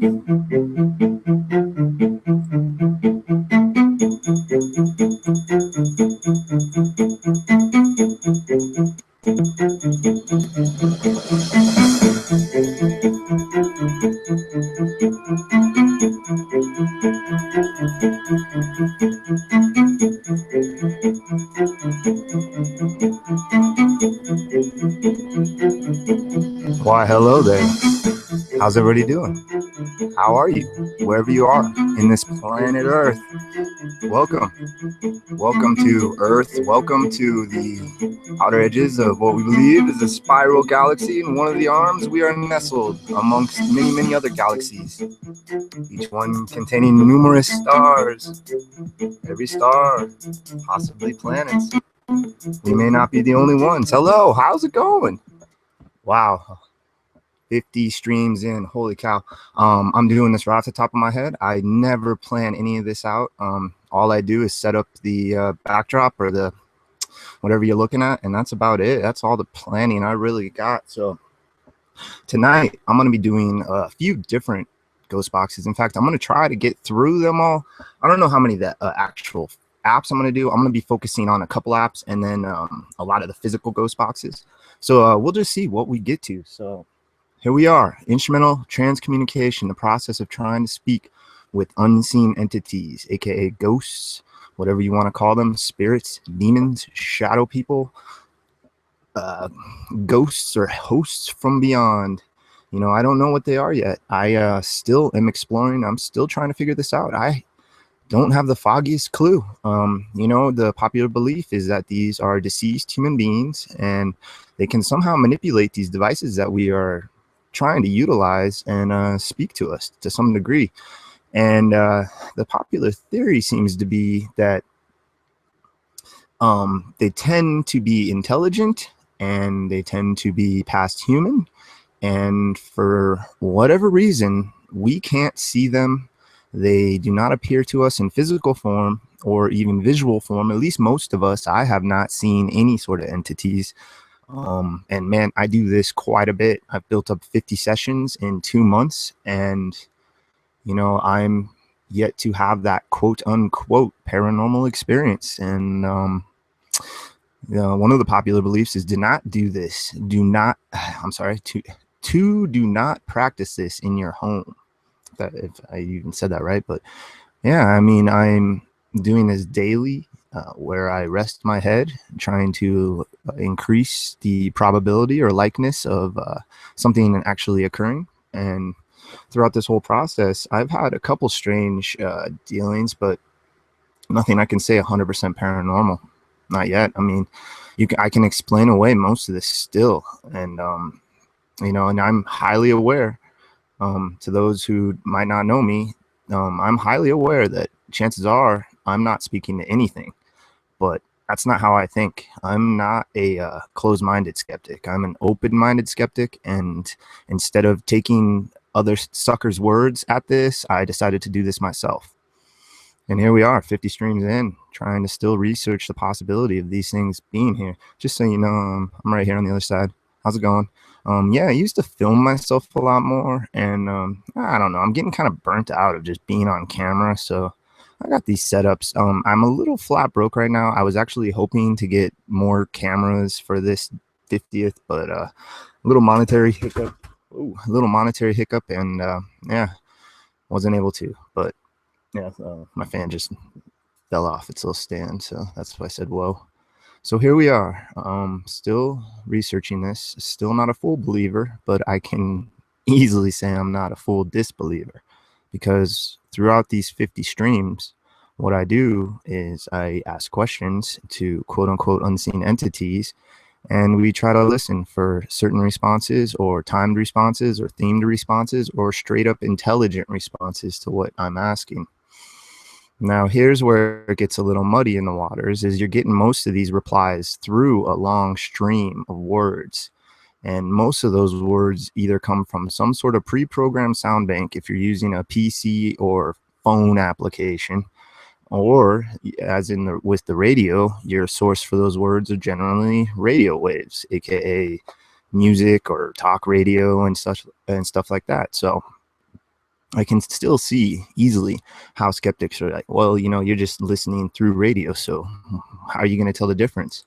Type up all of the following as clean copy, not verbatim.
Why, hello there. How's everybody doing? How are you? Wherever you are in this planet Earth, welcome. Welcome to Earth. Welcome to the outer edges of what we believe is a spiral galaxy. In one of the arms, we are nestled amongst many, many other galaxies, each one containing numerous stars. Every star, possibly planets. We may not be the only ones. Hello, how's it going? Wow. 50 streams in. Holy cow. I'm doing this right off the top of my head. I never plan any of this out. All I do is set up the backdrop or the whatever you're looking at, and that's about it. That's all the planning I really got. So tonight I'm going to be doing a few different ghost boxes. In fact, I'm going to try to get through them all. I don't know how many that actual apps I'm going to do. I'm going to be focusing on a couple apps and then a lot of the physical ghost boxes. So we'll just see what we get to. So here we are, instrumental transcommunication, the process of trying to speak with unseen entities, aka ghosts, whatever you want to call them, spirits, demons, shadow people, ghosts or hosts from beyond. You know, I don't know what they are yet. I still am exploring. I'm still trying to figure this out. I don't have the foggiest clue. You know, the popular belief is that these are deceased human beings and they can somehow manipulate these devices that we are trying to utilize and speak to us to some degree. And the popular theory seems to be that they tend to be intelligent and they tend to be past human. And for whatever reason, we can't see them. They do not appear to us in physical form or even visual form. At least most of us, I have not seen any sort of entities. And man, I do this quite a bit. I've built up 50 sessions in 2 months, and you know, I'm yet to have that quote unquote paranormal experience. And you know, one of the popular beliefs is do not do this. Do not, I'm sorry, do not practice this in your home. If I even said that right, but yeah, I mean, I'm doing this daily. Where I rest my head, trying to increase the probability or likeness of something actually occurring. And throughout this whole process, I've had a couple strange dealings, but nothing I can say 100% paranormal. Not yet. I mean, I can explain away most of this still. And, you know, and I'm highly aware to those who might not know me. I'm highly aware that chances are I'm not speaking to anything. But that's not how I think. I'm not a closed-minded skeptic. I'm an open-minded skeptic. And instead of taking other suckers' words at this, I decided to do this myself. And here we are, 50 streams in, trying to still research the possibility of these things being here. Just so you know, I'm right here on the other side. How's it going? Yeah, I used to film myself a lot more. And I don't know. I'm getting kind of burnt out of just being on camera. So I got these setups. I'm a little flat broke right now. I was actually hoping to get more cameras for this 50th, but a little monetary hiccup. Ooh, a little monetary hiccup, and yeah, wasn't able to. But yeah, my fan just fell off its little stand, so that's why I said whoa. So here we are, still researching this. Still not a full believer, but I can easily say I'm not a full disbeliever, because throughout these 50 streams, what I do is I ask questions to quote unquote unseen entities, and we try to listen for certain responses or timed responses or themed responses or straight up intelligent responses to what I'm asking. Now, here's where it gets a little muddy in the waters, is you're getting most of these replies through a long stream of words. And most of those words either come from some sort of pre-programmed sound bank if you're using a PC or phone application, or as in with the radio, your source for those words are generally radio waves, aka music or talk radio and stuff like that. So I can still see easily how skeptics are like, well, you're just listening through radio, so how are you going to tell the difference?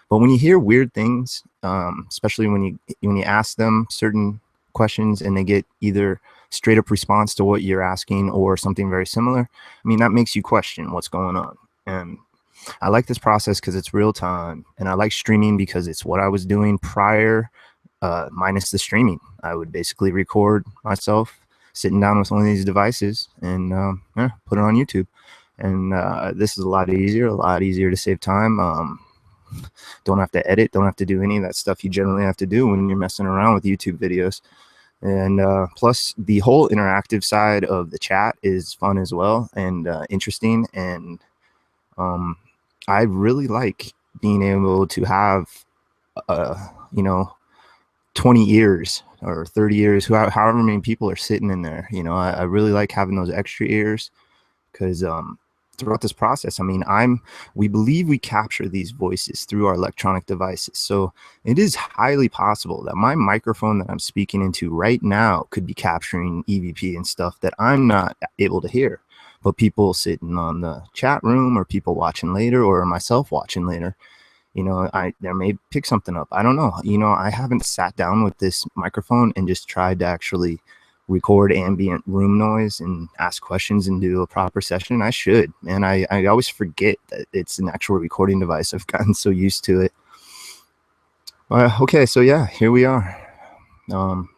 But when you hear weird things, especially when you ask them certain questions and they get either straight up response to what you're asking or something very similar, I mean, that makes you question what's going on. And I like this process because it's real time, and I like streaming because it's what I was doing prior, minus the streaming. I would basically record myself sitting down with one of these devices and put it on YouTube. And this is a lot easier to save time. Don't have to edit, don't have to do any of that stuff you generally have to do when you're messing around with YouTube videos. And plus, the whole interactive side of the chat is fun as well and interesting. And I really like being able to have, you know, 20 ears or 30 ears, however many people are sitting in there. I really like having those extra ears because throughout this process, I mean, we believe we capture these voices through our electronic devices. So it is highly possible that my microphone that I'm speaking into right now could be capturing EVP and stuff that I'm not able to hear. But people sitting on the chat room or people watching later or myself watching later, there may pick something up. I don't know. I haven't sat down with this microphone and just tried to actually record ambient room noise and ask questions and do a proper session. I should, and I always forget that it's an actual recording device. I've gotten so used to it. Okay, so yeah, here we are.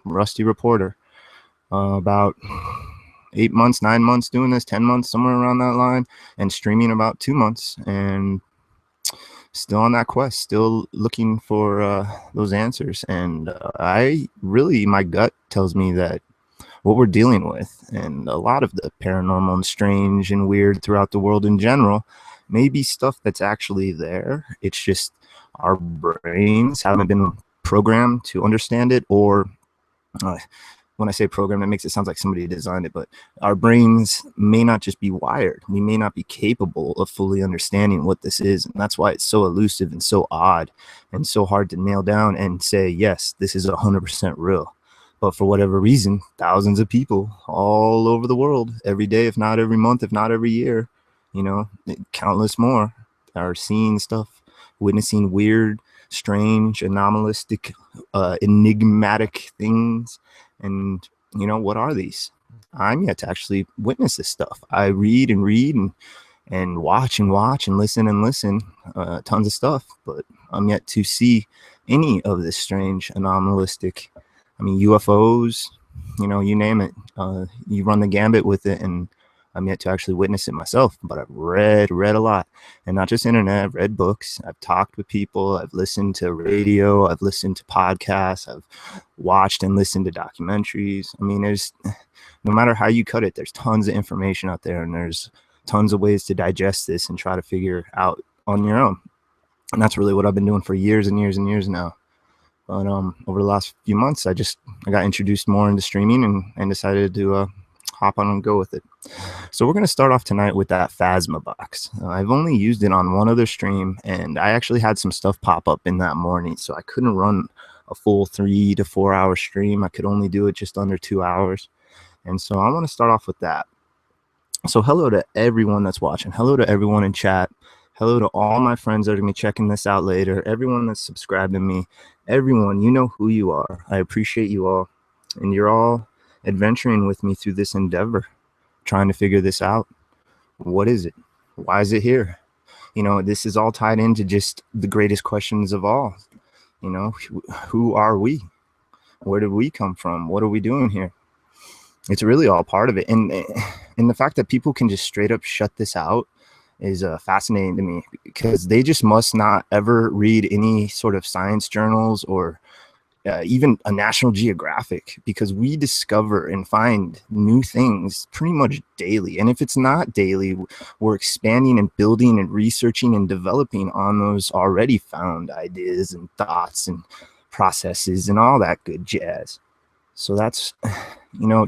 Rusty reporter. About 8 months, 9 months doing this, 10 months, somewhere around that line, and streaming about 2 months, and still on that quest, still looking for those answers. And my gut tells me that what we're dealing with, and a lot of the paranormal and strange and weird throughout the world in general, may be stuff that's actually there. It's just our brains haven't been programmed to understand it, or when I say program, it makes it sound like somebody designed it, but our brains may not just be wired. We may not be capable of fully understanding what this is. And that's why it's so elusive and so odd and so hard to nail down and say, yes, this is 100% real. But for whatever reason, thousands of people all over the world, every day, if not every month, if not every year, countless more, are seeing stuff, witnessing weird, strange, anomalistic, enigmatic things. And what are these? I'm yet to actually witness this stuff. I read and watch and listen, tons of stuff, but I'm yet to see any of this strange, anomalistic, UFOs, you name it. You run the gambit with it, and I'm yet to actually witness it myself. But I've read a lot, and not just internet. I've read books, I've talked with people, I've listened to radio, I've listened to podcasts, I've watched and listened to documentaries. There's, no matter how you cut it, there's tons of information out there, and there's tons of ways to digest this and try to figure out on your own. And that's really what I've been doing for years and years and years now. But over the last few months, I got introduced more into streaming and decided to hop on and go with it. So we're going to start off tonight with that Phasma box. I've only used it on one other stream, and I actually had some stuff pop up in that morning, so I couldn't run a full 3 to 4 hour stream. I could only do it just under 2 hours. And so I want to start off with that. So hello to everyone that's watching. Hello to everyone in chat. Hello to all my friends that are going to be checking this out later. Everyone that's subscribed to me. Everyone, you know who you are. I appreciate you all. And you're all adventuring with me through this endeavor, trying to figure this out. What is it? Why is it here? This is all tied into just the greatest questions of all. Who are we? Where did we come from? What are we doing here? It's really all part of it. And the fact that people can just straight up shut this out is fascinating to me, because they just must not ever read any sort of science journals or even a National Geographic, because we discover and find new things pretty much daily. And if it's not daily, we're expanding and building and researching and developing on those already found ideas and thoughts and processes and all that good jazz. So that's,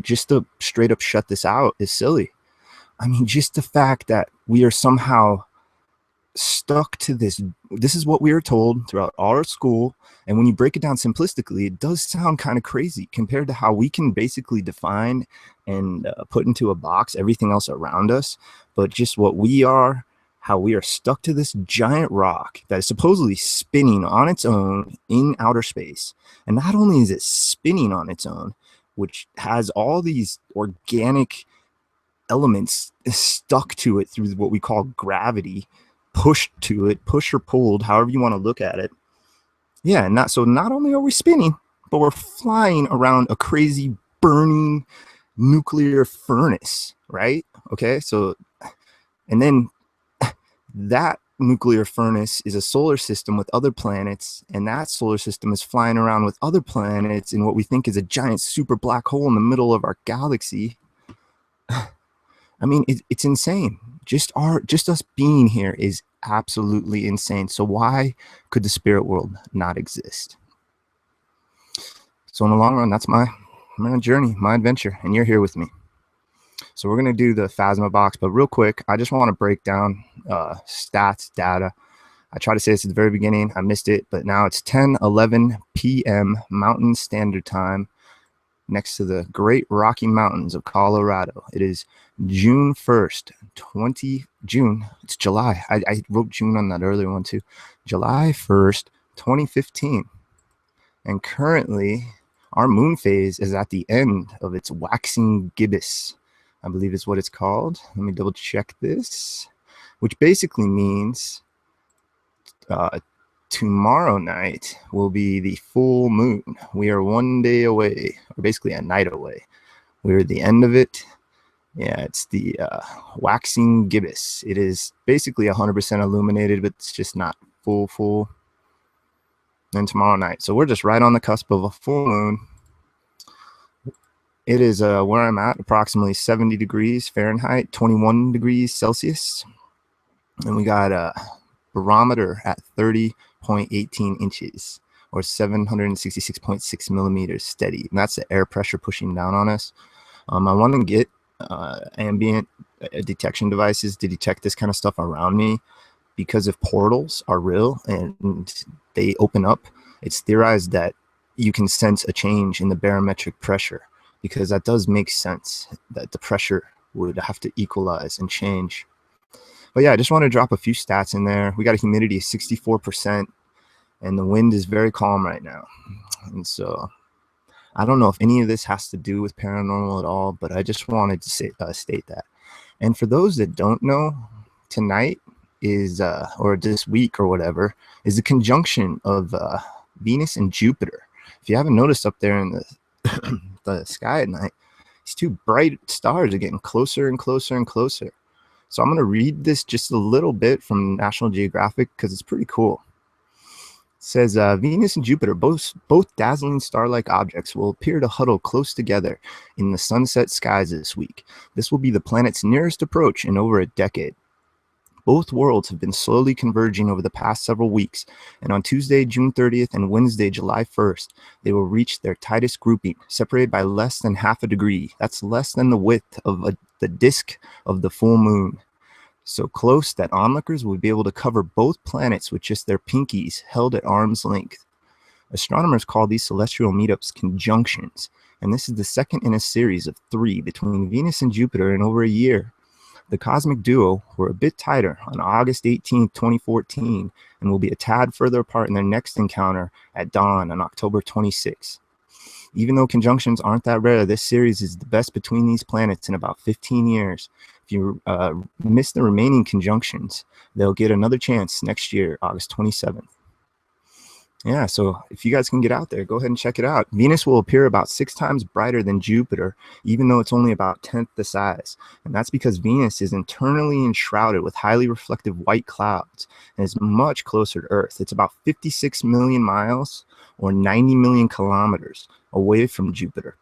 just to straight up shut this out is silly. Just the fact that we are somehow stuck to this. This is what we were told throughout our school. And when you break it down simplistically, it does sound kind of crazy compared to how we can basically define and put into a box everything else around us. But just what we are, how we are stuck to this giant rock that is supposedly spinning on its own in outer space. And not only is it spinning on its own, which has all these organic elements stuck to it through what we call gravity, pushed to it, pushed or pulled, however you want to look at it. Yeah, not only are we spinning, but we're flying around a crazy burning nuclear furnace, right? Okay, so and then that nuclear furnace is a solar system with other planets, and that solar system is flying around with other planets in what we think is a giant super black hole in the middle of our galaxy. I mean, it's insane. Just us being here is absolutely insane. So why could the spirit world not exist? So in the long run, that's my journey, my adventure, and you're here with me. So we're going to do the Phasma box, but real quick, I just want to break down stats, data. I tried to say this at the very beginning. I missed it, but now it's 10:11 p.m. Mountain Standard Time next to the Great Rocky Mountains of Colorado. It is June 1st, it's July. I wrote June on that earlier one too. July 1st, 2015. And currently, our moon phase is at the end of its waxing gibbous, I believe is what it's called. Let me double check this, which basically means tomorrow night will be the full moon. We are 1 day away, or basically a night away. We're at the end of it. Yeah, it's the waxing gibbous. It is basically 100% illuminated, but it's just not full. And tomorrow night. So we're just right on the cusp of a full moon. It is where I'm at, approximately 70 degrees Fahrenheit, 21 degrees Celsius. And we got a barometer at 30.18 inches or 766.6 millimeters steady. And that's the air pressure pushing down on us. I want to get ambient detection devices to detect this kind of stuff around me, because if portals are real and they open up, it's theorized that you can sense a change in the barometric pressure, because that does make sense that the pressure would have to equalize and change. But yeah, I just want to drop a few stats in there. We got a humidity of 64%, and the wind is very calm right now. And so I don't know if any of this has to do with paranormal at all, but I just wanted to state that. And for those that don't know, tonight is, or this week or whatever, is the conjunction of Venus and Jupiter. If you haven't noticed up there in the sky at night, these two bright stars are getting closer and closer and closer. So I'm going to read this just a little bit from National Geographic because it's pretty cool. It says, Venus and Jupiter, both dazzling star-like objects, will appear to huddle close together in the sunset skies this week. This will be the planet's nearest approach in over a decade. Both worlds have been slowly converging over the past several weeks, and on Tuesday, June 30th and Wednesday, July 1st, they will reach their tightest grouping, separated by less than half a degree. That's less than the width of the disk of the full moon. So close that onlookers will be able to cover both planets with just their pinkies held at arm's length. Astronomers call these celestial meetups conjunctions, and this is the second in a series of 3 between Venus and Jupiter in over a year. The cosmic duo were a bit tighter on August 18, 2014, and will be a tad further apart in their next encounter at dawn on October 26. Even though conjunctions aren't that rare, this series is the best between these planets in about 15 years. If you miss the remaining conjunctions, they'll get another chance next year, August 27th. Yeah, so if you guys can get out there, go ahead and check it out. Venus will appear about 6 times brighter than Jupiter, even though it's only about 1/10 the size. And that's because Venus is internally enshrouded with highly reflective white clouds and is much closer to Earth. It's about 56 million miles or 90 million kilometers away from Jupiter,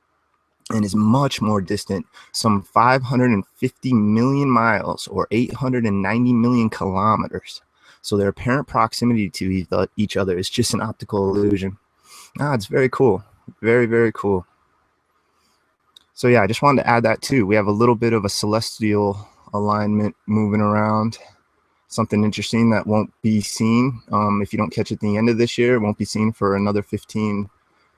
and is much more distant, some 550 million miles or 890 million kilometers. So their apparent proximity to each other is just an optical illusion. It's very cool. Very, very cool. So yeah, I just wanted to add that too. We have a little bit of a celestial alignment moving around. something interesting that won't be seen if you don't catch it at the end of this year. It won't be seen for another 15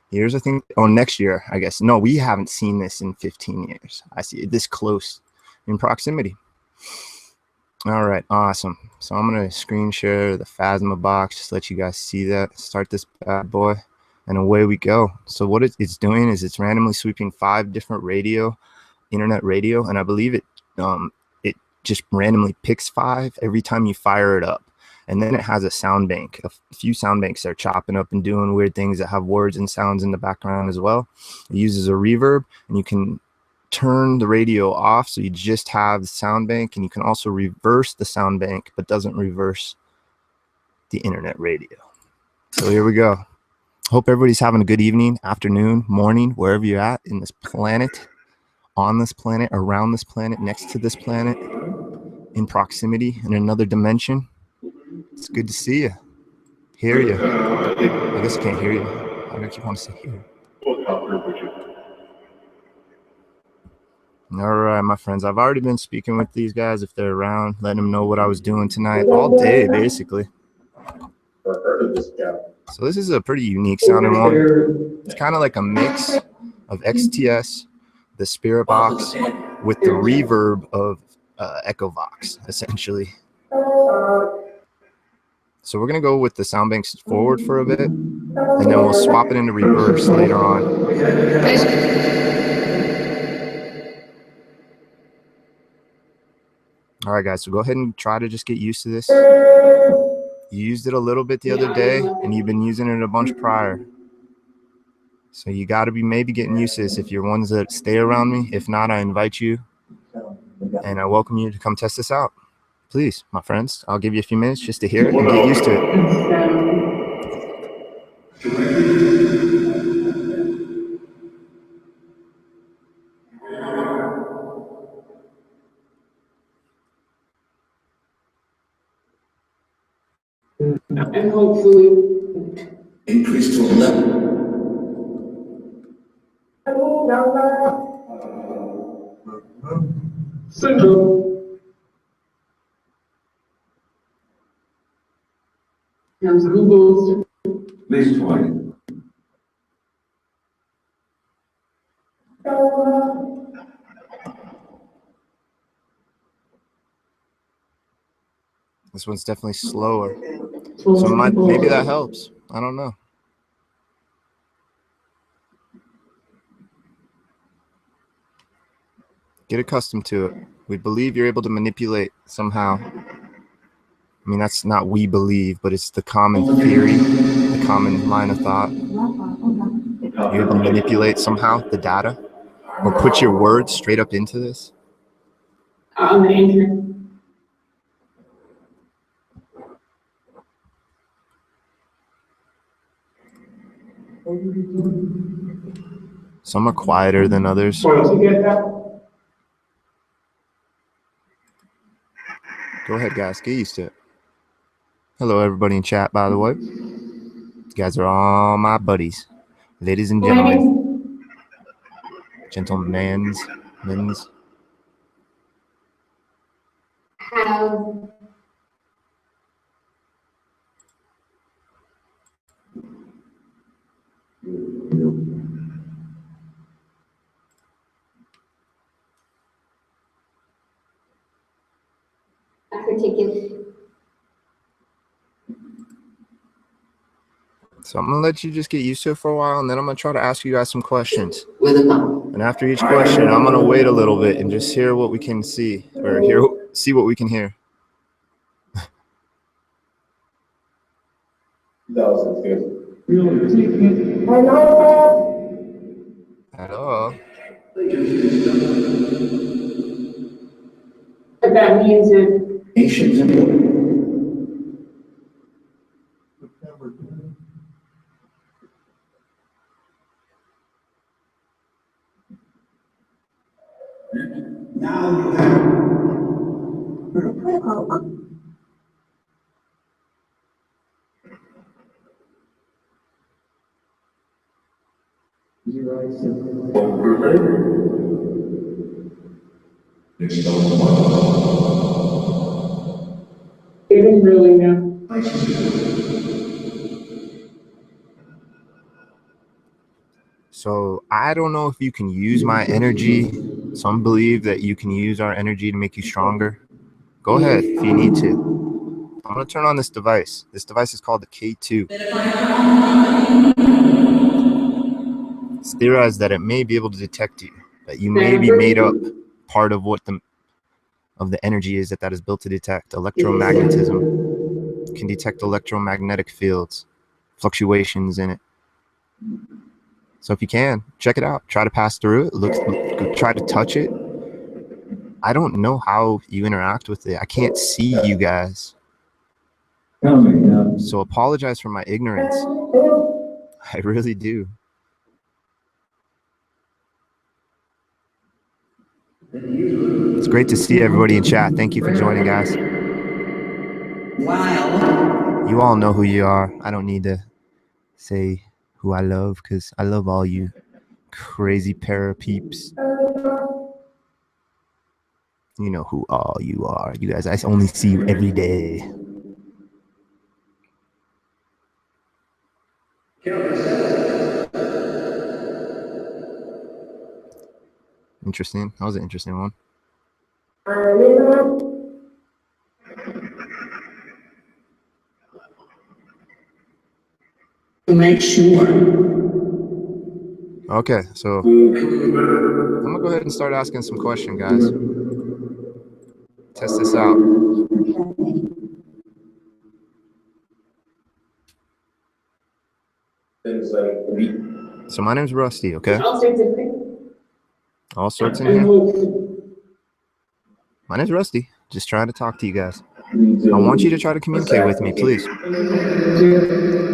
years, I think. Oh, next year, I guess. No, we haven't seen this in 15 years. I see it this close in proximity. All right, awesome. So I'm going to screen share the Phasma box, just let you guys see that. Start this bad boy, and away we go. So what it's doing is it's randomly sweeping 5 different internet radio, and I believe it just randomly picks 5 every time you fire it up. And then it has a sound bank, a few sound banks that are chopping up and doing weird things that have words and sounds in the background as well. It uses a reverb, and you can turn the radio off so you just have the sound bank, and you can also reverse the sound bank, but doesn't reverse the internet radio. So here we go. Hope everybody's having a good evening, afternoon, morning, wherever you're at in this planet, on this planet, around this planet, next to this planet, in proximity, in another dimension. It's good to see you, hear you. I guess I can't hear you. I keep wanting to say hear. All right, my friends. I've already been speaking with these guys if they're around, letting them know what I was doing tonight, all day, basically. So this is a pretty unique sounding one. It's kind of like a mix of XTS, the Spirit Box, with the reverb of Echo Vox, essentially. So we're going to go with the sound banks forward for a bit, and then we'll swap it into reverse later on. All right, guys, so go ahead and try to just get used to this. You used it a little bit the other day, and you've been using it a bunch prior. So you got to be maybe getting used to this if you're ones that stay around me. If not, I invite you, and I welcome you to come test this out. Please, my friends, I'll give you a few minutes just to hear it and get used to it. And hopefully increase to a level. Syndrome. Here's Google's. Please join. This one's definitely slower. So maybe that helps. I don't know. Get accustomed to it. We believe you're able to manipulate somehow. I mean, that's not we believe, but it's the common theory, the common line of thought. You're able to manipulate somehow the data or put your words straight up into this. Some are quieter than others. Go ahead, guys. Get used to it. Hello, everybody in chat, by the way. You guys are all my buddies. Ladies and gentlemen. Gentlemen's. So I'm going to let you just get used to it for a while, and then I'm going to try to ask you guys some questions. And after each question, I'm going to wait a little bit and just hear what we can see, or see what we can hear. Hello. But that means it patience and now you have don't really know. So I don't know if you can use my energy. Some believe that you can use our energy to make you stronger. Go ahead if you need to. I'm going to turn on this device. This device is called the K2. It's theorized that it may be able to detect you, that you may be made up part of what the energy is that is built to detect. Electromagnetism. It can detect electromagnetic fields, fluctuations in it. So if you can, check it out. Try to pass through it. Try to touch it. I don't know how you interact with it. I can't see you guys. So apologize for my ignorance. I really do. It's great to see everybody in chat. Thank you for joining, guys. Wow. You all know who you are. I don't need to say who I love because I love all you crazy para peeps. You know who all you are. You guys, I only see you every day. Interesting. That was an interesting one. To make sure. Okay, so I'm gonna go ahead and start asking some questions, guys. Test this out. So my name's Rusty, okay? All sorts in here. My name's Rusty. Just trying to talk to you guys. I want you to try to communicate with me, please.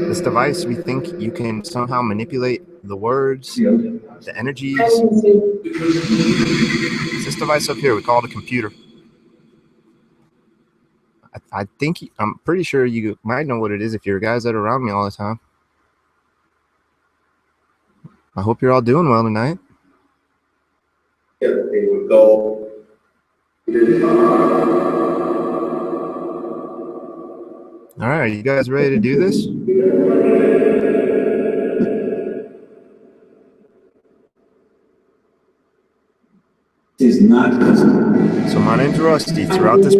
This device, we think you can somehow manipulate the words, the energies. It's this device up here. We call it a computer. I think, I'm pretty sure you might know what it is if you're guys that are around me all the time. I hope you're all doing well tonight. All right, you guys ready to do this? So my name's Rusty. Throughout this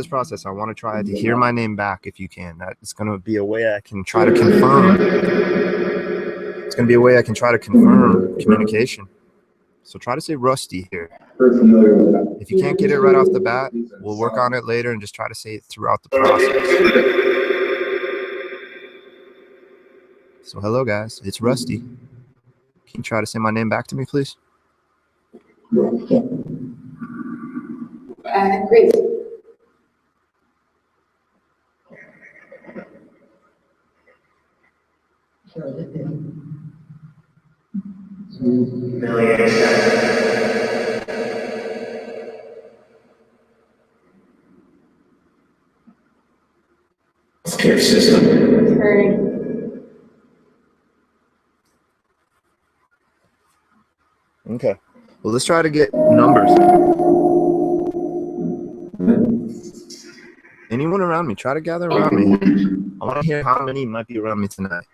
process, I want to try to hear my name back if you can. That's going to be a way I can try to confirm. It's going to be a way I can try to confirm communication. So try to say Rusty here. If you can't get it right off the bat, we'll work on it later and just try to say it throughout the process. So hello, guys. It's Rusty. Can you try to say my name back to me, please? Great. Care system. Okay. Well, let's try to get numbers. Anyone around me, try to gather around me. I want to hear how many might be around me tonight.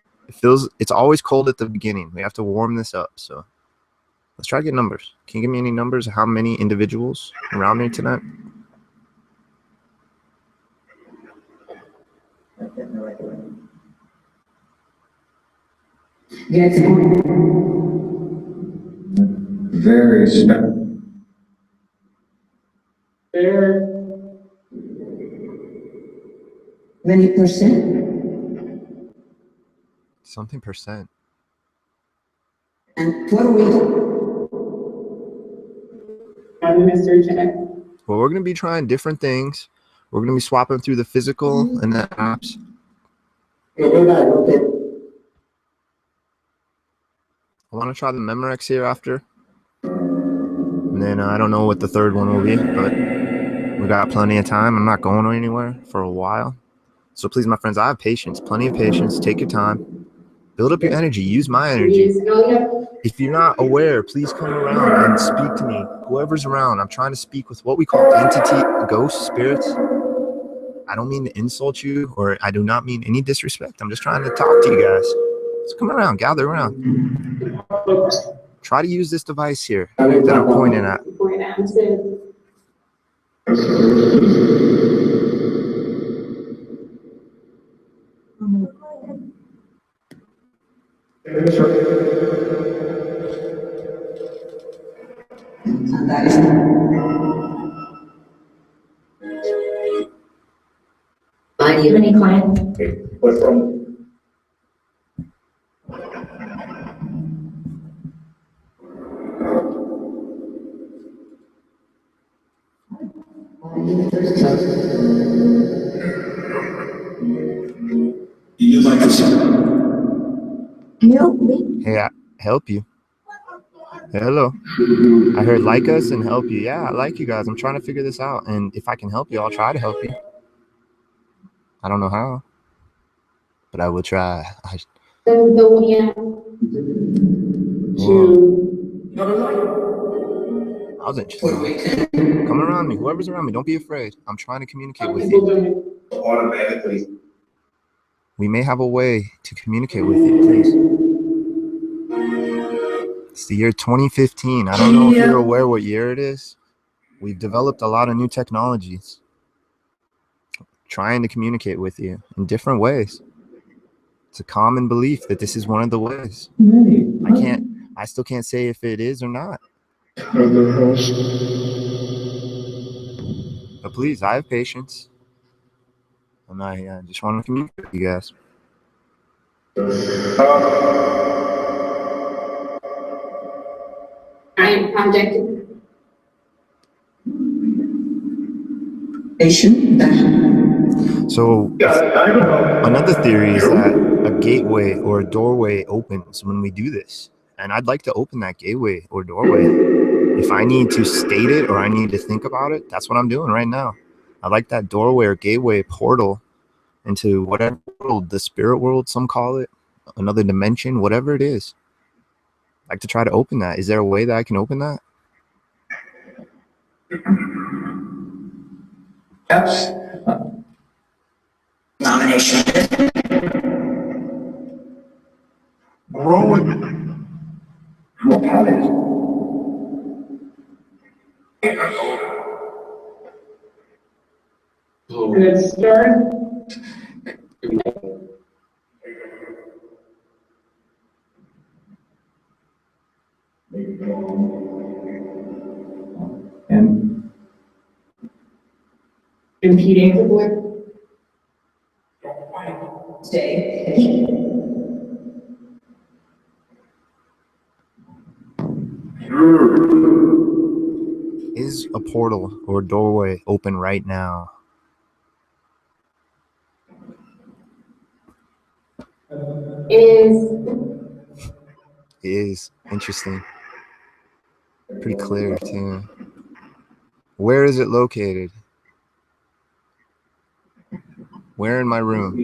It's always cold at the beginning. We have to warm this up. So let's try to get numbers. Can you give me any numbers of how many individuals around me tonight? Yes. Very special. Many percent. Something percent. And what are we? Well, we're going to be trying different things. We're going to be swapping through the physical and the apps. I want to try the Memorex here after. And then I don't know what the third one will be, but we got plenty of time. I'm not going anywhere for a while. So please, my friends, I have patience, plenty of patience. Take your time. Build up your energy. Use my energy. If you're not aware, please come around and speak to me. Whoever's around, I'm trying to speak with what we call entity, ghosts, spirits. I don't mean to insult you, or I do not mean any disrespect. I'm just trying to talk to you guys. So come around, gather around. Try to use this device here that I'm pointing at. Do you have any client? What's wrong? You'd like to see? Help me. Hey, I help you. Hello. I heard like us and help you. Yeah, I like you guys. I'm trying to figure this out. And if I can help you, I'll try to help you. I don't know how, but I will try. I was interested. Come around me. Whoever's around me, don't be afraid. I'm trying to communicate with you. Automatically. We may have a way to communicate with you, please. It's the year 2015. I don't know if you're aware what year it is. We've developed a lot of new technologies. Trying to communicate with you in different ways. It's a common belief that this is one of the ways. I still can't say if it is or not. But please, I have patience. And I just want to communicate with you guys. I am contacted. Patient. So another theory is that a gateway or a doorway opens when we do this. And I'd like to open that gateway or doorway. If I need to state it or I need to think about it, that's what I'm doing right now. I like that doorway or gateway portal into whatever world, the spirit world, some call it, another dimension, whatever it is. I'd like to try to open that. Is there a way that I can open that? Yes. Nomination. Rowan. Mortality. Good start. And Impeding the board. Stay. Is a portal or doorway open right now? Is interesting. Pretty clear too. Where is it located? Where in my room?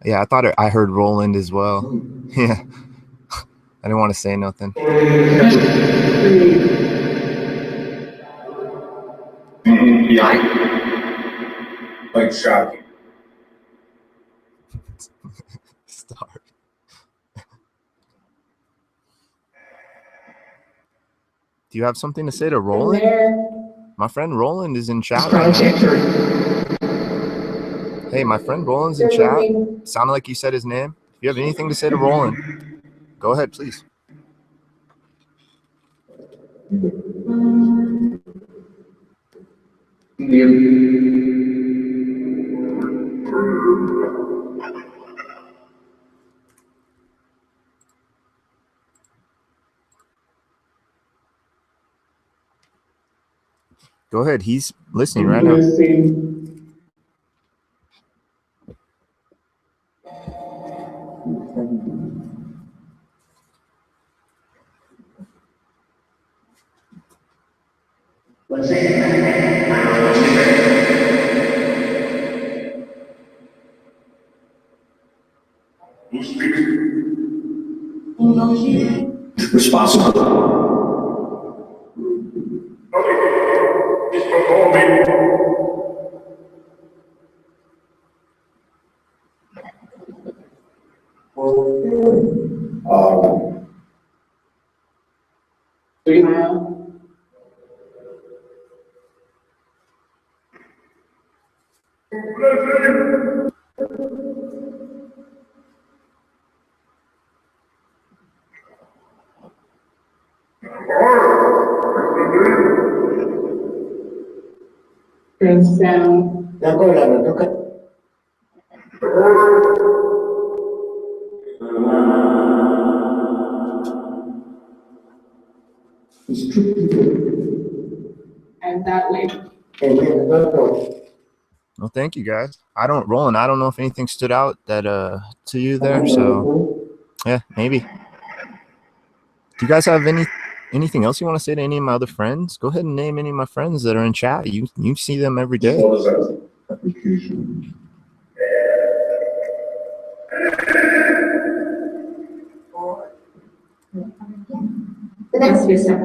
Yeah, I thought I heard Roland as well. Yeah, I didn't want to say nothing. like shocking. Start. Do you have something to say to Roland? My friend Roland is in chat right now. Hey, my friend Roland's in chat. Sounded like you said his name. If you have anything to say to Roland, go ahead, please. Go ahead. He's listening right now. Responsible. Press down. And that way. Well, thank you guys. I don't know if anything stood out that to you there. So yeah, maybe. Do you guys have anything else you want to say to any of my other friends? Go ahead and name any of my friends that are in chat. You see them every day. What is that? Application. The next step.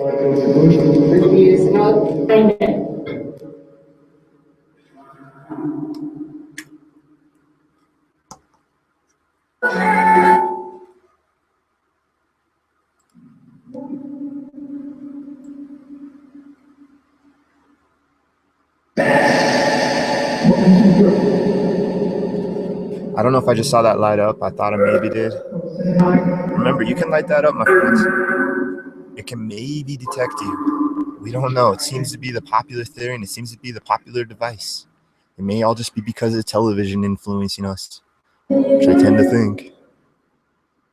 Reviews not find it. I don't know if I just saw that light up. I thought I maybe did. Remember, you can light that up, my friends. It can maybe detect you. We don't know. It seems to be the popular theory, and it seems to be the popular device. It may all just be because of television influencing us, which I tend to think.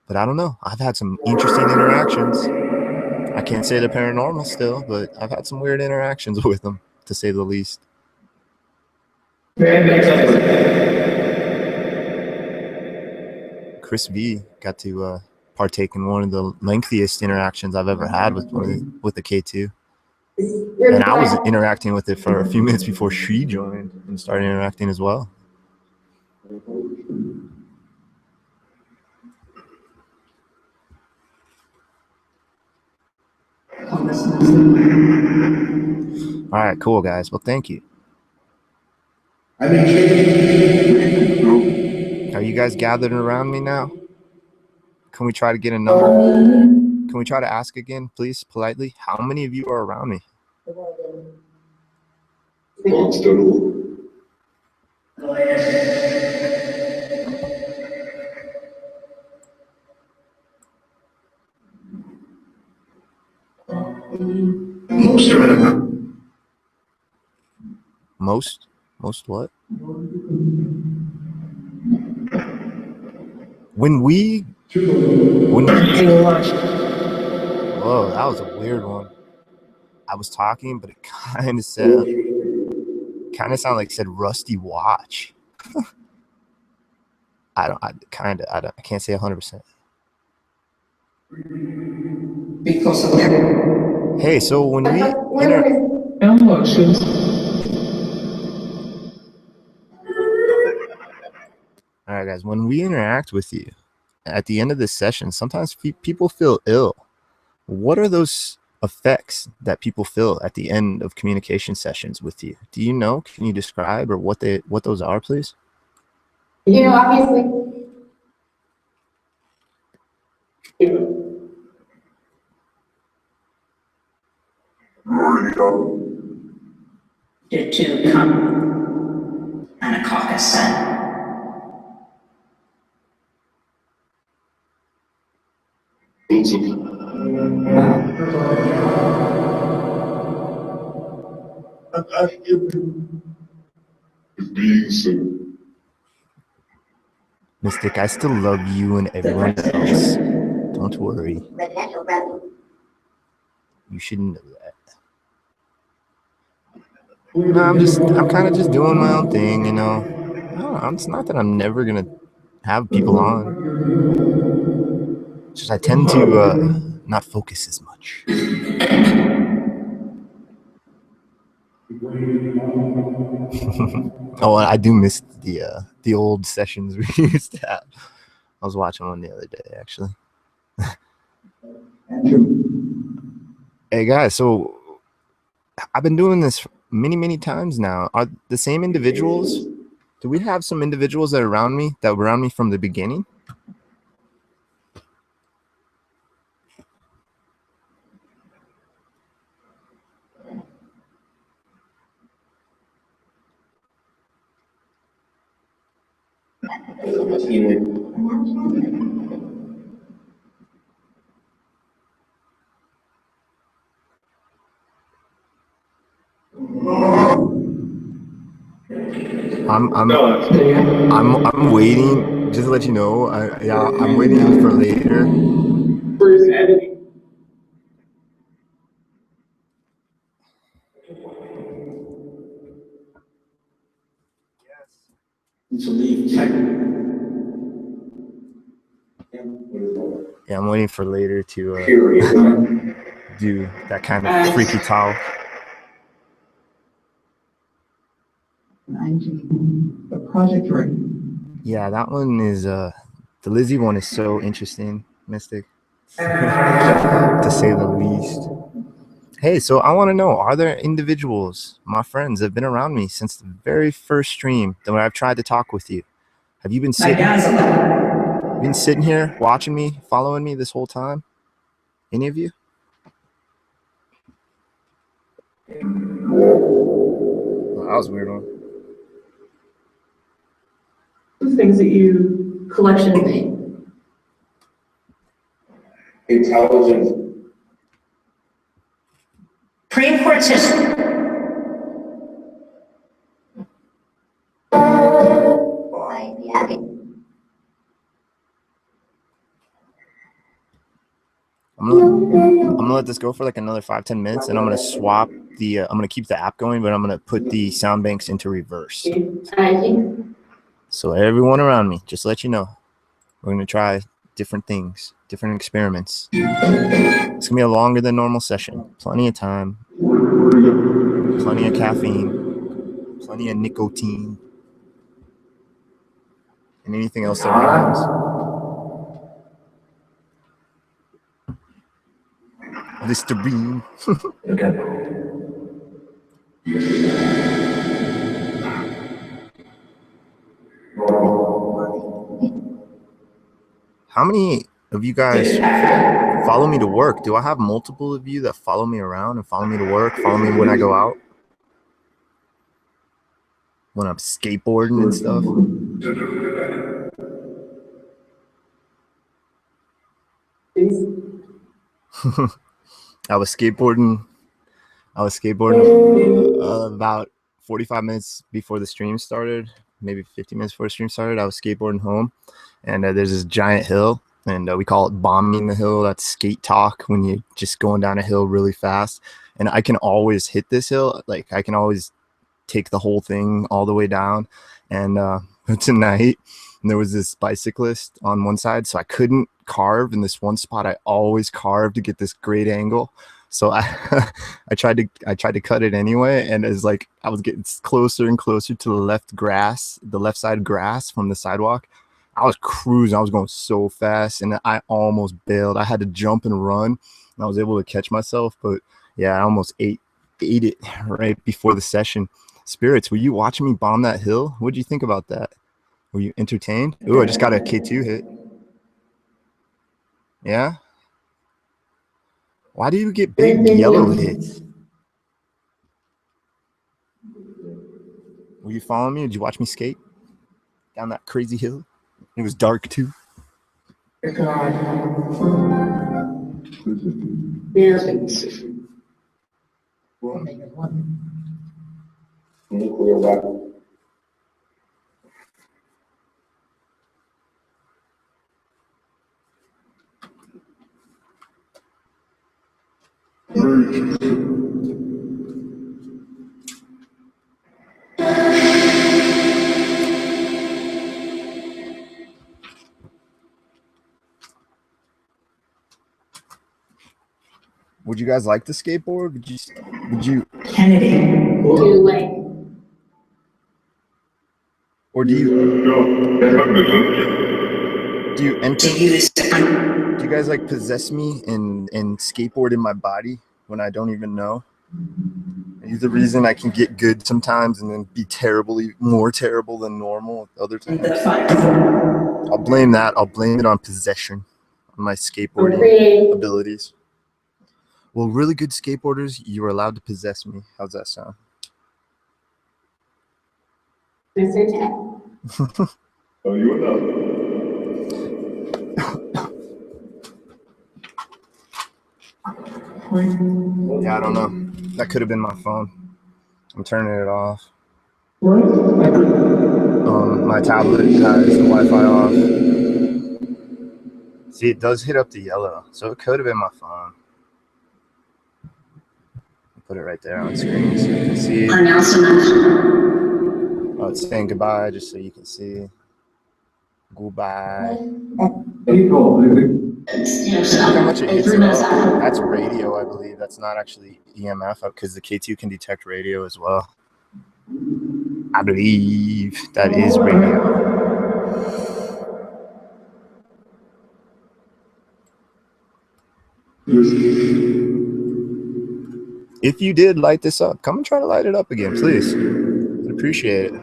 But I don't know. I've had some interesting interactions. I can't say they're paranormal still, but I've had some weird interactions with them, to say the least. Chris V got to partake in one of the lengthiest interactions I've ever had with the K2. And I was interacting with it for a few minutes before she joined and started interacting as well. All right, cool, guys. Well, thank you. Are you guys gathered around me now? Can we try to get a number? Can we try to ask again, please, politely? How many of you are around me? Most? Most what? When we whoa, that was a weird one. I was talking, but it kind of sounded like it said rusty watch. I can't say 100%. Hey, so when we all right, guys, when we interact with you at the end of this session, sometimes people feel ill. What are those effects that people feel at the end of communication sessions with you? Do you know? Can you describe or what those are, please? You know, obviously. To come on a caucus. Mystic, I still love you and everyone else. Don't worry. You shouldn't know that. No, I'm kind of just doing my own thing, you know. It's not that I'm never gonna have people on. It's just I tend to not focus as much. Oh, I do miss the old sessions we used to have. I was watching one the other day, actually. Hey guys, so I've been doing this many times now. Are the same individuals? Do we have some individuals that are around me that were around me from the beginning? I'm waiting. Just to let you know, I'm waiting for later. First editing. To leave. Yeah, I'm waiting for later to Period. do that kind of freaky talk. The project ready. Yeah, that one is the Lizzie one is so interesting, Mystic, to say the least. Hey, so I want to know, are there individuals, my friends, that have been around me since the very first stream that when I've tried to talk with you? Have you been sitting here watching me, following me this whole time? Any of you? Oh, that was a weird one. Things that you collection made. Intelligence. Supreme Court system. I'm gonna let this go for like another 5-10 minutes, and I'm gonna swap the. I'm gonna keep the app going, but I'm gonna put the sound banks into reverse. So everyone around me, just let you know, we're gonna try different things, different experiments. It's gonna be a longer than normal session. Plenty of time, plenty of caffeine, plenty of nicotine, and anything else that rhymes. Listerine. How many of you guys follow me to work? Do I have multiple of you that follow me around and follow me to work, follow me when I go out? When I'm skateboarding and stuff? I was skateboarding about 45 minutes before the stream started, maybe 50 minutes before the stream started. I was skateboarding home, and there's this giant hill, and we call it bombing the hill. That's skate talk when you're just going down a hill really fast. And I can always hit this hill. Like, I can always take the whole thing all the way down. And tonight, there was this bicyclist on one side, so I couldn't carve in this one spot. I always carve to get this great angle. So I tried to cut it anyway, and as like I was getting closer and closer to the left side grass from the sidewalk, I was cruising. I was going so fast, and I almost bailed. I had to jump and run, and I was able to catch myself. But yeah, I almost ate it right before the session. Spirits, were you watching me bomb that hill? What did you think about that? Were you entertained? Ooh, I just got a K2 hit. Yeah? Why do you get big yellow hits? Were you following me? Did you watch me skate down that crazy hill? It was dark too. Nuclear weapon. Would you guys like the skateboard? Would you Kennedy. or do you enter? To use. Do you guys like possess me and skateboard in my body when I don't even know. He's the reason I can get good sometimes and then be more terrible than normal other times. The fun. I'll blame that. I'll blame it on possession, on my skateboarding abilities. Well, really good skateboarders, you are allowed to possess me. How's that sound? Oh, you know. Yeah, I don't know. That could have been my phone. I'm turning it off. My tablet has the Wi-Fi off. See, it does hit up the yellow, so it could have been my phone. Put it right there on screen so you can see. Oh, it's saying goodbye just so you can see. Goodbye. Look how much it hits it up. That's radio, I believe. That's not actually EMF because the K2 can detect radio as well. I believe that is radio. If you did light this up, come and try to light it up again, please. I'd appreciate it.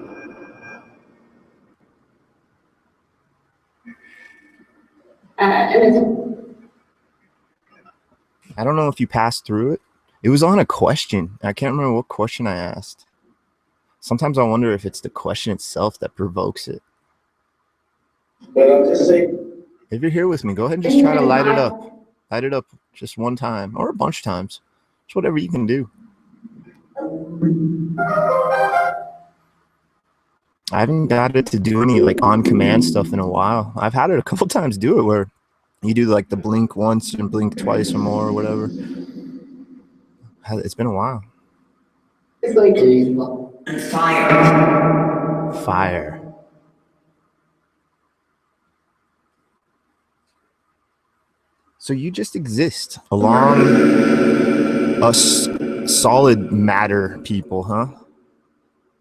I don't know if you passed through it. It was on a question. I can't remember what question I asked. Sometimes I wonder if it's the question itself that provokes it. But I'm just saying. If you're here with me, go ahead and just try to light it up. Light it up just one time or a bunch of times. It's whatever you can do. I haven't got it to do any like on command stuff in a while. I've had it a couple times do it where you do like the blink once and blink twice or more or whatever. It's been a while. It's like Fire. So you just exist along us solid matter people, huh?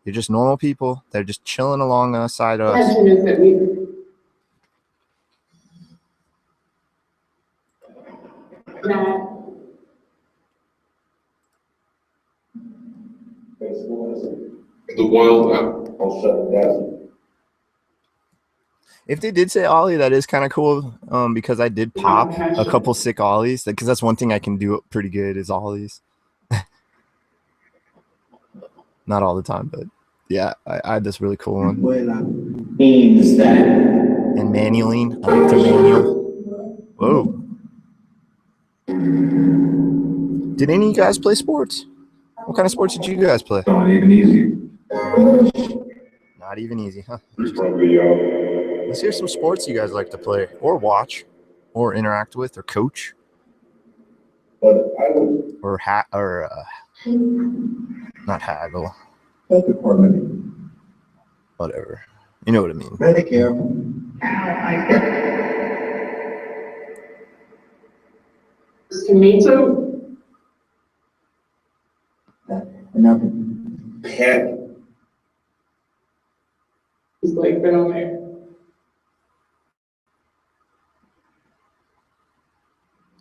You're just normal people. They're just chilling alongside us. The wild app. I'll shut it down. If they did say ollie, that is kind of cool. Because I did pop a couple sick ollies. Because that's one thing I can do pretty good is ollies. Not all the time, but yeah, I had this really cool one. Means that. And manualing. I like to manual. Whoa. Did any of you guys play sports? What kind of sports did you guys play? Not even easy. Not even easy, huh? Probably, Let's hear some sports you guys like to play or watch or interact with or coach but I would. or not haggle. Health department. Whatever. You know what I mean. Medicare. tomato. Pet. It's like been on there.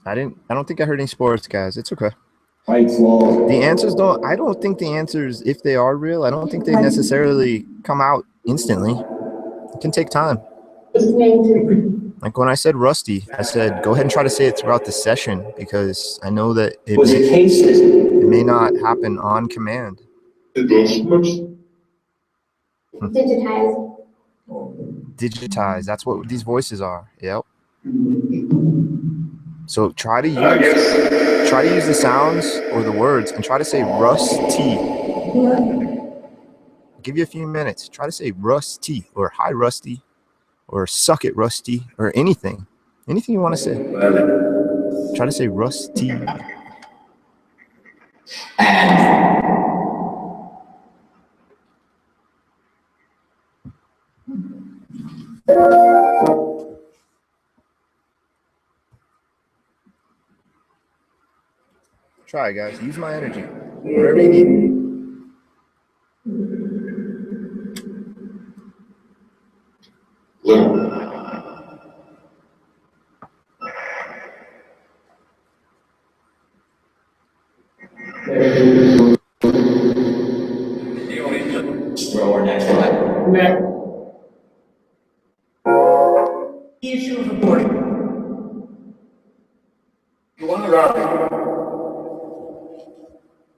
I don't think I heard any sports, guys. It's okay. Fights law. The answers I don't think the answers, if they are real, I don't think they necessarily come out instantly. It can take time. Like when I said rusty, I said, go ahead and try to say it throughout the session because I know that it may not happen on command. Digitize. Digitize. That's what these voices are. Yep. So try to use the sounds or the words and try to say rusty. I'll give you a few minutes. Try to say rusty or hi rusty or suck it rusty or anything. Anything you want to say. Try to say rusty. Try, guys. Use my energy. Whatever you need. The issue of abortion. You want to rob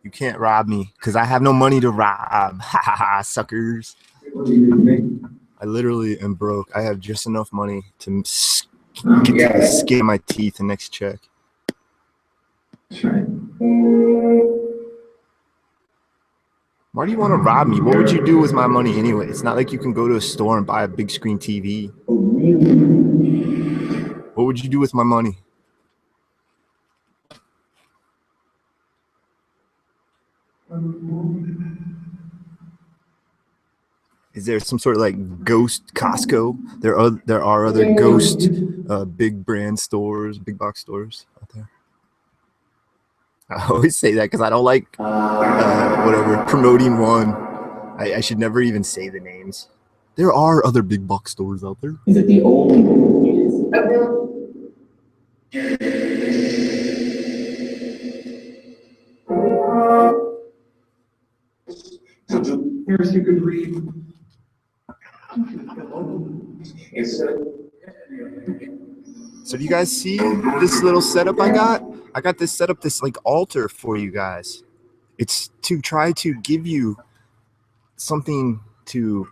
You can't rob me because I have no money to rob. Ha ha ha, suckers. me? I literally am broke. I have just enough money to Yeah, get to the that's skin of my teeth the next check. right. Why do you want to rob me? What would you do with my money anyway? It's not like you can go to a store and buy a big screen TV. What would you do with my money? Is there some sort of like ghost Costco? There are other ghost big brand stores, big box stores out there. I always say that because I don't like whatever promoting one. I should never even say the names. There are other big box stores out there. Is it the only? Here's you could read. So do you guys see this little setup I got? I got this set up, this like altar for you guys. It's to try to give you something to.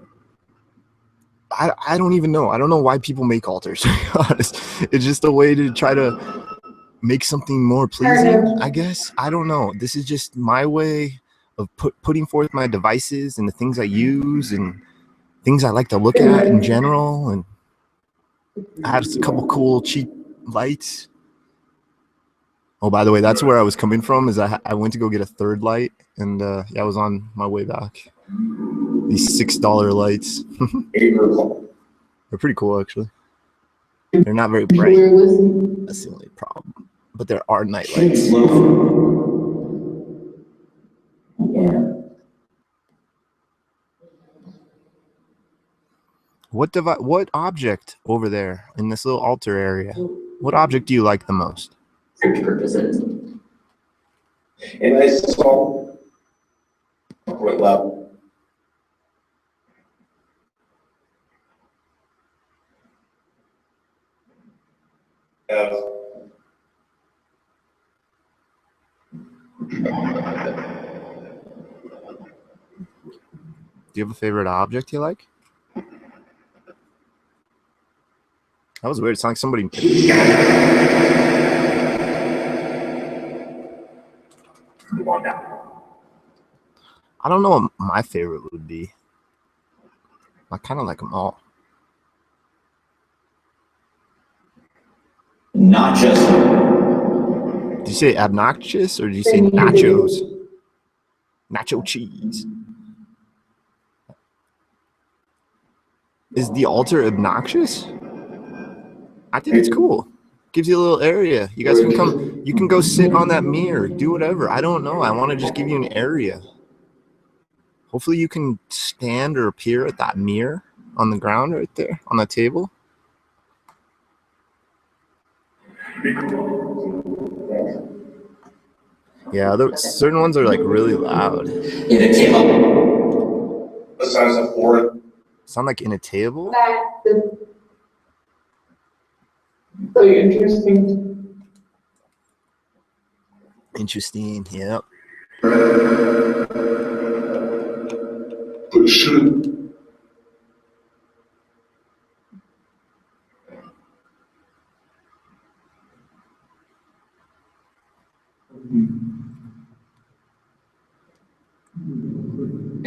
I don't even know. I don't know why people make altars. To be honest, it's just a way to try to make something more pleasing, I guess. I don't know. This is just my way of putting forth my devices and the things I use and things I like to look at in general. And I had a couple cool cheap lights. Oh, by the way, that's where I was coming from. Is I went to go get a third light, and yeah, I was on my way back. These $6 lights. They're pretty cool, actually. They're not very bright. That's the only problem. But there are night lights. What object over there in this little altar area? What object do you like the most? Search purposes. And I saw quite loud. Do you have a favorite object you like? That was weird. It sounds like somebody. I don't know what my favorite would be. I kind of like them all. Nachos. Did you say obnoxious or did you say nachos? Nacho cheese. Is the altar obnoxious? I think it's cool. Gives you a little area. You guys can come. You can go sit on that mirror. Do whatever. I don't know. I want to just give you an area. Hopefully you can stand or appear at that mirror on the ground right there on the table. Yeah, certain ones are like really loud. In a table. The size of four. Sound like in a table? So interesting. Interesting. Yep. But should.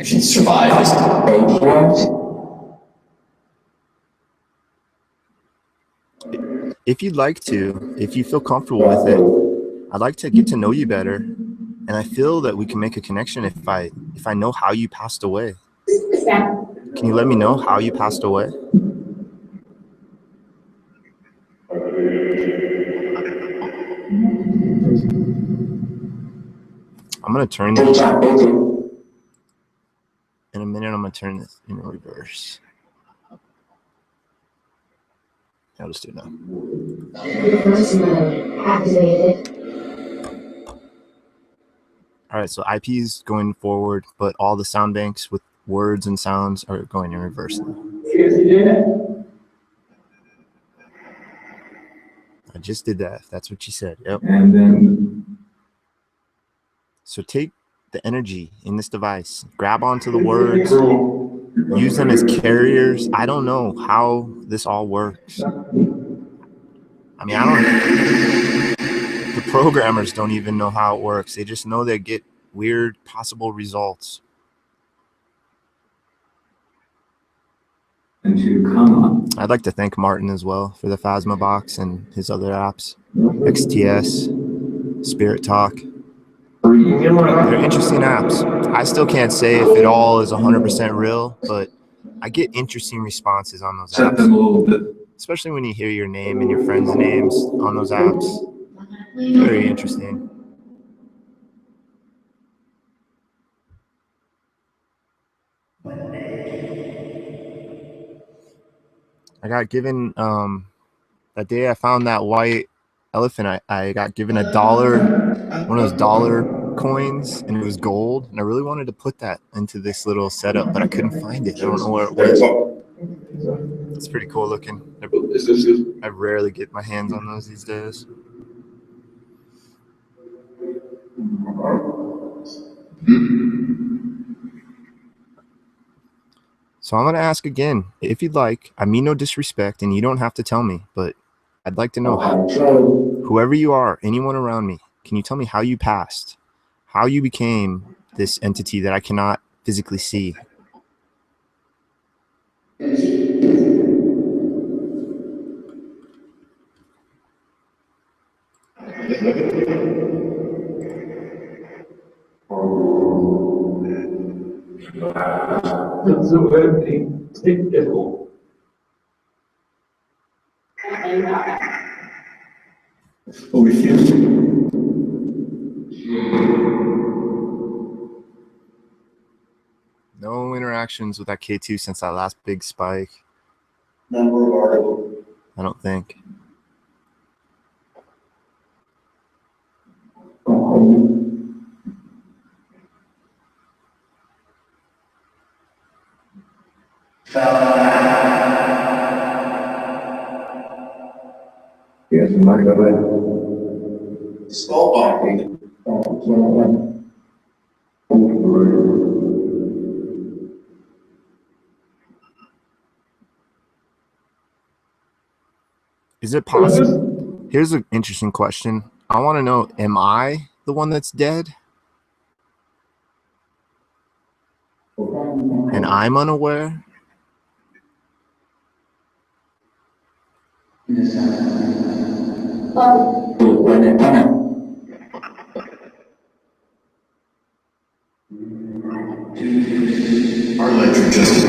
Should survive this. If you'd like to, if you feel comfortable with it, I'd like to get to know you better. And I feel that we can make a connection if I know how you passed away. Can you let me know how you passed away? I'm going to turn this. In a minute, I'm going to turn this in reverse. I'll just do it now. Reverse mode activated. All right, so IP is going forward, but all the sound banks with words and sounds are going in reverse now. Seriously doing it? just did that. That's what she said. Yep. And then So take the energy in this device, grab onto the words, use them as carriers. I don't know how this all works. I mean, the programmers don't even know how it works. They just know they get weird possible results. and to come up. I'd like to thank Martin as well for the Phasma box and his other apps, XTS, Spirit Talk. They're interesting apps. I still can't say if it all is 100% real, but I get interesting responses on those Set them a little bit. apps, especially when you hear your name and your friends' names on those apps. Very interesting. I got given that day I found that white elephant. I got given $1, one of those dollar coins, and it was gold. And I really wanted to put that into this little setup, but I couldn't find it. I don't know where it went. It's pretty cool looking. I rarely get my hands on those these days. So I'm going to ask again, if you'd like. I mean no disrespect, and you don't have to tell me, but I'd like to know, whoever you are, anyone around me, can you tell me how you passed, how you became this entity that I cannot physically see? So everything stick devil. With you. No interactions with that K2 since that last big spike. Number of articles. I don't think. Yes, my God. Skull bombing. Is it possible? Here's an interesting question. I want to know, am I the one that's dead? And I'm unaware? Our ledger just.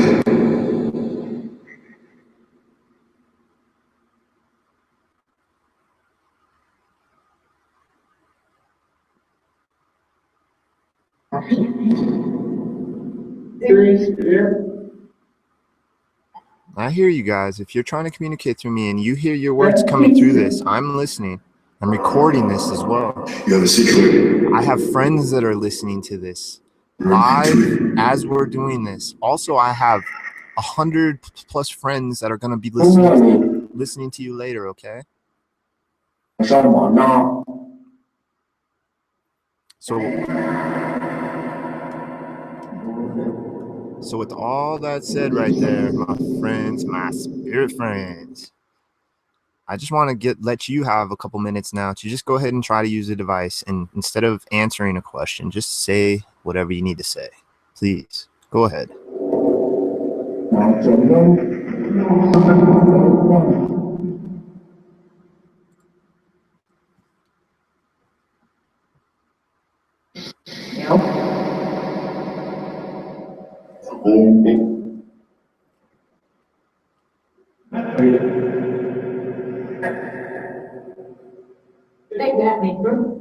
I hear you guys. If you're trying to communicate through me and you hear your words coming through this, I'm listening. I'm recording this as well. You have a secret. I have friends that are listening to this live as we're doing this. Also, I have 100+ friends that are going to be listening to you later, okay? So with all that said right there, my friends, my spirit friends, I just want to let you have a couple minutes now to just go ahead and try to use the device, and instead of answering a question, just say whatever you need to say. Please, go ahead. Take that, neighbor.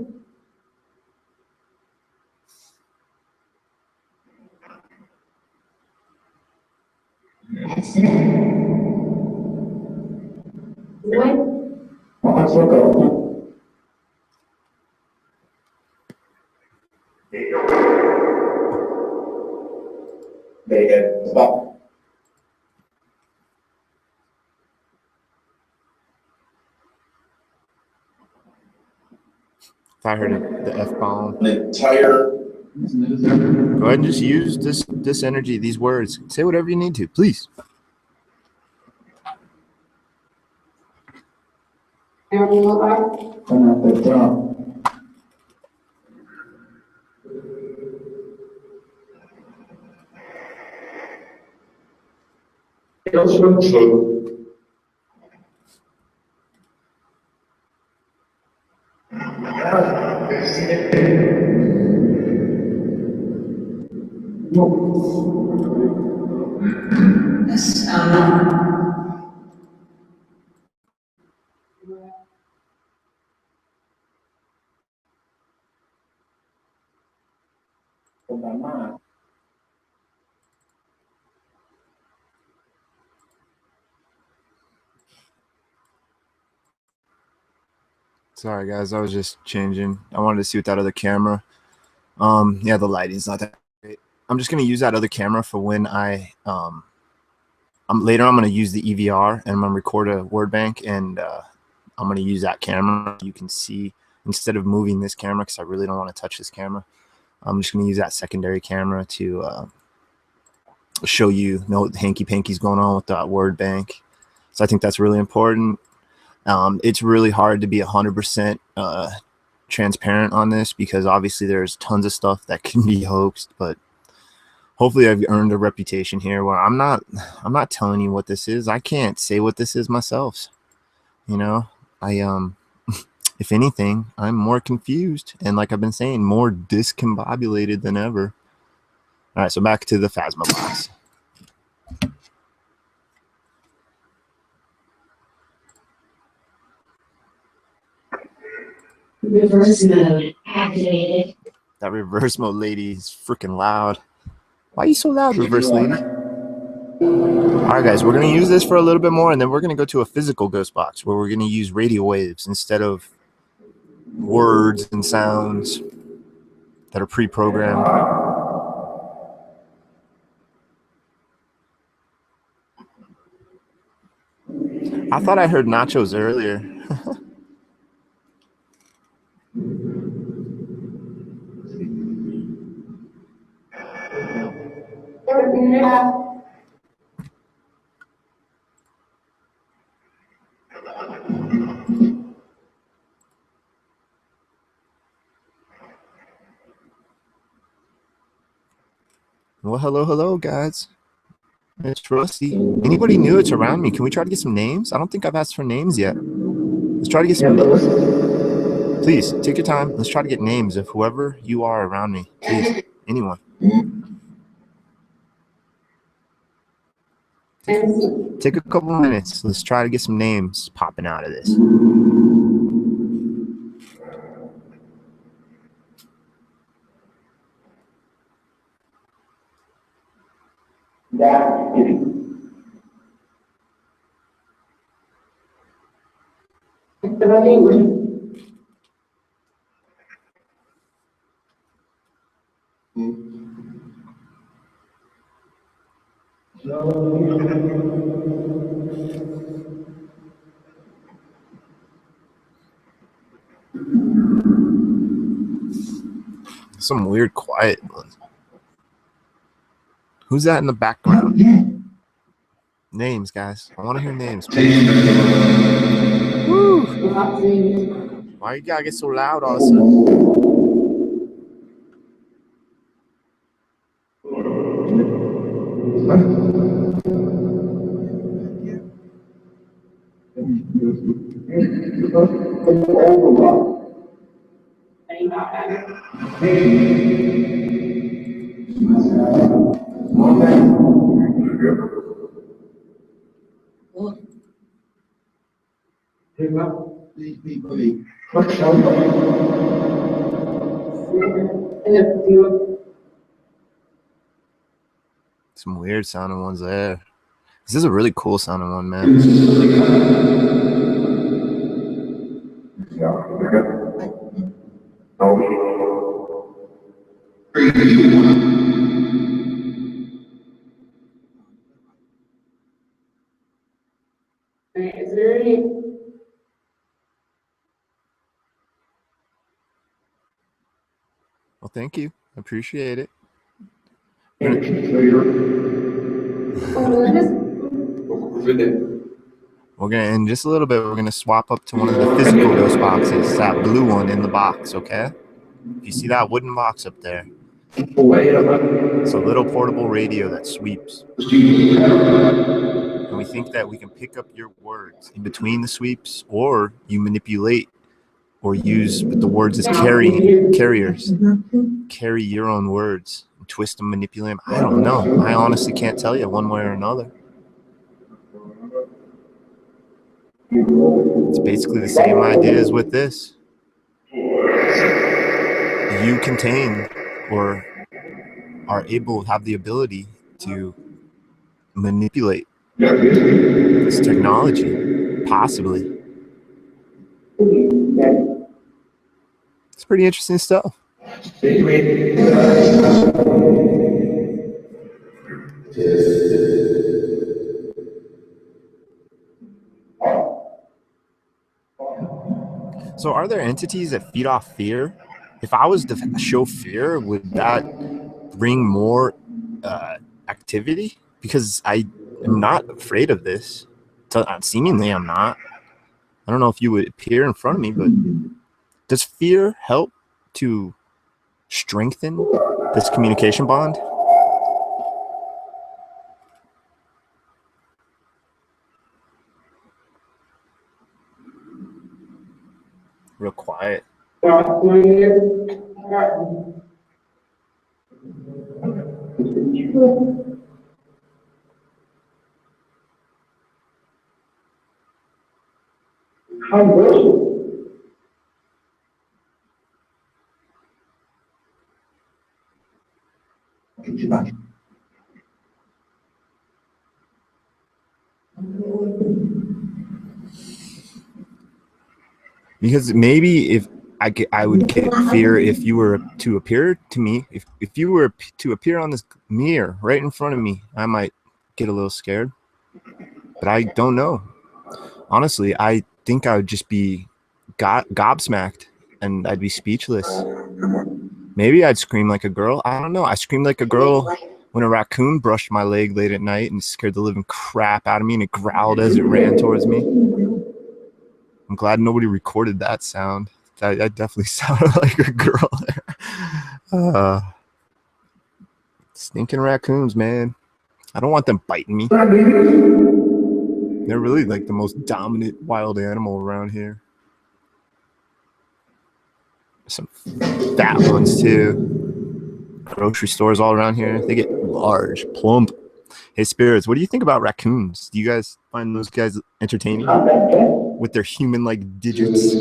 They had stop. If I heard the F-bomb. an entire Go ahead and just use this energy, these words. Say whatever you need to, please. Everything look like? This, Sorry, guys. I was just changing. I wanted to see with that other camera. Yeah, the lighting's not that great. I'm just going to use that other camera for when later I'm going to use the EVR and I'm going to record a word bank, and I'm going to use that camera. You can see, instead of moving this camera, because I really don't want to touch this camera, I'm just going to use that secondary camera to show you what the hanky-panky's going on with that word bank. So I think that's really important. It's really hard to be 100% transparent on this, because obviously there's tons of stuff that can be hoaxed, but hopefully I've earned a reputation here where I'm not telling you what this is. I can't say what this is myself. You know, if anything, I'm more confused, and like I've been saying, more discombobulated than ever. All right, so back to the Phasma box. reverse mode activated. That reverse mode lady is freaking loud. Why are you so loud, reverse lady? All right, guys, we're going to use this for a little bit more, and then we're going to go to a physical ghost box where we're going to use radio waves instead of words and sounds that are pre-programmed. I thought I heard nachos earlier. Everything look Well, hello, guys. It's Rusty. Anybody new that's around me? Can we try to get some names? I don't think I've asked for names yet. Let's try to get some names. Please, take your time. Let's try to get names of whoever you are around me. Please, anyone. Take a couple minutes. Let's try to get some names popping out of this. Some weird quiet ones. Who's that in the background? Names, guys. I want to hear names. Woo! Why you gotta get so loud all of a sudden? Some weird sounding ones there. This is a really cool sounding one, man. Is there any? thank you. Appreciate it. We're gonna, in just a little bit, we're gonna swap up to one of the physical ghost boxes, that blue one in the box, okay? If you see that wooden box up there, it's a little portable radio that sweeps. And we think that we can pick up your words in between the sweeps, or you manipulate or use the words as carriers. Carry your own words, and twist them, manipulate them. I don't know. I honestly can't tell you one way or another. It's basically the same idea as with this. You contain or are able, have the ability to manipulate this technology, possibly. It's pretty interesting stuff. So are there entities that feed off fear? If I was to show fear, would that bring more activity? Because I am not afraid of this. Seemingly I'm not. I don't know if you would appear in front of me, but does fear help to strengthen this communication bond? Real quiet. Because maybe if I would get fear if you were to appear to me, if you were to appear on this mirror right in front of me, I might get a little scared. But I don't know. Honestly, I think I would just be gobsmacked and I'd be speechless. Maybe I'd scream like a girl. I don't know. I screamed like a girl when a raccoon brushed my leg late at night and scared the living crap out of me, and it growled as it ran towards me. I'm glad nobody recorded that sound. That definitely sounded like a girl there. Stinking raccoons, man. I don't want them biting me. They're really like the most dominant wild animal around here. Some fat ones too. Grocery stores all around here. They get large, plump. Hey, Spirits, what do you think about raccoons? Do you guys find those guys entertaining with their human-like digits?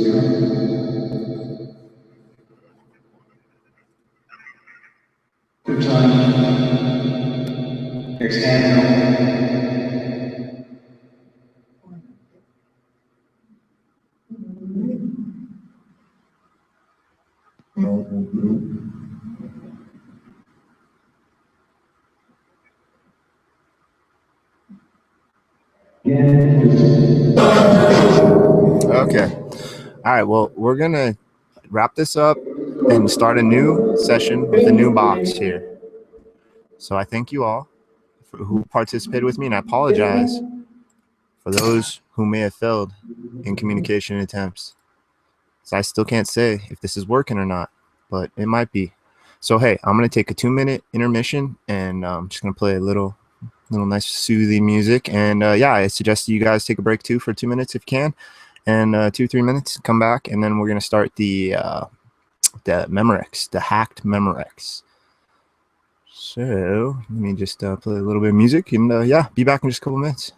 Okay. All right. Well, we're going to wrap this up and start a new session with a new box here. So I thank you all who participated with me, and I apologize for those who may have failed in communication attempts. So I still can't say if this is working or not, but it might be. So, hey, I'm going to take a 2-minute intermission, and I'm just going to play a little nice soothing music. And yeah, I suggest you guys take a break too for 2 minutes if you can, and 2-3 minutes, come back, and then we're going to start the Memorex, the hacked Memorex. So let me just play a little bit of music, and yeah, be back in just a couple minutes.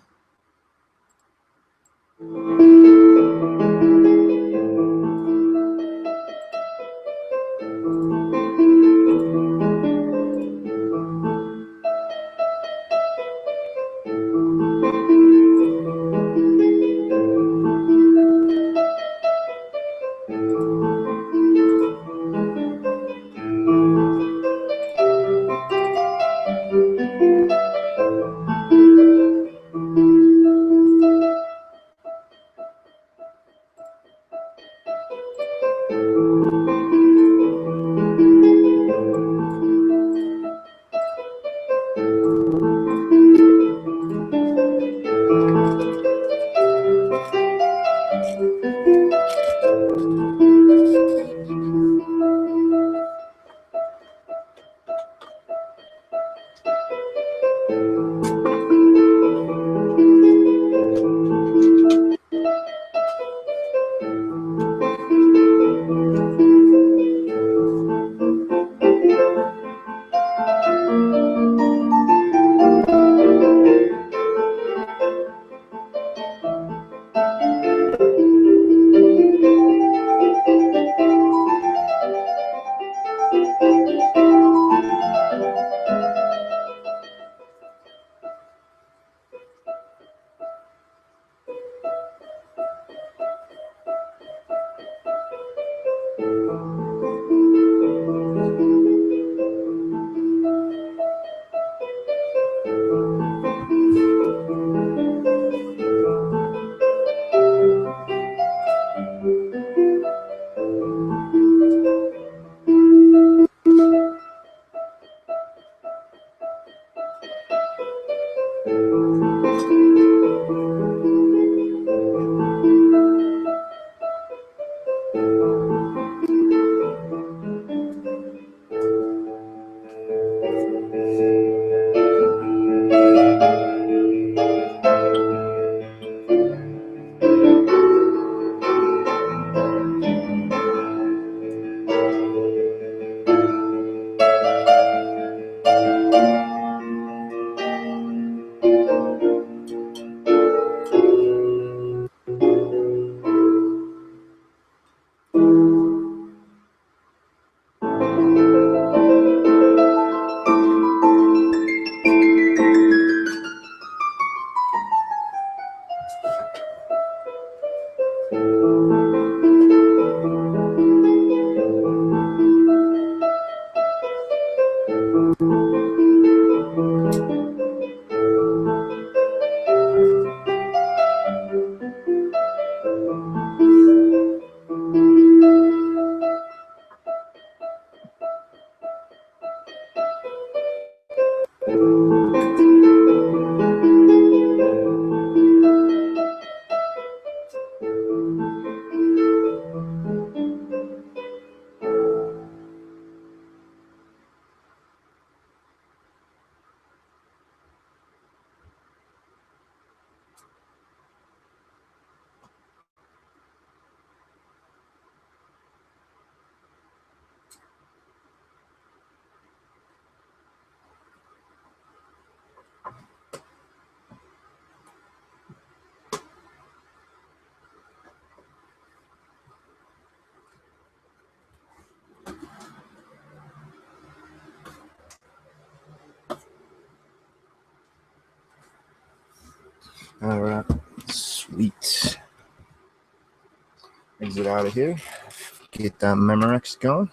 All right, sweet. Exit out of here. Get that Memorex going.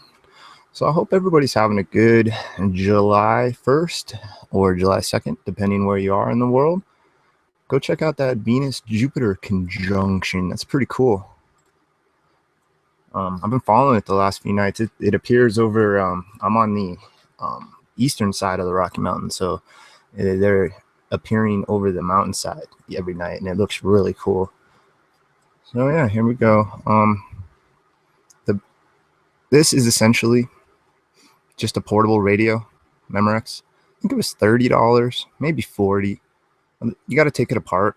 So I hope everybody's having a good July 1st or July 2nd, depending where you are in the world. Go check out that Venus-Jupiter conjunction. That's pretty cool. I've been following it the last few nights. It appears over, I'm on the eastern side of the Rocky Mountains, so they're appearing over the mountainside every night, and it looks really cool. So yeah, here we go. This is essentially just a portable radio, Memorex. I think it was $30, maybe $40. You got to take it apart.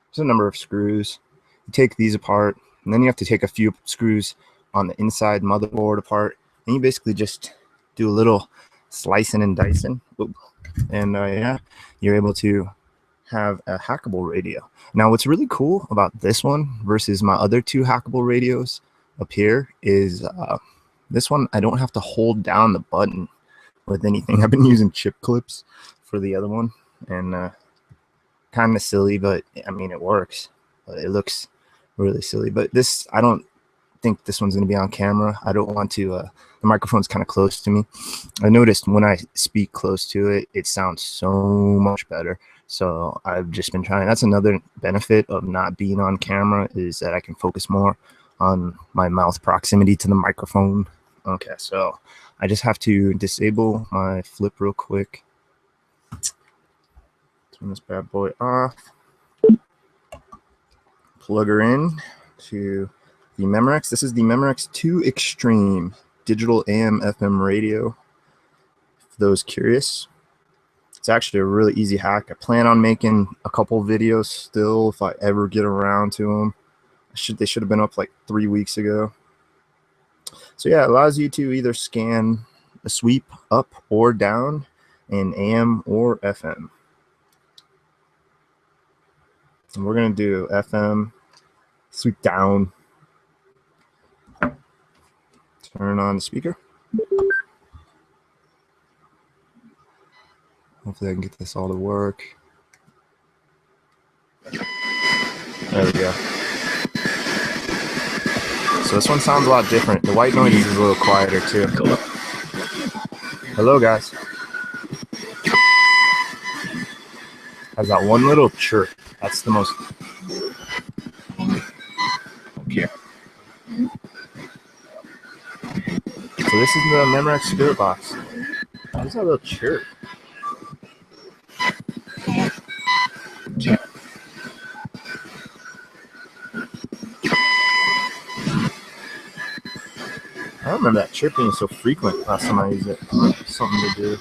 There's a number of screws. You take these apart, and then you have to take a few screws on the inside motherboard apart, and you basically just do a little slicing and dicing. And yeah, you're able to have a hackable radio. Now, what's really cool about this one versus my other two hackable radios up here is this one, I don't have to hold down the button with anything. I've been using chip clips for the other one, and kind of silly, but I mean, it works. But it looks really silly. But this, I don't think this one's going to be on camera. I don't want to, the microphone's kind of close to me. I noticed when I speak close to it, it sounds so much better. So I've just been trying. That's another benefit of not being on camera, is that I can focus more on my mouth proximity to the microphone. Okay, so I just have to disable my flip real quick. Turn this bad boy off. Plug her in to the Memorex. This is the Memorex 2 Extreme digital AM FM radio. For those curious, it's actually a really easy hack. I plan on making a couple videos still if I ever get around to them. They should have been up like 3 weeks ago. So yeah, it allows you to either scan a sweep up or down in AM or FM. And we're going to do FM, sweep down, turn on the speaker. Hopefully I can get this all to work. There we go. So this one sounds a lot different. The white noise is a little quieter too. Hello guys. Has that one little chirp. That's the most. Okay. So this is the Memorex spirit box. There's a little chirp. I don't remember that chirp being so frequent last time I used it. Something to do.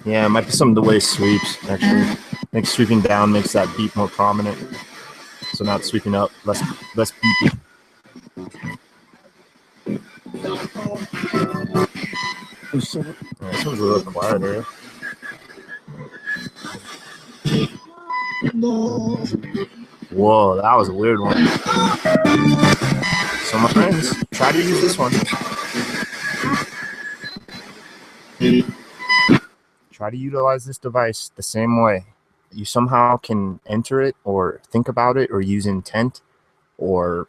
Yeah, it might be something the way it sweeps, actually. I think sweeping down makes that beep more prominent. So now it's sweeping up, less beepy. Yeah, this one's a little quieter. Whoa, that was a weird one. So my friends, try to use this one. Try to utilize this device the same way. You somehow can enter it or think about it or use intent or,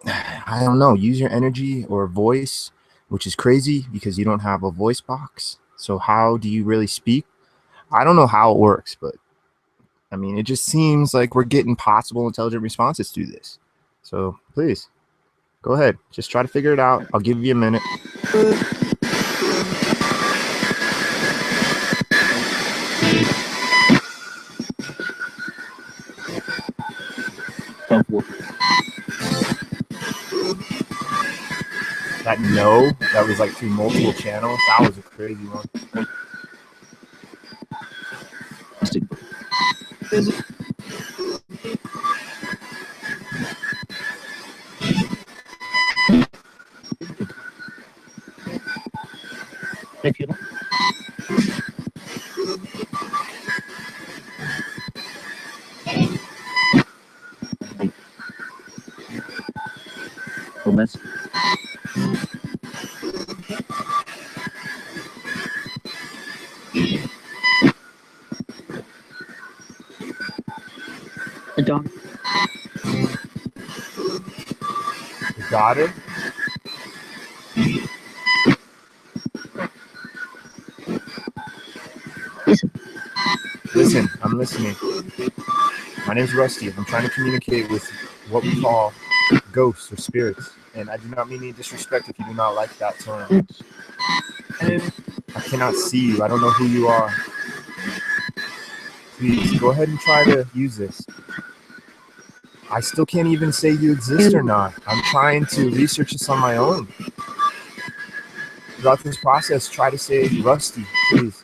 I don't know, use your energy or voice, which is crazy because you don't have a voice box. So how do you really speak? I don't know how it works, but I mean, it just seems like we're getting possible intelligent responses through this. So please, go ahead. Just try to figure it out. I'll give you a minute. That no, that was like through multiple channels. That was a crazy one. Thank you. Gomez. The dog. You got it? Listen, I'm listening. My name's Rusty. I'm trying to communicate with what we call ghosts or spirits. And I do not mean any disrespect if you do not like that term. I cannot see you. I don't know who you are. Please, go ahead and try to use this. I still can't even say you exist or not. I'm trying to research this on my own. Throughout this process, try to say Rusty, please.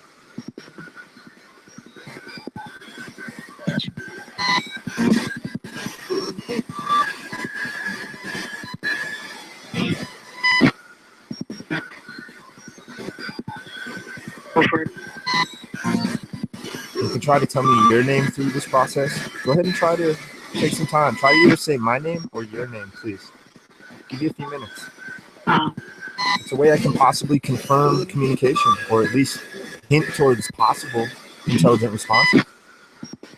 You can try to tell me your name through this process. Go ahead and try to take some time. Try to either say my name or your name, please. Give you a few minutes. It's a way I can possibly confirm communication, or at least hint towards possible intelligent responses.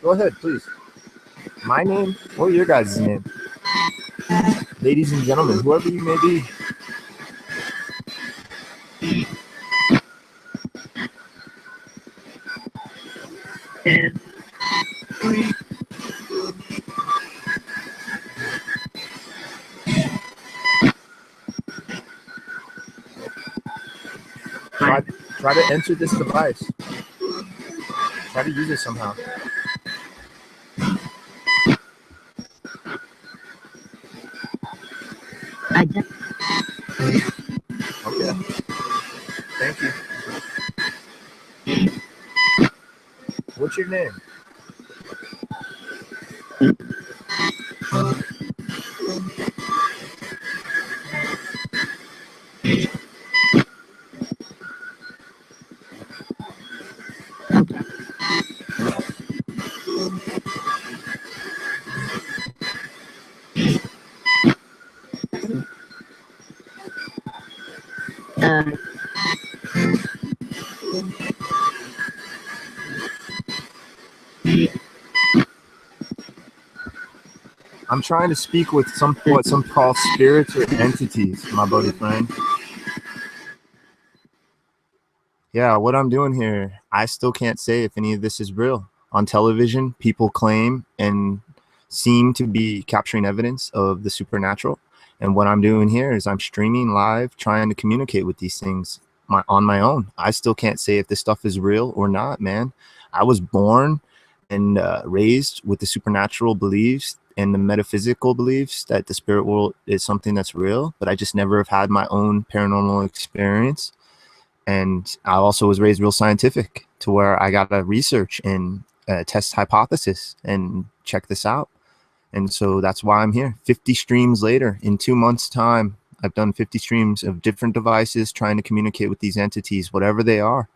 Go ahead, please. My name or your guys' name. Ladies and gentlemen, whoever you may be. Try to enter this device. Try to use it somehow. Okay. Thank you. What's your name? I'm trying to speak with what some call spirits or entities, my buddy friend. Yeah, what I'm doing here, I still can't say if any of this is real. On television, people claim and seem to be capturing evidence of the supernatural. And what I'm doing here is I'm streaming live, trying to communicate with these things on my own. I still can't say if this stuff is real or not, man. I was born and raised with the supernatural beliefs and the metaphysical beliefs that the spirit world is something that's real, but I just never have had my own paranormal experience. And I also was raised real scientific to where I got to research and test hypothesis and check this out. And so that's why I'm here. 50 streams later, in 2 months' time, I've done 50 streams of different devices trying to communicate with these entities, whatever they are,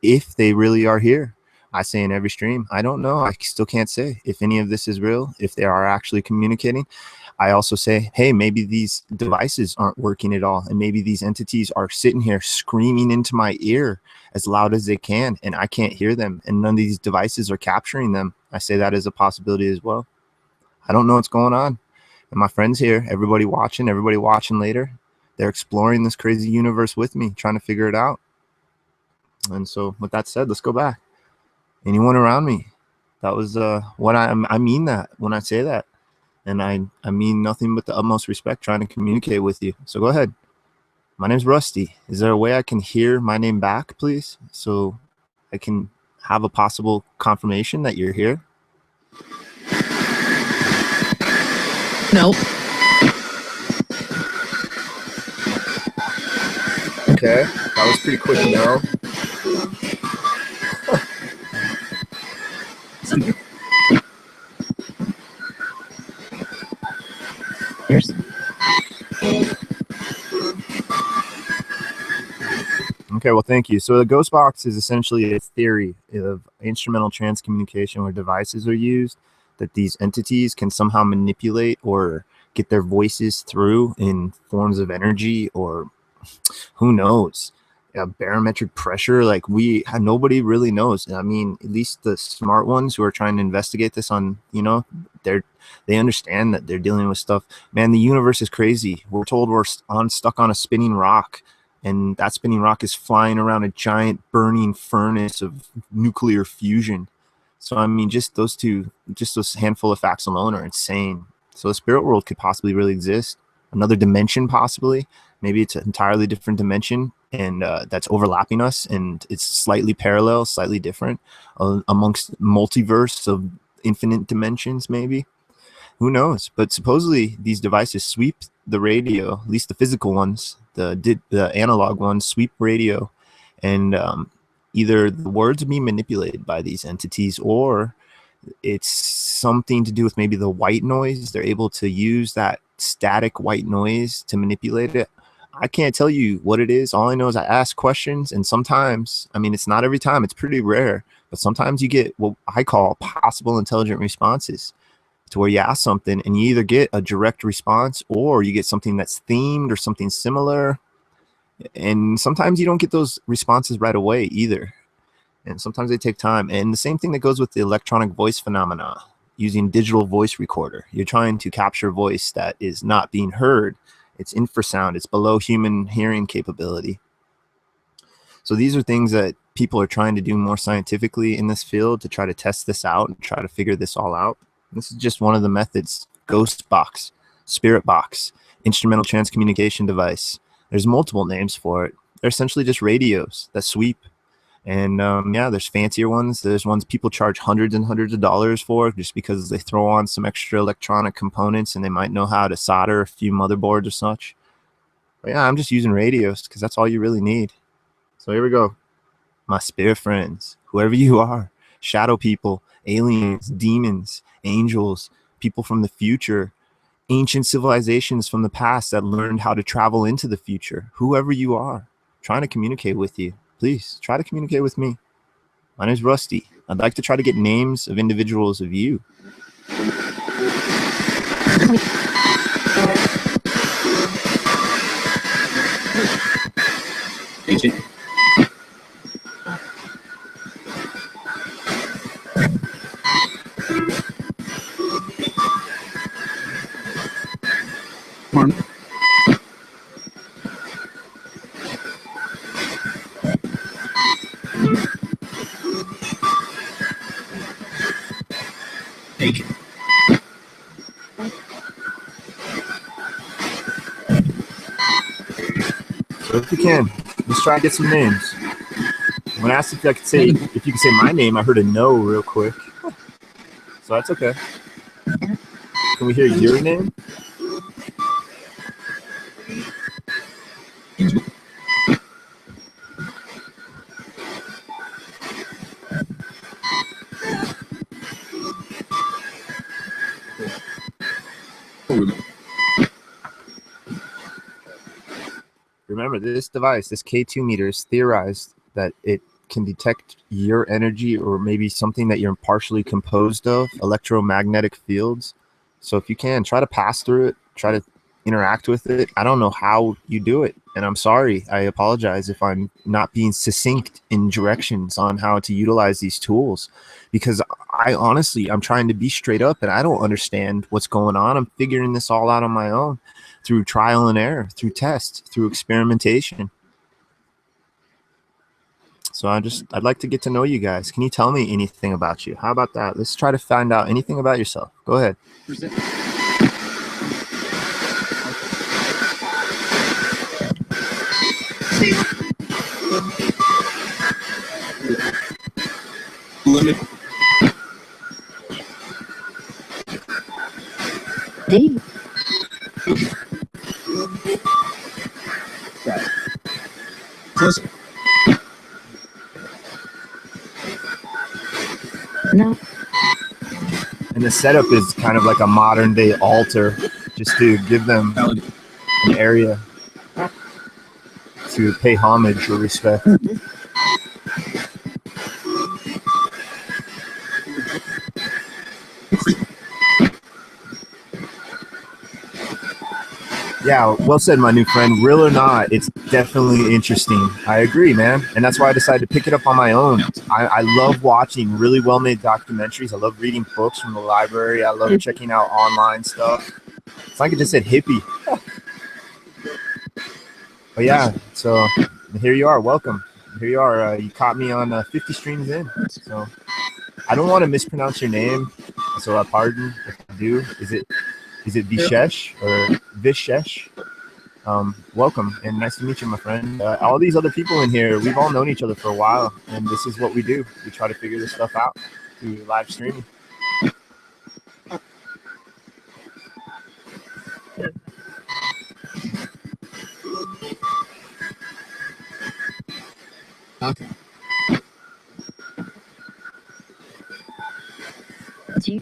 if they really are here. I say in every stream, I don't know. I still can't say if any of this is real, if they are actually communicating. I also say, hey, maybe these devices aren't working at all. And maybe these entities are sitting here screaming into my ear as loud as they can, and I can't hear them. And none of these devices are capturing them. I say that is a possibility as well. I don't know what's going on. And my friends here, everybody watching later, they're exploring this crazy universe with me, trying to figure it out. And so with that said, let's go back. Anyone around me, that was what I mean that when I say that. And I mean nothing but the utmost respect trying to communicate with you. So go ahead. My name's Rusty. Is there a way I can hear my name back, please? So I can have a possible confirmation that you're here? No. Okay. That was pretty quick, no. Here's. Okay, well, thank you. So the ghost box is essentially a theory of instrumental transcommunication where devices are used that these entities can somehow manipulate or get their voices through in forms of energy, or who knows, barometric pressure. Like nobody really knows. I mean, at least the smart ones who are trying to investigate this on, they understand that they're dealing with stuff. Man, the universe is crazy. We're told we're stuck on a spinning rock, and that spinning rock is flying around a giant burning furnace of nuclear fusion. So I mean, just those handful of facts alone are insane. So the spirit world could possibly really exist, another dimension possibly. Maybe it's an entirely different dimension, and that's overlapping us, and it's slightly parallel, slightly different, amongst multiverse of infinite dimensions. Maybe, who knows? But supposedly these devices sweep the radio, at least the physical ones, the analog ones sweep radio, and either the words are being manipulated by these entities, or it's something to do with maybe the white noise. They're able to use that static white noise to manipulate it. I can't tell you what it is. All I know is I ask questions, and sometimes, I mean, it's not every time, it's pretty rare, but sometimes you get what I call possible intelligent responses, to where you ask something and you either get a direct response or you get something that's themed or something similar. And sometimes you don't get those responses right away either. And sometimes they take time. And the same thing that goes with the electronic voice phenomena, using digital voice recorder. You're trying to capture voice that is not being heard. It's infrasound. It's below human hearing capability. So these are things that people are trying to do more scientifically in this field to try to test this out and try to figure this all out. This is just one of the methods. Ghost box, spirit box, instrumental transcommunication device. There's multiple names for it. They're essentially just radios that sweep. And yeah, there's fancier ones. There's ones people charge hundreds and hundreds of dollars for just because they throw on some extra electronic components and they might know how to solder a few motherboards or such. But yeah, I'm just using radios because that's all you really need. So here we go. My spirit friends, whoever you are, shadow people, aliens, demons, angels, people from the future, ancient civilizations from the past that learned how to travel into the future, whoever you are, trying to communicate with you. Please try to communicate with me. My name is Rusty. I'd like to try to get names of individuals of you. Agent. Martin. Agent. So if you can, let's try to get some names. When asked if you could say my name, I heard a no real quick. So that's okay. Can we hear your name? Remember, this device, this K2 meter, is theorized that it can detect your energy or maybe something that you're partially composed of, electromagnetic fields. So if you can, try to pass through it, try to interact with it. I don't know how you do it, and I'm sorry. I apologize if I'm not being succinct in directions on how to utilize these tools, because I'm trying to be straight up, and I don't understand what's going on. I'm figuring this all out on my own through trial and error, through tests, through experimentation. So I'd like to get to know you guys. Can you tell me anything about you? How about that? Let's try to find out anything about yourself. Go ahead. Dave. Close. No. And the setup is kind of like a modern day altar, just to give them an area to pay homage or respect. Yeah, well said, my new friend. Real or not, it's definitely interesting. I agree, man. And that's why I decided to pick it up on my own. I love watching really well-made documentaries. I love reading books from the library. I love checking out online stuff. It's like it just said hippie. But yeah, so here you are. Welcome. Here you are. You caught me on 50 streams in. So I don't want to mispronounce your name, so pardon if I do. Is it Vishesh or Vishesh? Welcome and nice to meet you, my friend. All these other people in here, we've all known each other for a while, and this is what we do. We try to figure this stuff out through live streaming. Okay. It's you.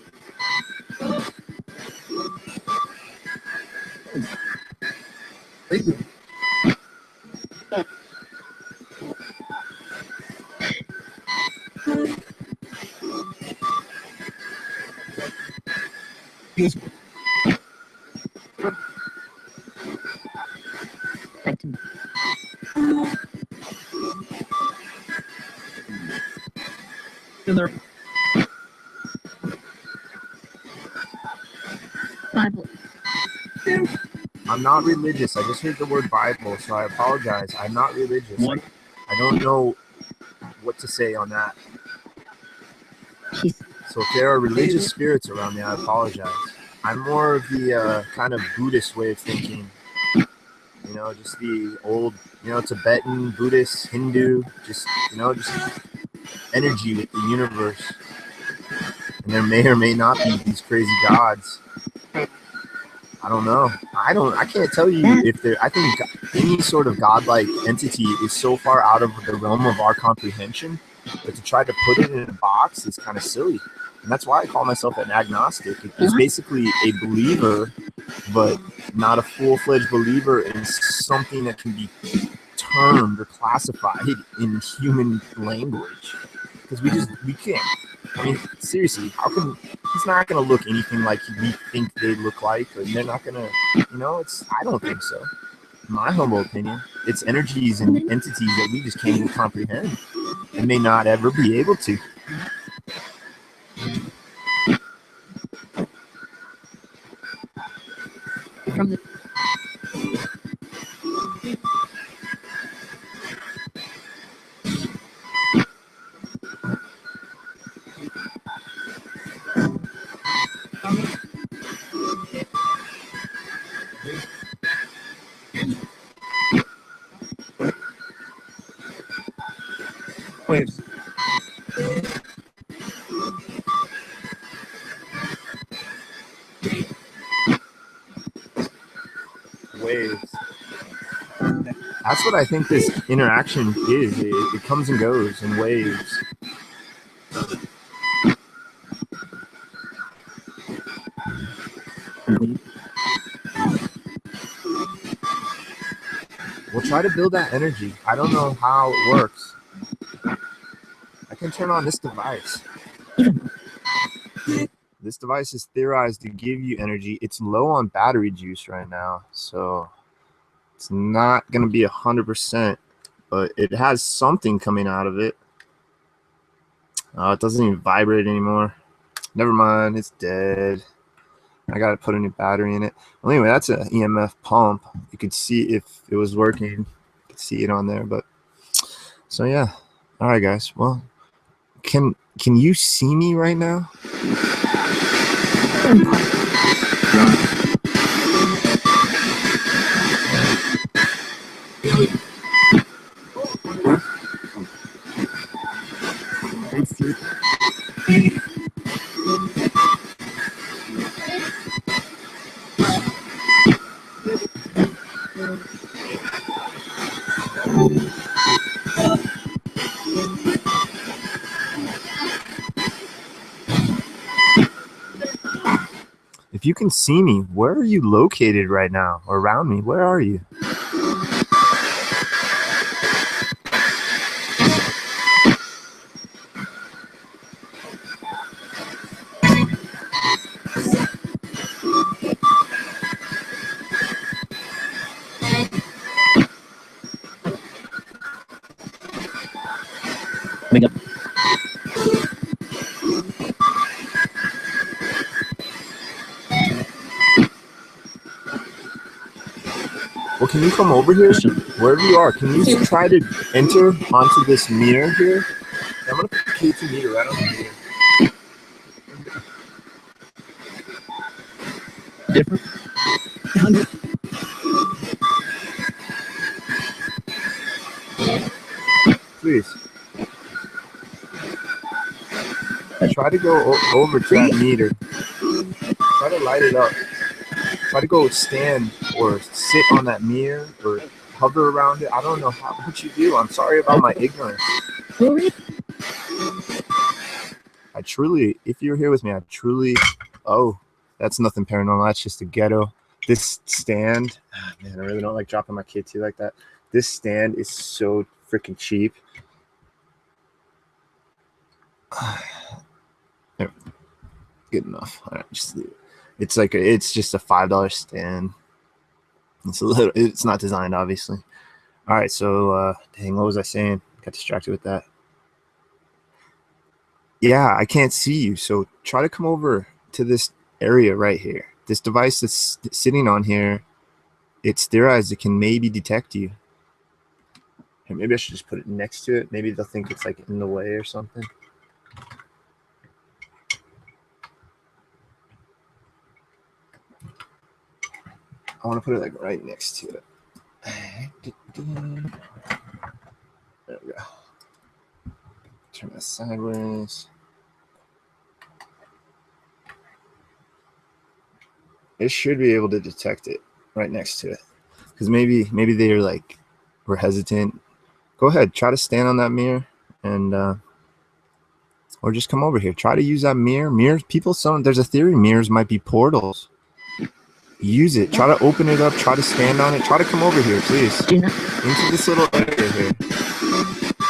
Yes. Back to me. In there. Bible. I'm not religious. I just heard the word Bible, so I apologize. I'm not religious. What? I don't know what to say on that. He's So if there are religious spirits around me, I apologize. I'm more of the kind of Buddhist way of thinking. You know, just the old, Tibetan, Buddhist, Hindu, just energy with the universe. And there may or may not be these crazy gods. I don't know. I can't tell you if there, I think any sort of godlike entity is so far out of the realm of our comprehension that to try to put it in a box is kind of silly. And that's why I call myself an agnostic. It's basically a believer, but not a full-fledged believer in something that can be termed or classified in human language. Because we can't. I mean, seriously, how can, it's not going to look anything like we think they look like, or they're not going to, I don't think so. In my humble opinion, it's energies and entities that we just can't even comprehend and may not ever be able to. from the Waves. Waves. That's what I think this interaction is. It comes and goes in waves. We'll try to build that energy. I don't know how it works. I can turn on this device. This device is theorized to give you energy. It's low on battery juice right now, so it's not going to be 100%, but it has something coming out of it. It doesn't even vibrate anymore. Never mind, it's dead. I got to put a new battery in it. Well, anyway, that's an EMF pump. You could see if it was working. You could see it on there, but so yeah. All right, guys. Well, can you see me right now? If you can see me, where are you located right now? Or around me? Where are you? Well, can you come over here? Wherever you are, can you try to enter onto this mirror here? I'm going to put the K2 meter right on here. Different. 100. Please. Try to go over to that meter. Try to light it up. Try to go stand or sit on that mirror or hover around it. I don't know what you do. I'm sorry about my ignorance. I truly, if you're here with me, oh, that's nothing paranormal. That's just a ghetto. This stand, man, I really don't like dropping my kid to like that. This stand is so freaking cheap. There. Good enough. All right, just leave it. It's just a $5 stand. It's not designed, obviously. All right, so dang, what was I saying? Got distracted with that. Yeah, I can't see you, so try to come over to this area right here. This device that's sitting on here, it's theorized it can maybe detect you. Here, maybe I should just put it next to it. Maybe they'll think it's like in the way or something. I want to put it like right next to it. There we go. Turn that sideways. It should be able to detect it right next to it. Because maybe they're like, we're hesitant. Go ahead, try to stand on that mirror and or just come over here. Try to use that mirror. Mirrors, there's a theory mirrors might be portals. Use it. Try to open it up. Try to stand on it. Try to come over here, please. Into this little area here.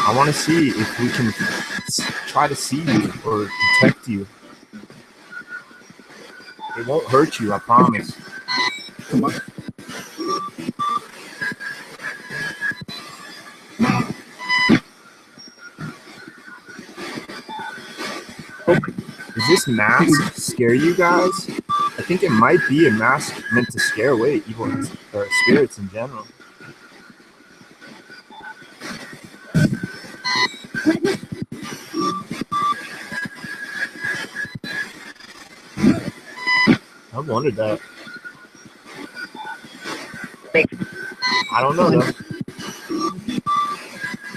I want to see if we can try to see you or detect you. It won't hurt you, I promise. Come on. Does this mask scare you guys? I think it might be a mask meant to scare away evil or spirits in general. I wondered that. I don't know though.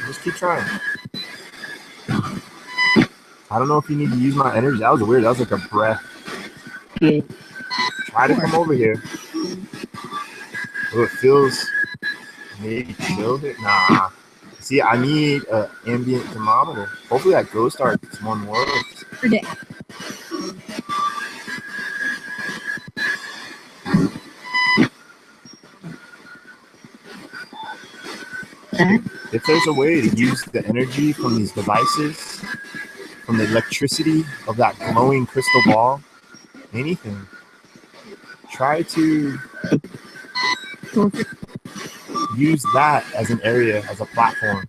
Just keep trying. I don't know if you need to use my energy. That was weird. That was like a breath. Try to come over here. Oh, it feels maybe chilled it. Nah. See, I need an ambient thermometer. Hopefully that ghost arc one works. If there's a way to use the energy from these devices, from the electricity of that glowing crystal ball, anything, try to use that as an area, as a platform.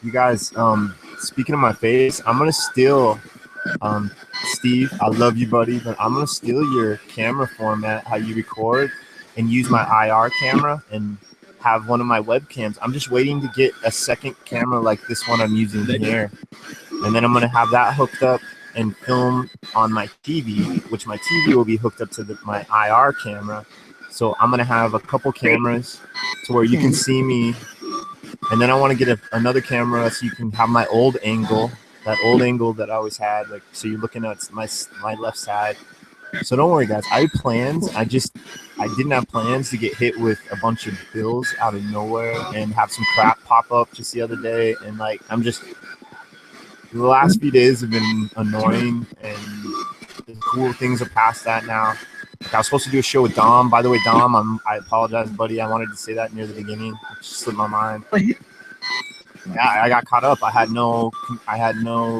You guys, speaking of my face, I'm gonna steal, Steve, I love you, buddy, but I'm gonna steal your camera format, how you record, and use my IR camera and have one of my webcams. I'm just waiting to get a second camera like this one I'm using here, and then I'm gonna have that hooked up and film on my TV, which my TV will be hooked up to my IR camera. So I'm gonna have a couple cameras to where you can see me. And then I want to get another camera so you can have my old angle, that old angle that I always had. Like, so you're looking at my left side. So don't worry, guys. I had plans. I didn't have plans to get hit with a bunch of bills out of nowhere and have some crap pop up just the other day. And like, the last few days have been annoying, and the cool things are past that now. Like I was supposed to do a show with Dom. By the way, Dom, I apologize, buddy. I wanted to say that near the beginning. It just slipped my mind. Yeah, I got caught up. I had no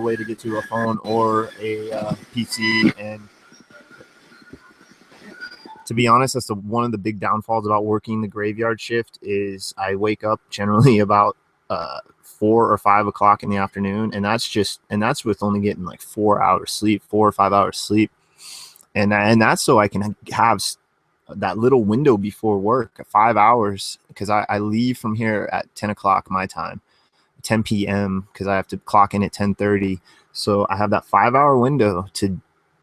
way to get to a phone or a PC, and to be honest, that's one of the big downfalls about working the graveyard shift is I wake up generally about 4 or 5 o'clock in the afternoon, and that's with only getting like 4 hours sleep, 4 or 5 hours sleep, and that's so I can have that little window before work, 5 hours, because I leave from here at 10 o'clock my time. 10 p.m. because I have to clock in at 10:30. So I have that 5 hour window to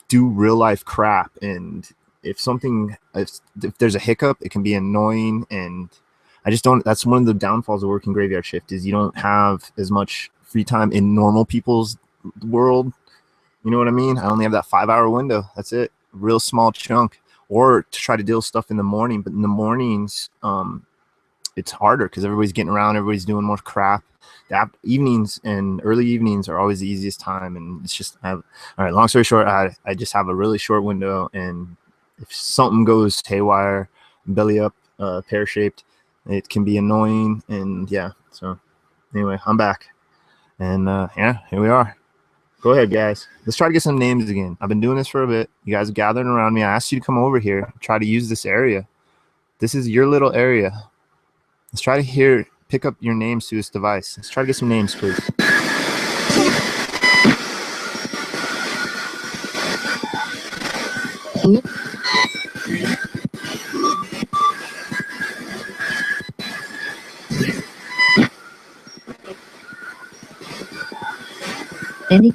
do real life crap. And if there's a hiccup, it can be annoying. And I just don't, that's one of the downfalls of working graveyard shift is you don't have as much free time in normal people's world. You know what I mean? I only have that 5 hour window. That's it. Real small chunk. Or to try to deal with stuff in the morning. But in the mornings, it's harder because everybody's getting around, everybody's doing more crap. The evenings and early evenings are always the easiest time, and it's just all right. Long story short, I just have a really short window, and if something goes haywire, belly up, pear shaped, it can be annoying. And yeah, so anyway, I'm back, and yeah, here we are. Go ahead, guys. Let's try to get some names again. I've been doing this for a bit. You guys are gathering around me. I asked you to come over here, try to use this area. This is your little area. Let's try to pick up your names to this device. Let's try to get some names, please. Any?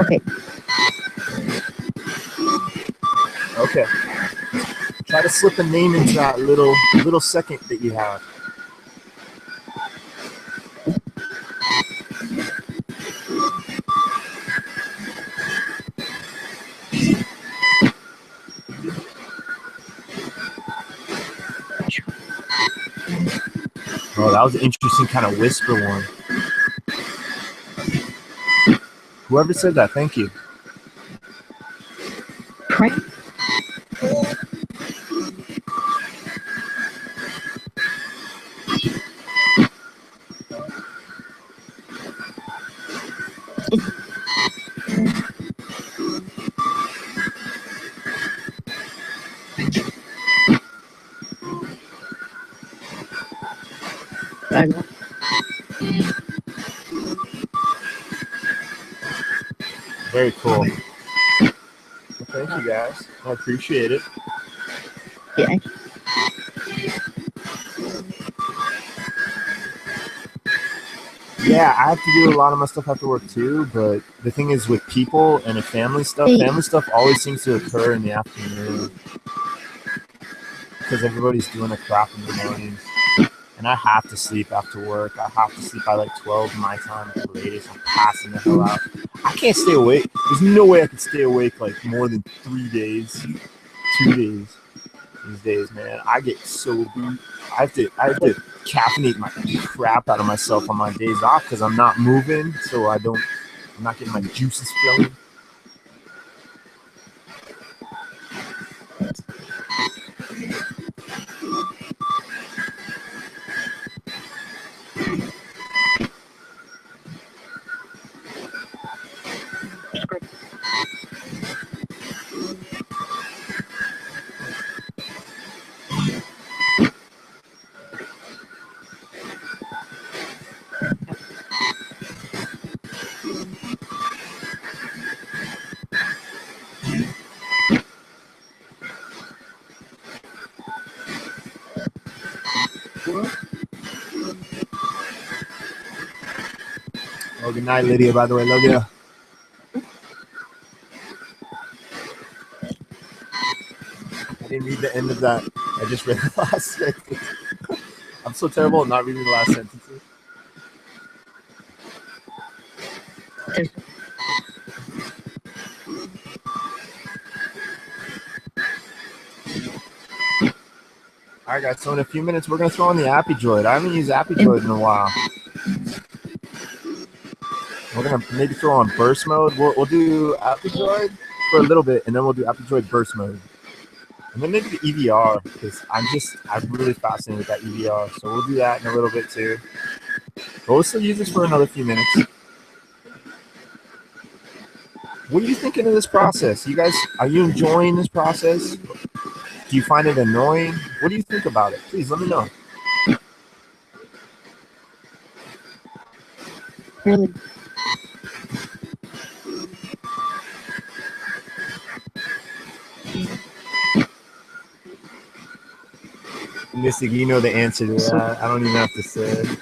Okay. Okay. Try to slip a name into that little second that you have. Oh, that was an interesting kind of whisper one. Whoever said that, thank you. Pray. Very cool. Well, thank you guys. I appreciate it. Yeah. Yeah, I have to do a lot of my stuff after work too, but the thing is with people and family stuff always seems to occur in the afternoon because everybody's doing a crap in the mornings. And I have to sleep after work. I have to sleep by like 12 my time at the latest. I'm passing the hell out. I can't stay awake. There's no way I could stay awake like more than 3 days, 2 days these days, man. I get so beat. I have to caffeinate my crap out of myself on my days off because I'm not moving, so I'm not getting my juices flowing. Oh, good night, Lydia, by the way. Love you. I didn't read the end of that. I just read the last sentence. I'm so terrible at not reading the last sentences. All right, guys. So in a few minutes, we're gonna throw on the Appy Droid. I haven't used Appy Droid in a while. We're gonna maybe throw on burst mode. We'll do Appy Droid for a little bit, and then we'll do Appy Droid burst mode, and then maybe the EVR because I'm really fascinated with that EVR. So we'll do that in a little bit too. But we'll still use this for another few minutes. What are you thinking of this process? You guys, are you enjoying this process? Do you find it annoying? What do you think about it? Please let me know. Really? Mystic, you know the answer to that. I don't even have to say it.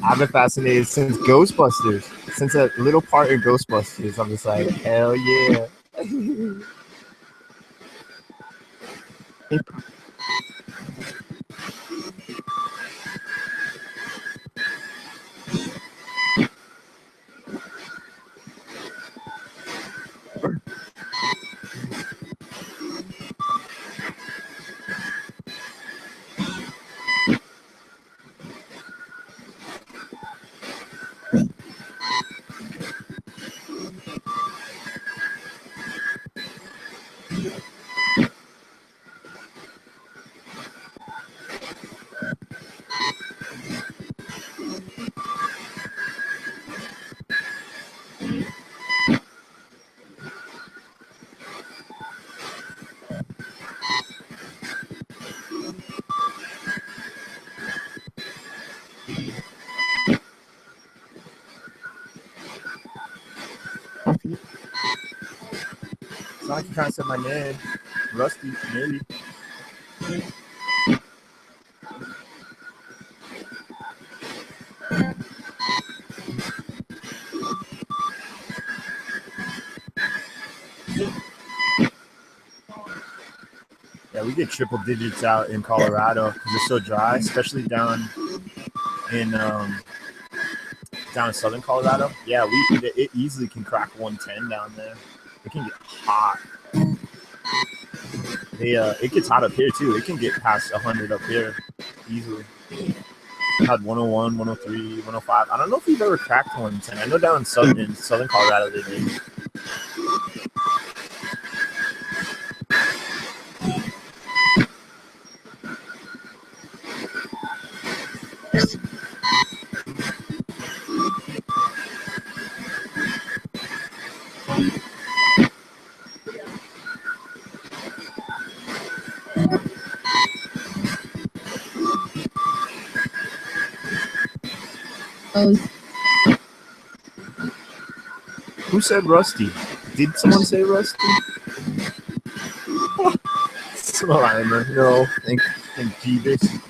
I've been fascinated since Ghostbusters. Since a little part in Ghostbusters, I'm just like, hell yeah. It's not like you trying to say my name. Rusty, maybe. Yeah, we get triple digits out in Colorado because it's so dry, especially down in southern Colorado. Yeah, it easily can crack 110 down there. It can get hot. It gets hot up here too. It can get past 100 up here easily. Had 101, 103, 105. I don't know if we've ever cracked 110. I know down in southern Colorado they did. Who said Rusty? Did someone say Rusty? Slimer, no. Thank Jeebus.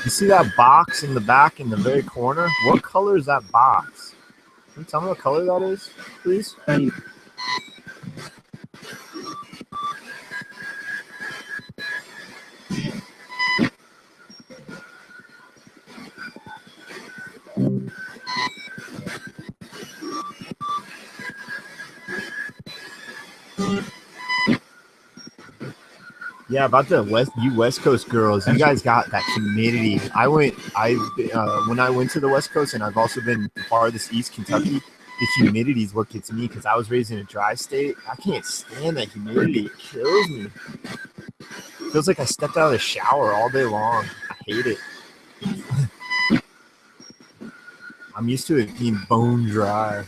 You see that box in the back in the very corner? What color is that box? Can you tell me what color that is, please? Yeah, about the West Coast girls, you guys got that humidity. When I went to the West Coast, and I've also been farthest east, Kentucky. The humidity is what gets me because I was raised in a dry state. I can't stand that humidity; it kills me. It feels like I stepped out of the shower all day long. I hate it. I'm used to it being bone dry.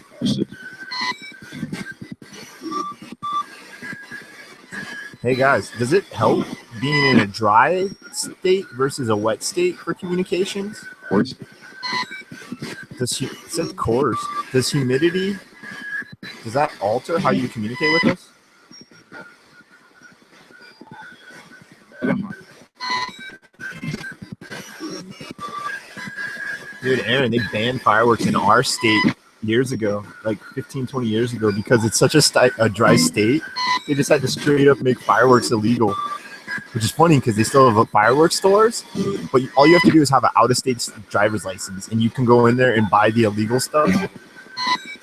Hey guys, does it help being in a dry state versus a wet state for communications? Does it said cores. Does humidity, does that alter how you communicate with us? Dude, Aaron, they banned fireworks in our state years ago, like 15, 20 years ago, because it's such a dry state. They just had to straight up make fireworks illegal, which is funny because they still have fireworks stores, but all you have to do is have an out-of-state driver's license, and you can go in there and buy the illegal stuff.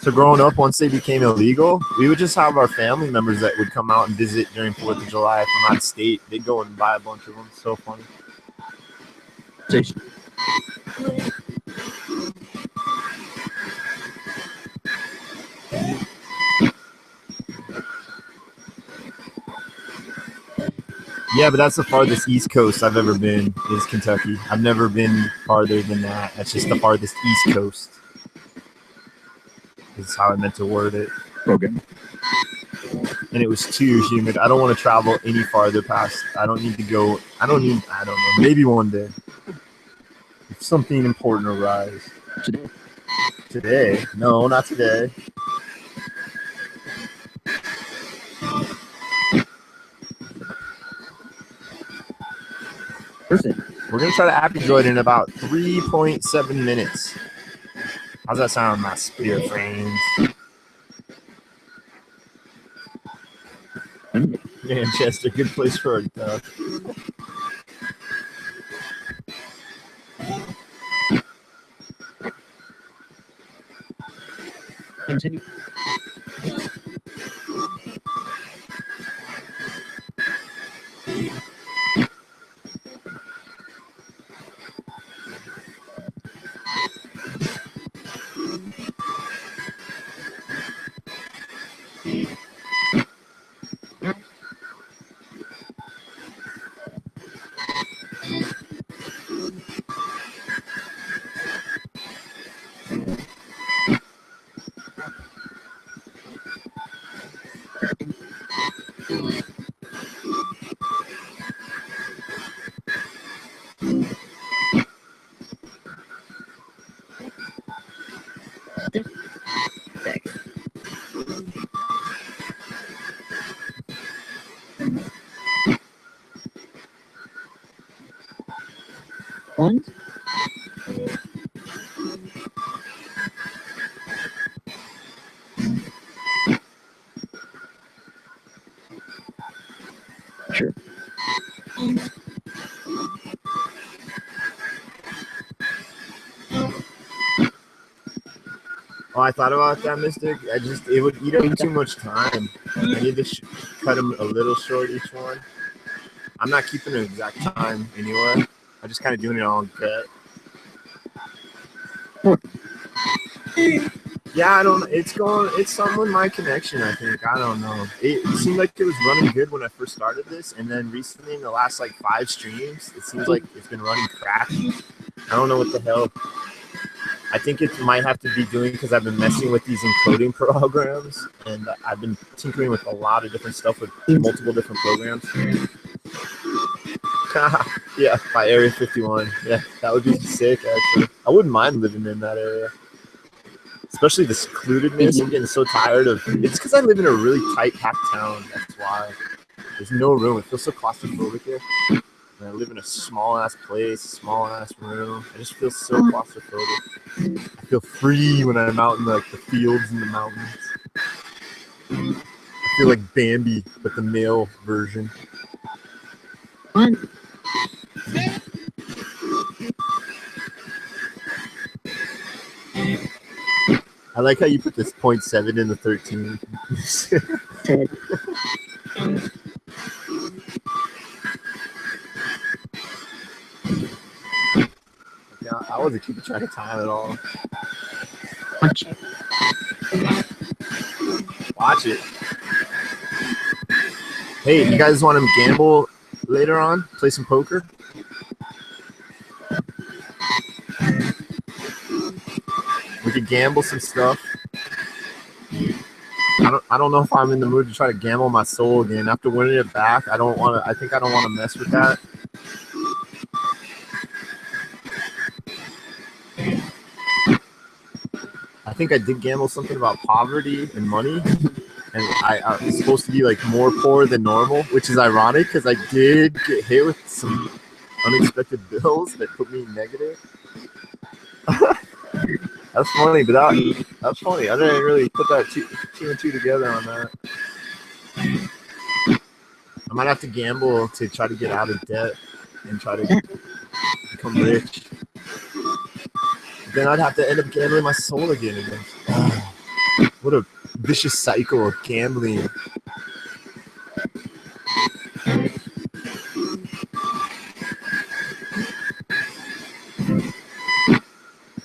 So growing up, once they became illegal, we would just have our family members that would come out and visit during 4th of July from out of state. They'd go and buy a bunch of them. So funny. Yeah, but that's the farthest East Coast I've ever been is Kentucky. I've never been farther than that. That's just the farthest East Coast. This is how I meant to word it. Okay. And it was too humid. I don't want to travel any farther past. I don't need to go. I don't know. Maybe one day. If something important arrives. Today. Today? No, not today. Perfect. We're going to try to Appy-Droid in about 3.7 minutes. How's that sound, my spirit friends? Manchester, good place for a duck. Continue. One. Sure. Oh, I thought about that, Mystic. It would eat up too much time. I need to cut them a little short each one. I'm not keeping an exact time anyway. I'm just kind of doing it on gut. Yeah, I don't. It's something with my connection. I think I don't know. It seemed like it was running good when I first started this, and then recently in the last like 5 streams, it seems like it's been running cracky. I don't know what the hell. I think it might have to be doing because I've been messing with these encoding programs, and I've been tinkering with a lot of different stuff with multiple different programs. Yeah, by Area 51. Yeah, that would be sick, actually. I wouldn't mind living in that area. Especially the secludedness. I'm getting so tired of it. It's because I live in a really tight, packed town. That's why. There's no room. It feels so claustrophobic here. And I live in a small-ass place, small-ass room. I just feel so claustrophobic. I feel free when I'm out in like the fields and the mountains. I feel like Bambi, but the male version. One. I like how you put this 0.7 in the 13. Ted. Yeah, I wasn't keeping track of time at all. Watch it. Watch it. Hey, you guys want to gamble later on? Play some poker? We could gamble some stuff. I don't know if I'm in the mood to try to gamble my soul again. After winning it back, I think I don't want to mess with that. think I did gamble something about poverty and money, and I was supposed to be like more poor than normal, which is ironic because I did get hit with some unexpected bills that put me negative. That's funny, but that's funny. I didn't really put that two and two together on that. I might have to gamble to try to get out of debt and try to become rich. Then I'd have to end up gambling my soul again. What a vicious cycle of gambling.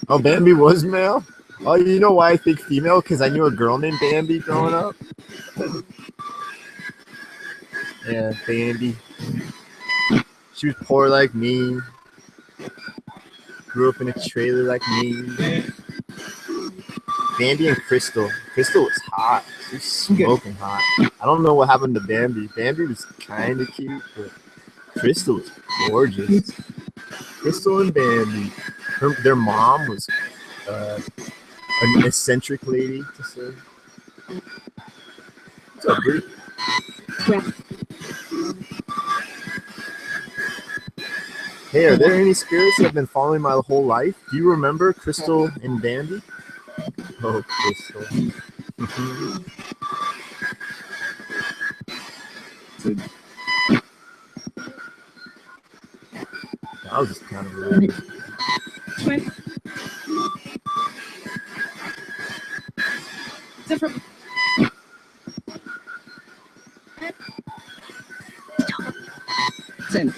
Oh, Bambi was male? Oh, you know why I think female? Because I knew a girl named Bambi growing up. Yeah, Bambi. She was poor like me. Grew up in a trailer like me. Bambi and Crystal. Crystal was hot. She was smoking hot. I don't know what happened to Bambi. Bambi was kind of cute, but Crystal was gorgeous. Crystal and Bambi. Their mom was an eccentric lady to say. What's up, Bree? Hey, are there any spirits that have been following my whole life? Do you remember Crystal and Bambi? Oh, Crystal. That was just kind of weird. Same.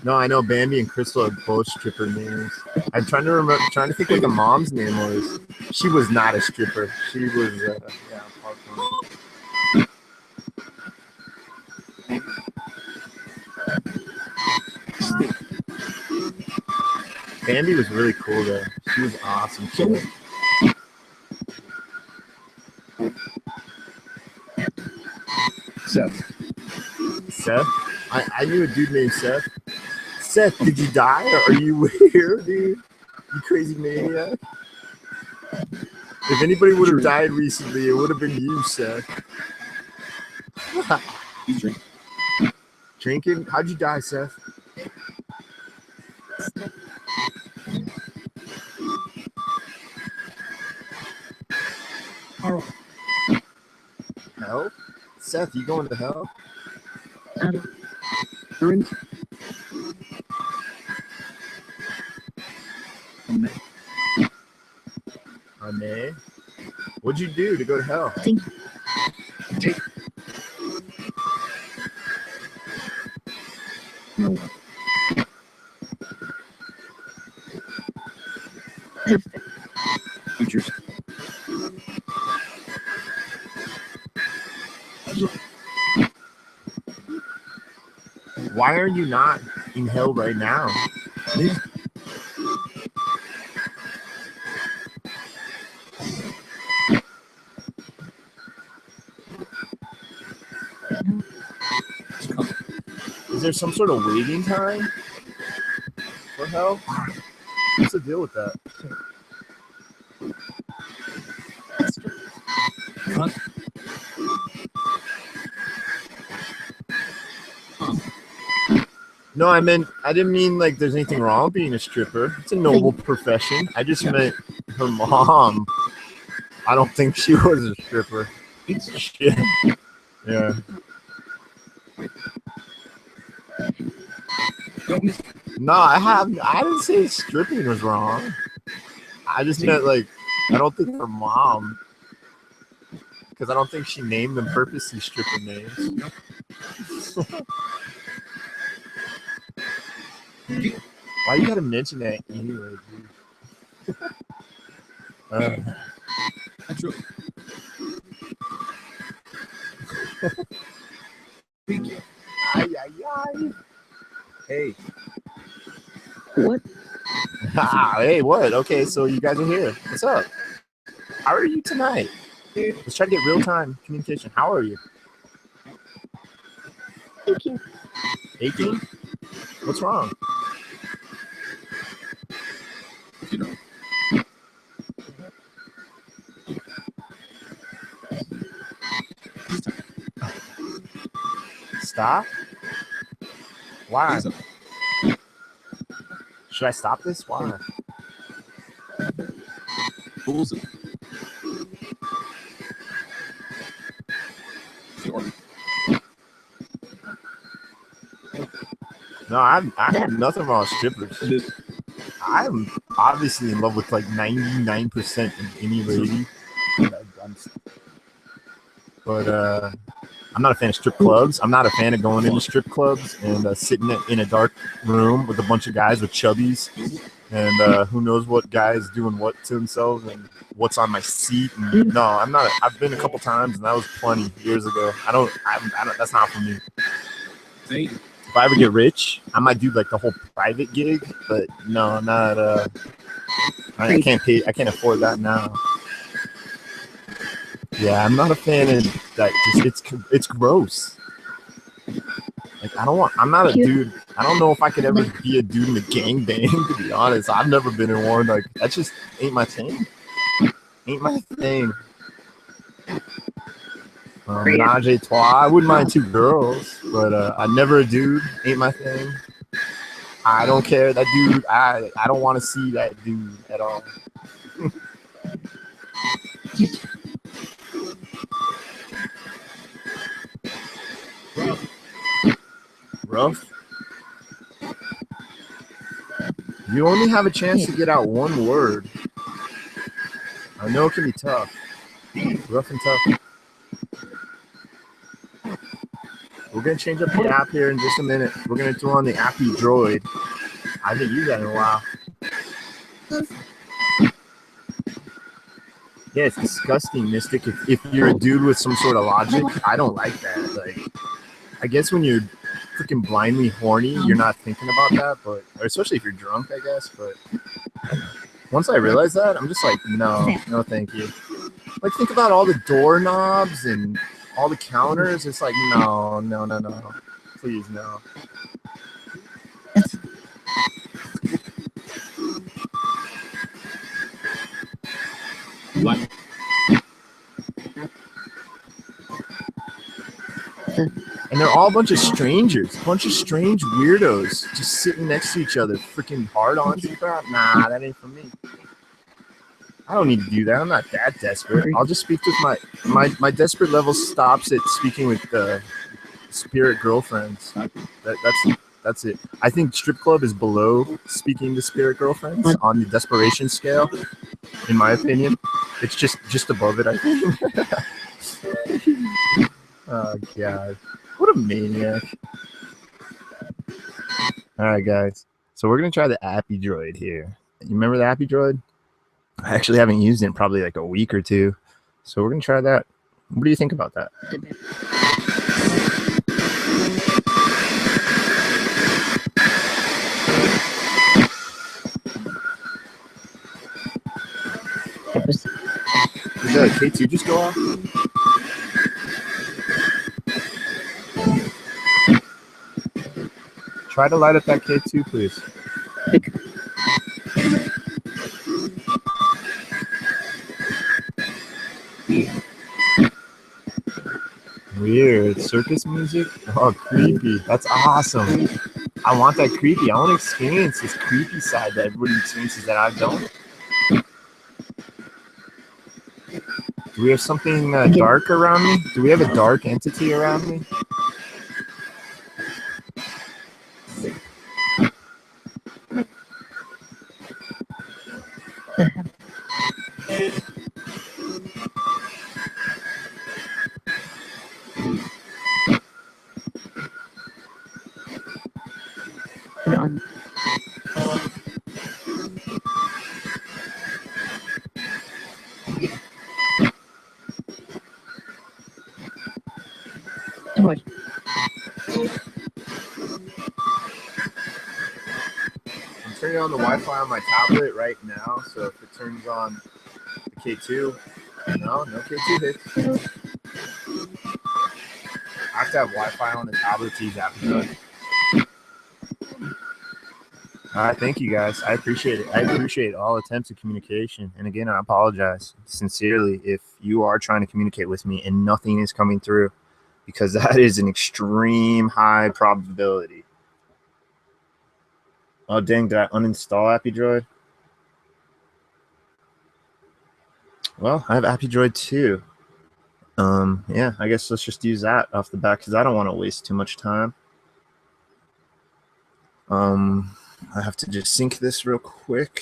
No, I know Bambi and Crystal are both stripper names. I'm trying to think what the mom's name was. She was not a stripper. She was, Bambi was really cool though. She was awesome too. Seth? I knew a dude named Seth. Seth, did you die or are you here, dude? You crazy maniac. If anybody would have died recently, it would have been you, Seth. He's drinking. Drinking? How'd you die, Seth? Hell? Seth, you going to hell? May. What'd you do to go to hell? No. Features. Why are you not in hell right now? Is there some sort of waiting time for hell? What's the deal with that? No, I didn't mean like there's anything wrong with being a stripper. It's a noble profession. I just meant her mom. I don't think she was a stripper. Shit. Yeah. No, I didn't say stripping was wrong. I just meant like I don't think her mom, because I don't think she named them purposely stripper names. Why you gotta mention that anyway, dude? That's true. Ay, ay, ay. Hey. What? Hey, what? Okay, so you guys are here. What's up? How are you tonight? Let's try to get real-time communication. How are you? Thank you. 18? What's wrong? stop? Why? Should I stop this? Why? Fools. No, I have nothing wrong with strippers. I'm obviously in love with like 99% of any lady. But I'm not a fan of strip clubs. I'm not a fan of going into strip clubs and sitting in a dark room with a bunch of guys with chubbies and who knows what guys doing what to themselves and what's on my seat. And no, I'm not. I've been a couple times and that was plenty years ago. I don't. That's not for me. If I ever get rich, I might do like the whole private gig, but no, not. I can't pay. I can't afford that now. Yeah, I'm not a fan of that. Just it's gross. Like I'm not a dude. I don't know if I could ever be a dude in a gangbang. To be honest, I've never been in one. Like that just ain't my thing. Ain't my thing. Menage a trois. I wouldn't mind 2 girls, but I never a dude. Ain't my thing. I don't care. That dude. I don't want to see that dude at all. Rough. You only have a chance to get out one word. I know it can be tough. Rough and tough. We're going to change up the app here in just a minute. We're going to throw on the Appy Droid. I haven't used that in a while. Yeah, it's disgusting, Mystic. If you're a dude with some sort of logic, I don't like that. Like, I guess when you're freaking blindly horny, you're not thinking about that, but or especially if you're drunk, I guess. But once I realize that, I'm just like, no, thank you. Like, think about all the doorknobs and all the counters. It's like, no, please, no. What? And they're all a bunch of strangers, a bunch of strange weirdos just sitting next to each other, freaking hard-ons and crap. Nah, that ain't for me. I don't need to do that. I'm not that desperate. I'll just speak with my desperate level stops at speaking with spirit girlfriends. That's it. I think strip club is below speaking to spirit girlfriends on the desperation scale, in my opinion. It's just above it, I think. Oh god, what a maniac! All right, guys. So we're gonna try the Appy Droid here. You remember the Appy Droid? I actually haven't used it in probably like a week or 2. So we're gonna try that. What do you think about that? Did the K2 just go off? Try to light up that K2, please. Weird. Circus music? Oh, creepy. That's awesome. I want that creepy. I want to experience this creepy side that everybody experiences that I don't. Do we have something dark around me? Do we have a dark entity around me? I'm turning on the Wi-Fi on my tablet right now, so if it turns on the K2, no K2 hits. I have to have Wi-Fi on the tablet to use Appy Droid. All right, thank you guys. I appreciate it. I appreciate all attempts at communication. And again, I apologize sincerely if you are trying to communicate with me and nothing is coming through. because that is an extreme high probability. Oh, dang, did I uninstall AppyDroid? Well, I have AppyDroid too. Yeah, I guess let's just use that off the bat because I don't want to waste too much time. I have to just sync this real quick.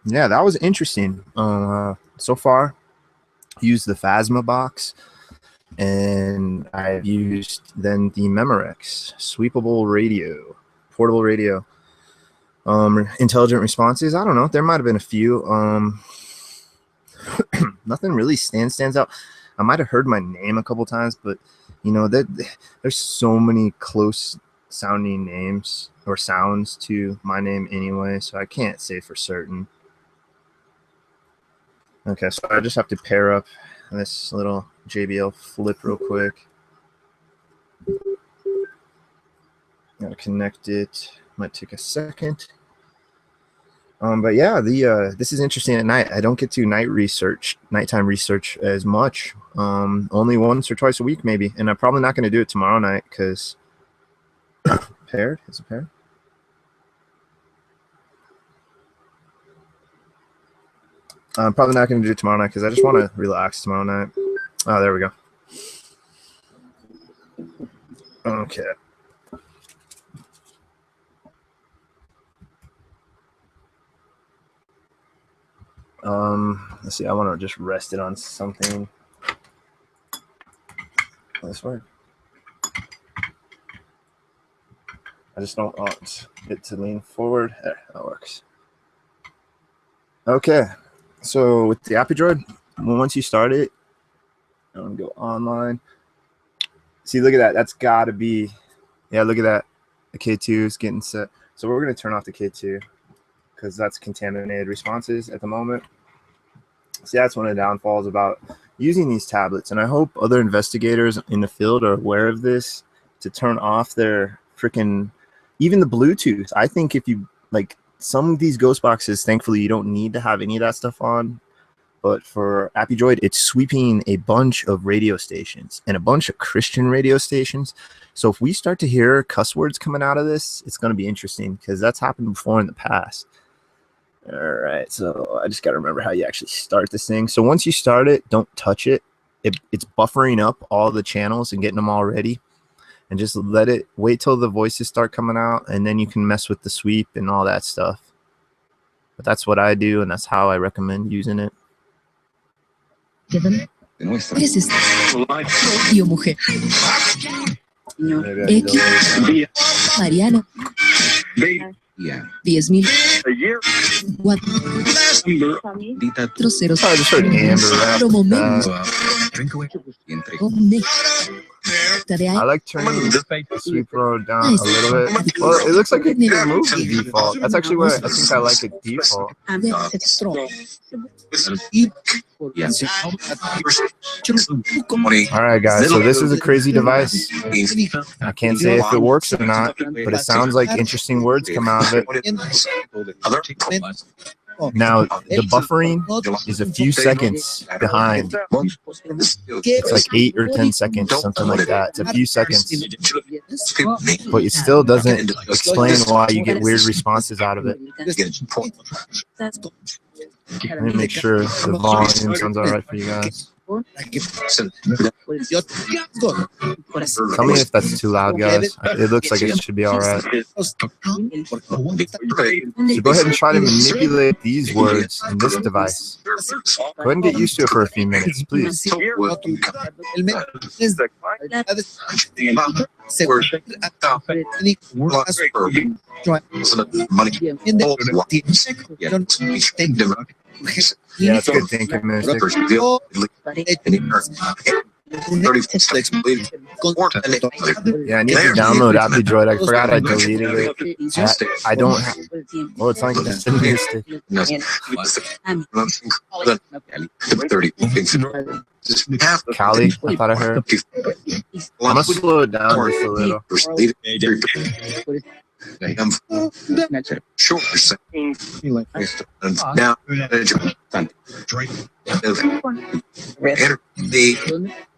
Yeah, that was interesting. So far, used the Phasma box, and I've used then the Memorex sweepable radio, portable radio. Intelligent responses. I don't know. There might have been a few. Nothing really stands out. I might have heard my name a couple times, but you know that there's so many close sounding names or sounds to my name anyway, so I can't say for certain. Okay, so I just have to pair up this little JBL flip real quick. Gotta connect it. Might take a second. But yeah, this is interesting at night. I don't get to nighttime research as much. Only once or twice a week maybe, and I'm probably not going to do it tomorrow night because paired. Is it paired? I'm probably not going to do it tomorrow night because I just want to relax tomorrow night. Oh, there we go. Okay. Let's see. I want to just rest it on something. This work. I just don't want it to lean forward. There, that works. Okay. So with the AppyDroid, once you start it, I'm gonna go online. See, look at that. That's got to be, yeah. Look at that. The K2 is getting set. So we're gonna turn off the K2 because that's contaminated responses at the moment. See, that's one of the downfalls about using these tablets, and I hope other investigators in the field are aware of this to turn off their freaking, even the Bluetooth. I think if you like some of these ghost boxes, thankfully you don't need to have any of that stuff on, but for AppyDroid, it's sweeping a bunch of radio stations and a bunch of Christian radio stations. So if we start to hear cuss words coming out of this, it's going to be interesting because that's happened before in the past. All right, so I just got to remember how you actually start this thing. So once you start it, don't touch it. It's buffering up all the channels and getting them all ready. And just let it, wait till the voices start coming out, and then you can mess with the sweep and all that stuff. But that's what I do, and that's how I recommend using it. Eres tío mujer. X, Mariano. 10,000. 4 ceros. I just heard Amber rap. I like turning the sweep road down a little bit. Well, it looks like it removed the default. That's actually where I think I like it default. All right, guys. So this is a crazy device. I can't say if it works or not, but it sounds like interesting words come out of it. Now, the buffering is a few seconds behind. It's like 8 or 10 seconds, something like that. It's a few seconds. But it still doesn't explain why you get weird responses out of it. Let me make sure the volume sounds all right for you guys. Tell me if that's too loud, guys. It looks like it should be all right. So go ahead and try to manipulate these words in this device. Go ahead and get used to it for a few minutes, please. Yeah, it's good thinking, Minister. Yeah, I need to download AppyDroid. I forgot I deleted it. I don't have. Well, it's not like it's in Mystic. Cali, I thought I heard. I'm gonna slow it down just a little. Short. Now,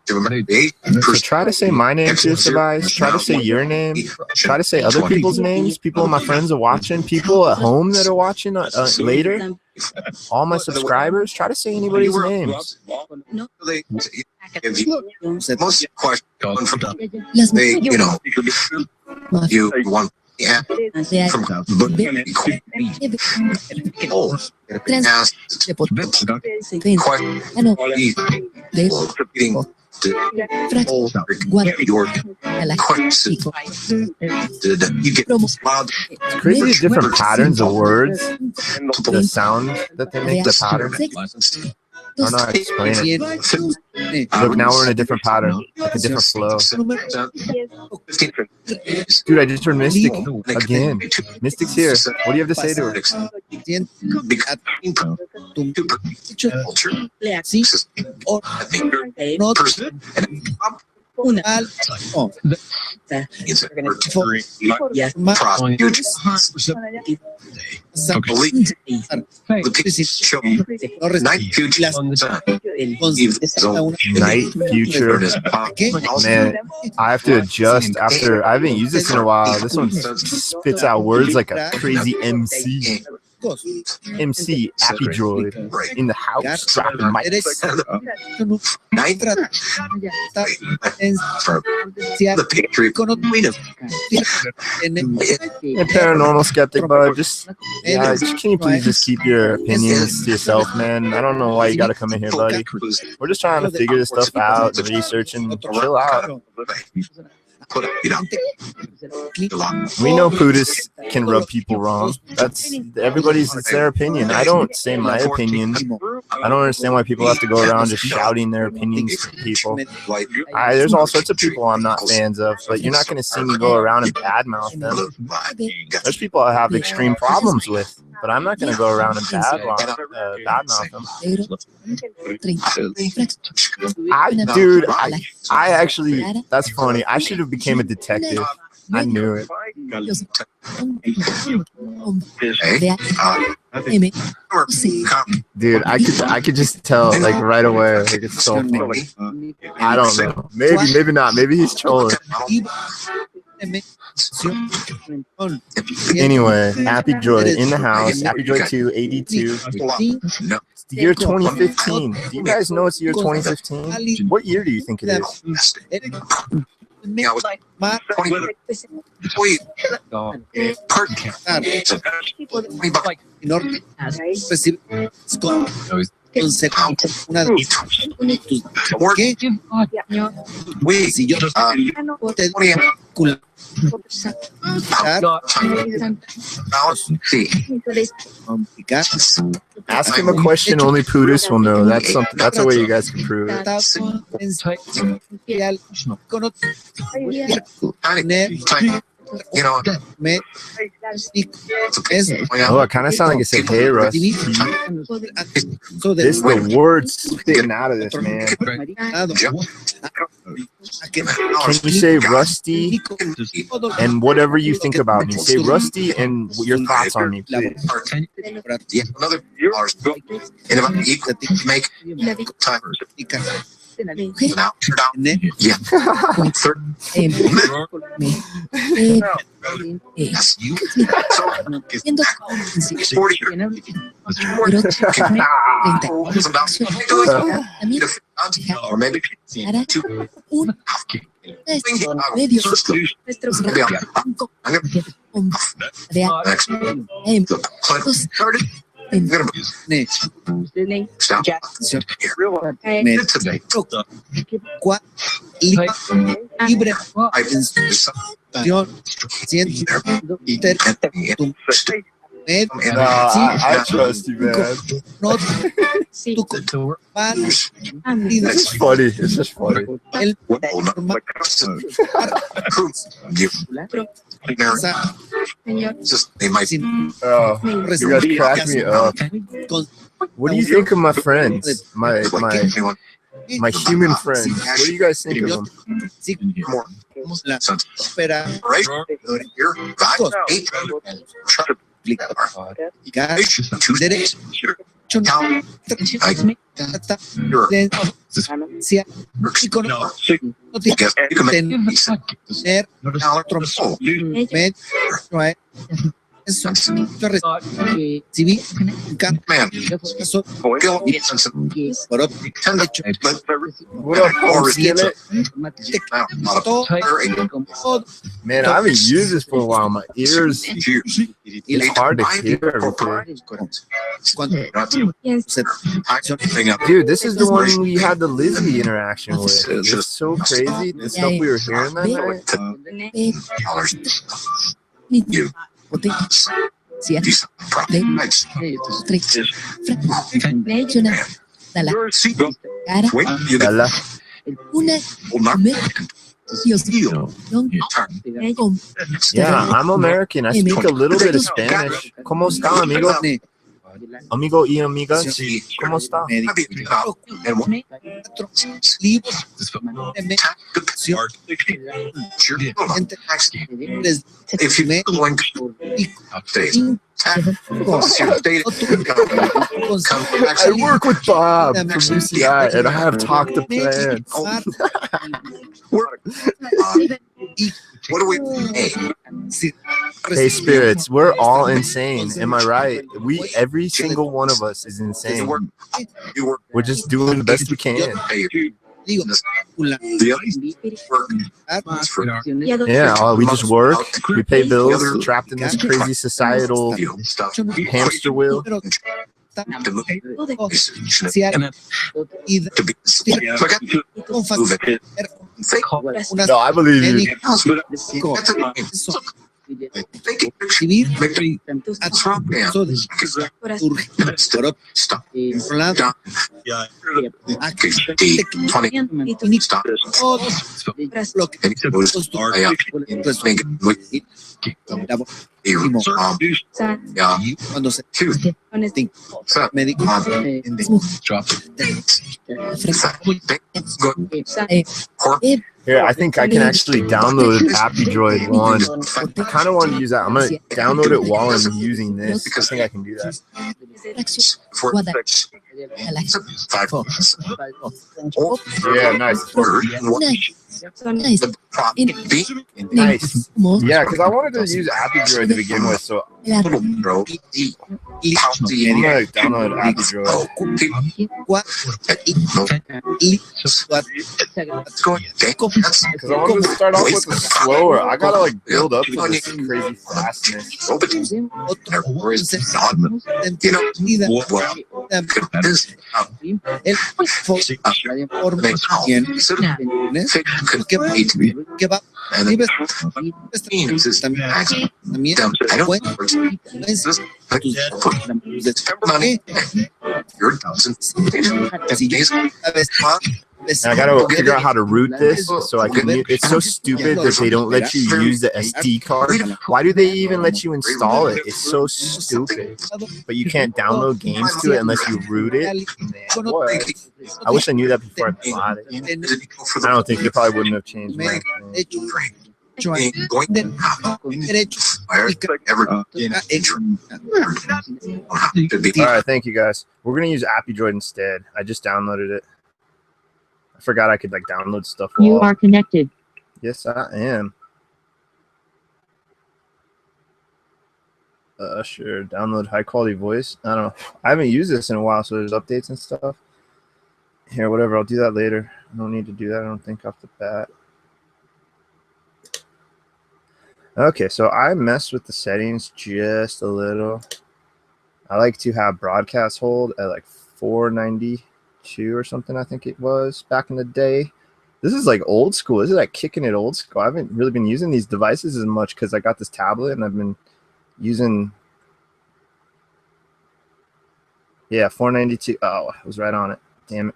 So try to say my name to your device. Try to say your name. Try to say other people's names. People my friends are watching. People at home that are watching later. All my subscribers. Try to say anybody's names. Most questions from Las they, you know, you want from ask Crazy different patterns of words. The sound that they make, the pattern. I don't know how to explain it. Look, now we're in a different pattern, like a different flow. Dude, I just heard Mystic again. Mystic's here. What do you have to say to her? Night future. Man, I have to adjust after. I haven't used this in a while. This one spits out words like a crazy MC. MC Appy Droid in the house dropping mics. The picture. And paranormal skeptic, bud. Just can you please just keep your opinions to yourself, man? I don't know why you got to come in here, buddy. We're just trying to figure this stuff out, and research, and chill out. We know Pudis can rub people wrong. That's it's their opinion. I don't say my opinion. I don't understand why people have to go around just shouting their opinions to people. There's all sorts of people I'm not fans of, but you're not going to see me go around and badmouth them. There's people I have extreme problems with, but I'm not going to go around and badmouth them. Dude, I actually, that's funny. I should have became a detective. I knew it. Dude, I could just tell like right away. Like it's so funny. I don't know. Maybe not. Maybe he's trolling. Anyway, Happy Joy in the house. Happy Joy 2, 82. It's the year 2015. Do you guys know it's the year 2015? What year do you think it is? Ask him a question only Pudis will know. That's something. That's a way you guys can prove it. You know, oh, it kind of sounds like it said, "Hey, Russ." This the words spitting out of this, man. Can you say Rusty and whatever you think about me? Say Rusty and your thoughts on me, please. Another make time. Yeah. Or maybe I trust you, man. It's just funny. It's just funny. They might. Oh, you guys crack me up. What do you think of my friends? My human friends. What do you guys think of them? la Since ópera your values, and trust to derecho count your ciencia y conocimiento guess you can make tener otro medio eso recibir en cada man caso skill sense por tend to hecho but What up, or folks? Get it? todo Man, I haven't used this for a while. My ears, it's hard to hear everything. Dude, this is the one we had the Lizzie interaction with. It's so crazy. The stuff we were hearing that night. You Dala. Yeah, I'm American. I speak a little bit of Spanish. ¿Cómo está, amigo? Amigo y amigas, ¿cómo está? If you going I work with Bob from UCI, and I have talked to plans. What do we Hey, spirits, we're all insane. Am I right? Every single one of us is insane. We're just doing the best we can. Yeah, we just work, we pay bills, trapped in this crazy societal hamster wheel. No, I believe you. cuando se Here, I think I can actually download Appy Droid 1. I kind of want to use that. I'm going to download it while I'm using this. I think I can do that. Yeah, nice. Nice. Yeah, because I wanted to use Appy Droid to begin with, so I'm going to download Appy Droid. Because I wanted to start off with a slower. I gotta like build up to this crazy fastness. And I gotta figure out how to root this so I can use. It's so stupid that they don't let you use the SD card. Why do they even let you install it? It's so stupid. But you can't download games to it unless you root it. Man, what? I wish I knew that before I bought it. I don't think it probably wouldn't have changed much. Alright, thank you guys. We're gonna use Appy Droid instead. I just downloaded it. I forgot I could like download stuff. You are connected. Yes, I am. Sure. Download high quality voice. I don't know. I haven't used this in a while, so there's updates and stuff. Here, whatever. I'll do that later. I don't need to do that. I don't think off the bat. Okay, so I messed with the settings just a little. I like to have broadcast hold at like 492 or something, I think it was back in the day. This is like old school. This is like kicking it old school. I haven't really been using these devices as much because I got this tablet and I've been using, yeah, 492. Oh, I was right on it. Damn it.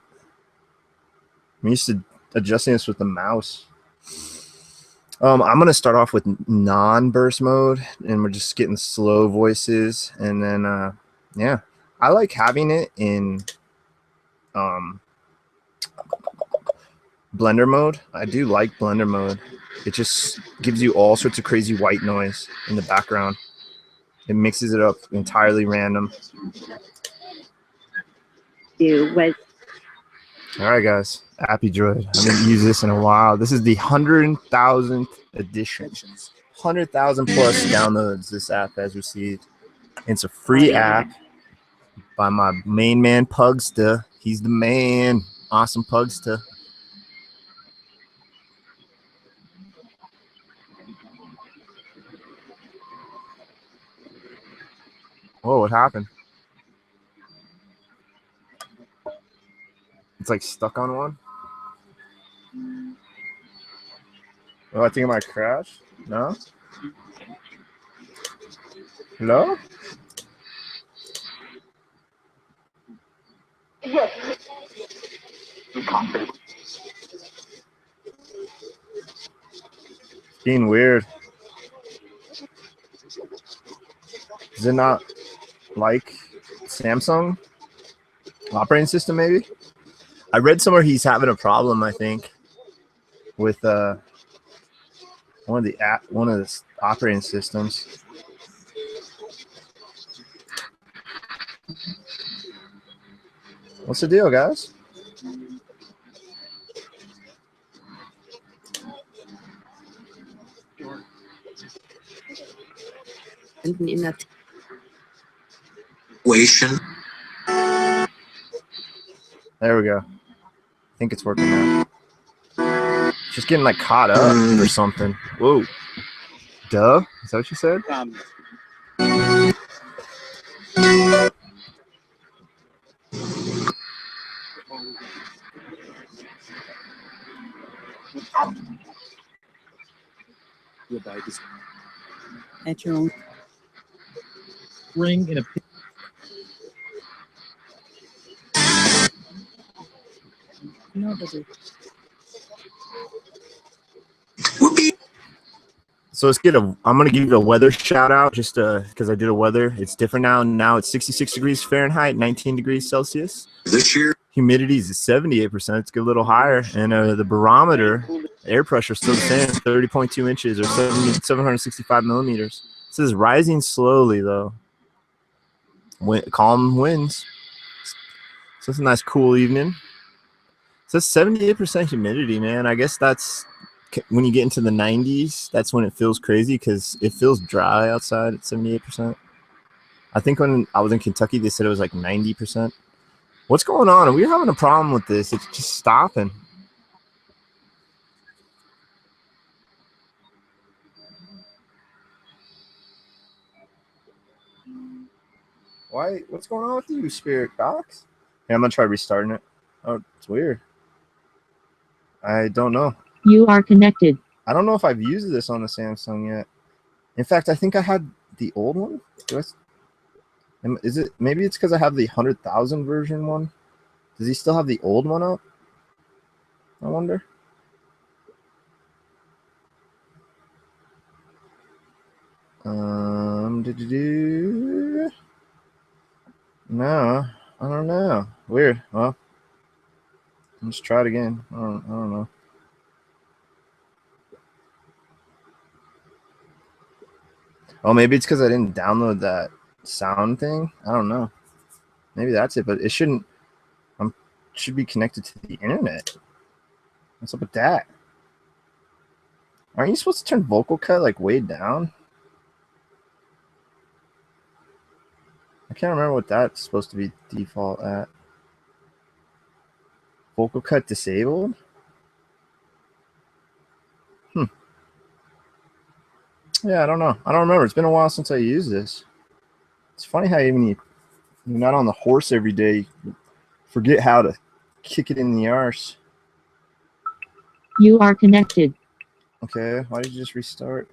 I'm used to adjusting this with the mouse. I'm going to start off with non-burst mode, and we're just getting slow voices. And then, yeah, I like having it in Blender mode. I do like Blender mode. It just gives you all sorts of crazy white noise in the background. It mixes it up entirely random. All right, guys. Appy Droid. I haven't used this in a while. This is the 100,000th edition. 100,000 plus downloads this app has received. It's a free app by my main man Pugsta. He's the man. Awesome Pugsta. Whoa, what happened? It's like stuck on one. Oh, I think it might crash. No? Hello? It's being weird. Is it not like Samsung operating system maybe? I read somewhere he's having a problem, I think, with one of the operating systems. What's the deal, guys? There we go. I think it's working now. Just getting like caught up or something. Whoa. Duh? Is that what you said? At your own ring in a no, does it? So let's get I'm going to give you a weather shout out just because I did a weather. It's different now. Now it's 66 degrees Fahrenheit, 19 degrees Celsius. This year, humidity is 78%. It's a little higher. And the barometer, air pressure is still the same, 30.2 inches or 765 millimeters. It says rising slowly, though. Calm winds. So it's a nice cool evening. It says 78% humidity, man. I guess that's when you get into the 90s, that's when it feels crazy because it feels dry outside at 78%. I think when I was in Kentucky, they said it was like 90%. What's going on? Are we having a problem with this? It's just stopping. Why? What's going on with you, Spirit Box? Yeah, I'm gonna try restarting it. Oh, it's weird. I don't know. You are connected. I don't know if I've used this on the Samsung yet. In fact, I think I had the old one. Is it? Maybe it's because I have the 100,000 version one. Does he still have the old one up? I wonder. No, I don't know. Weird. Well, let's try it again. I don't know. Oh, maybe it's because I didn't download that sound thing. I don't know. Maybe that's it, but it shouldn't. Should be connected to the internet. What's up with that? Aren't you supposed to turn vocal cut like way down? I can't remember what that's supposed to be default at. Vocal cut disabled? Yeah, I don't know. I don't remember. It's been a while since I used this. It's funny how even you're not on the horse every day, you forget how to kick it in the arse. You are connected. Okay, why did you just restart?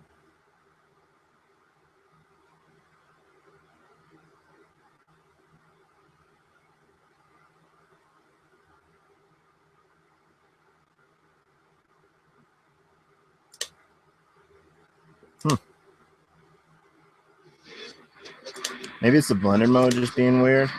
Maybe it's the blender mode just being weird.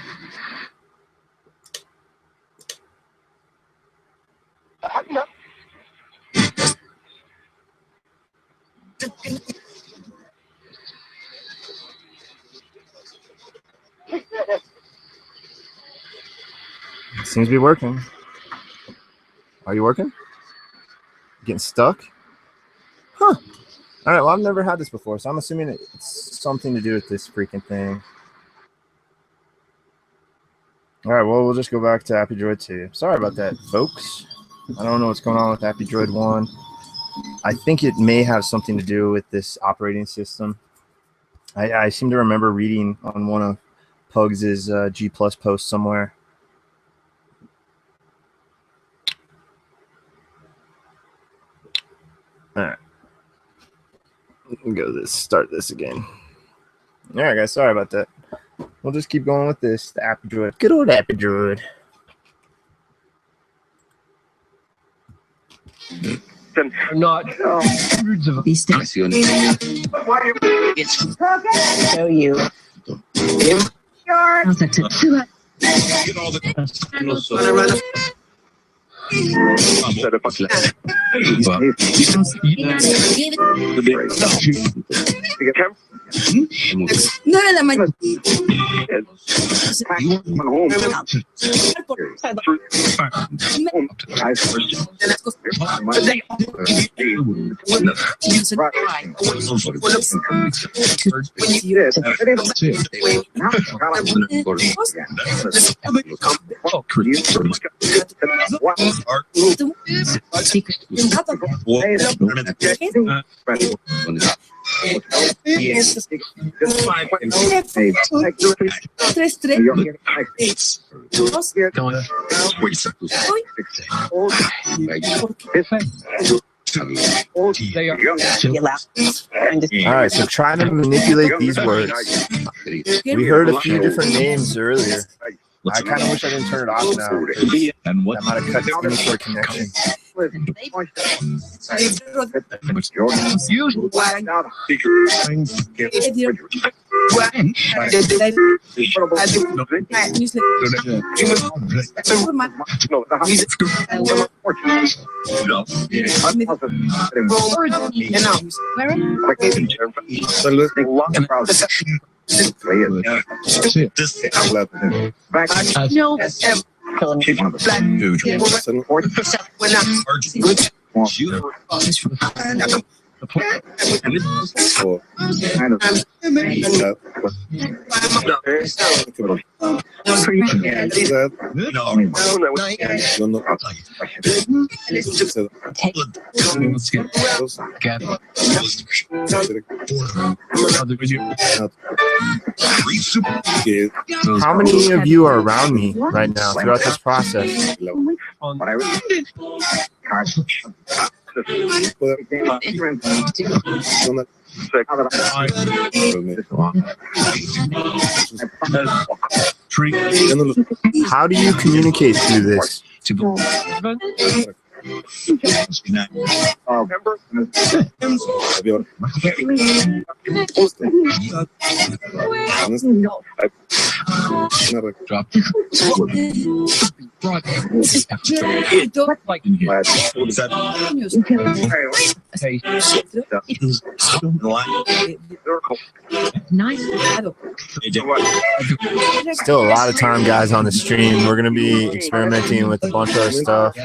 Seems to be working. Are you working? Getting stuck? Huh. All right, well, I've never had this before, so I'm assuming it's something to do with this freaking thing. All right, well, we'll just go back to Appy Droid 2. Sorry about that, folks. I don't know what's going on with Appy Droid 1. I think it may have something to do with this operating system. I seem to remember reading on one of Pugs' G+ posts somewhere. All right. Start this again. All right, guys. Sorry about that. We'll just keep going with this. The Appy Droid. Good old Appy Droid. Not hundreds of These days. Show you. How's that to All right, so trying to manipulate these words. We heard a few different names earlier. I kind of wish I didn't turn it off now. and what That might have cut any sort of connection. How many of you are around me right now throughout this process? How do you communicate through this? Still a lot of time, guys, on the stream. We're going to be experimenting with a bunch of other stuff.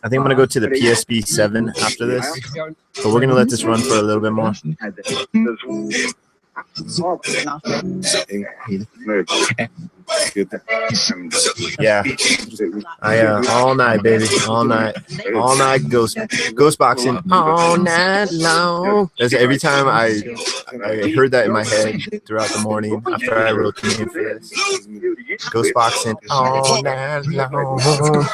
I think I'm going to go to the PSP 7 after this, but we're going to let this run for a little bit more. Yeah, all night, baby, all night ghost boxing all night long. That's every time I heard that in my head throughout the morning after I wrote the name for this. Ghost boxing all night long.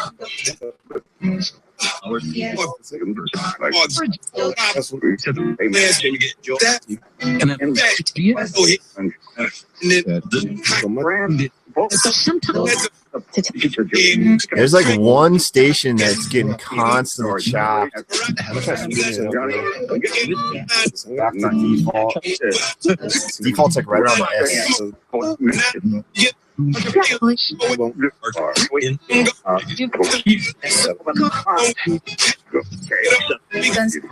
There's like one station that's getting constantly chopped. Back to default. Default's like right around the S.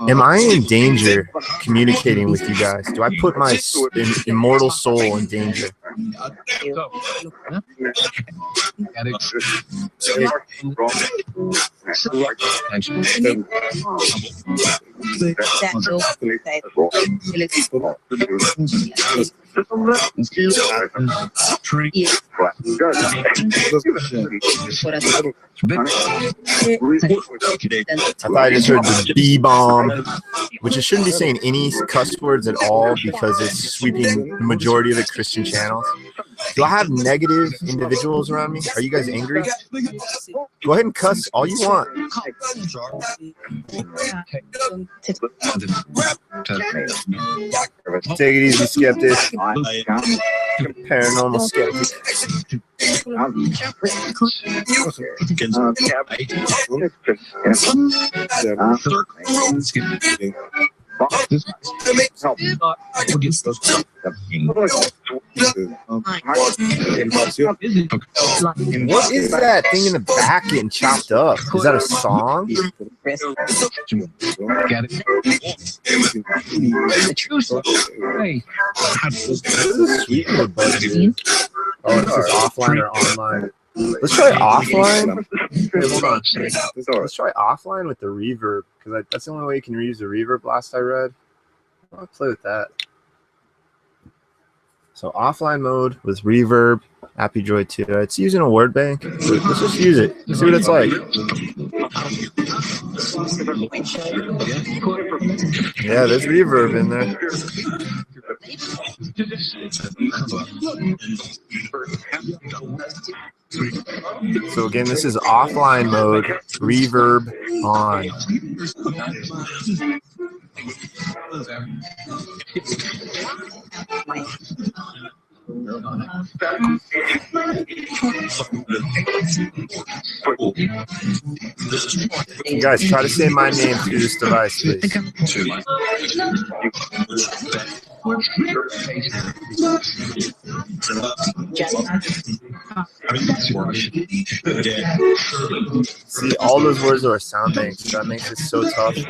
Am I in danger communicating with you guys? Do I put my immortal soul in danger? I thought I just heard the B-bomb, which it shouldn't be saying any cuss words at all because it's sweeping the majority of the Christian channels. Do I have negative individuals around me? Are you guys angry? Go ahead and cuss all you want. Take it easy, skeptic. Paranormal skeptic. What is that thing in the back getting chopped up? Is that a song? Oh, this is offline or online? Let's try offline. Wait, hold on. Let's try offline with the reverb because that's the only way you can reuse the reverb. Last I read. I'll play with that. So offline mode with reverb, Happy Joy 2. It's using a word bank. Let's just use it. See what it's like. Yeah, there's reverb in there. So again, this is offline mode, reverb on. You guys try to say my name through this device, please. See, all those words are sound banks. That makes it so tough for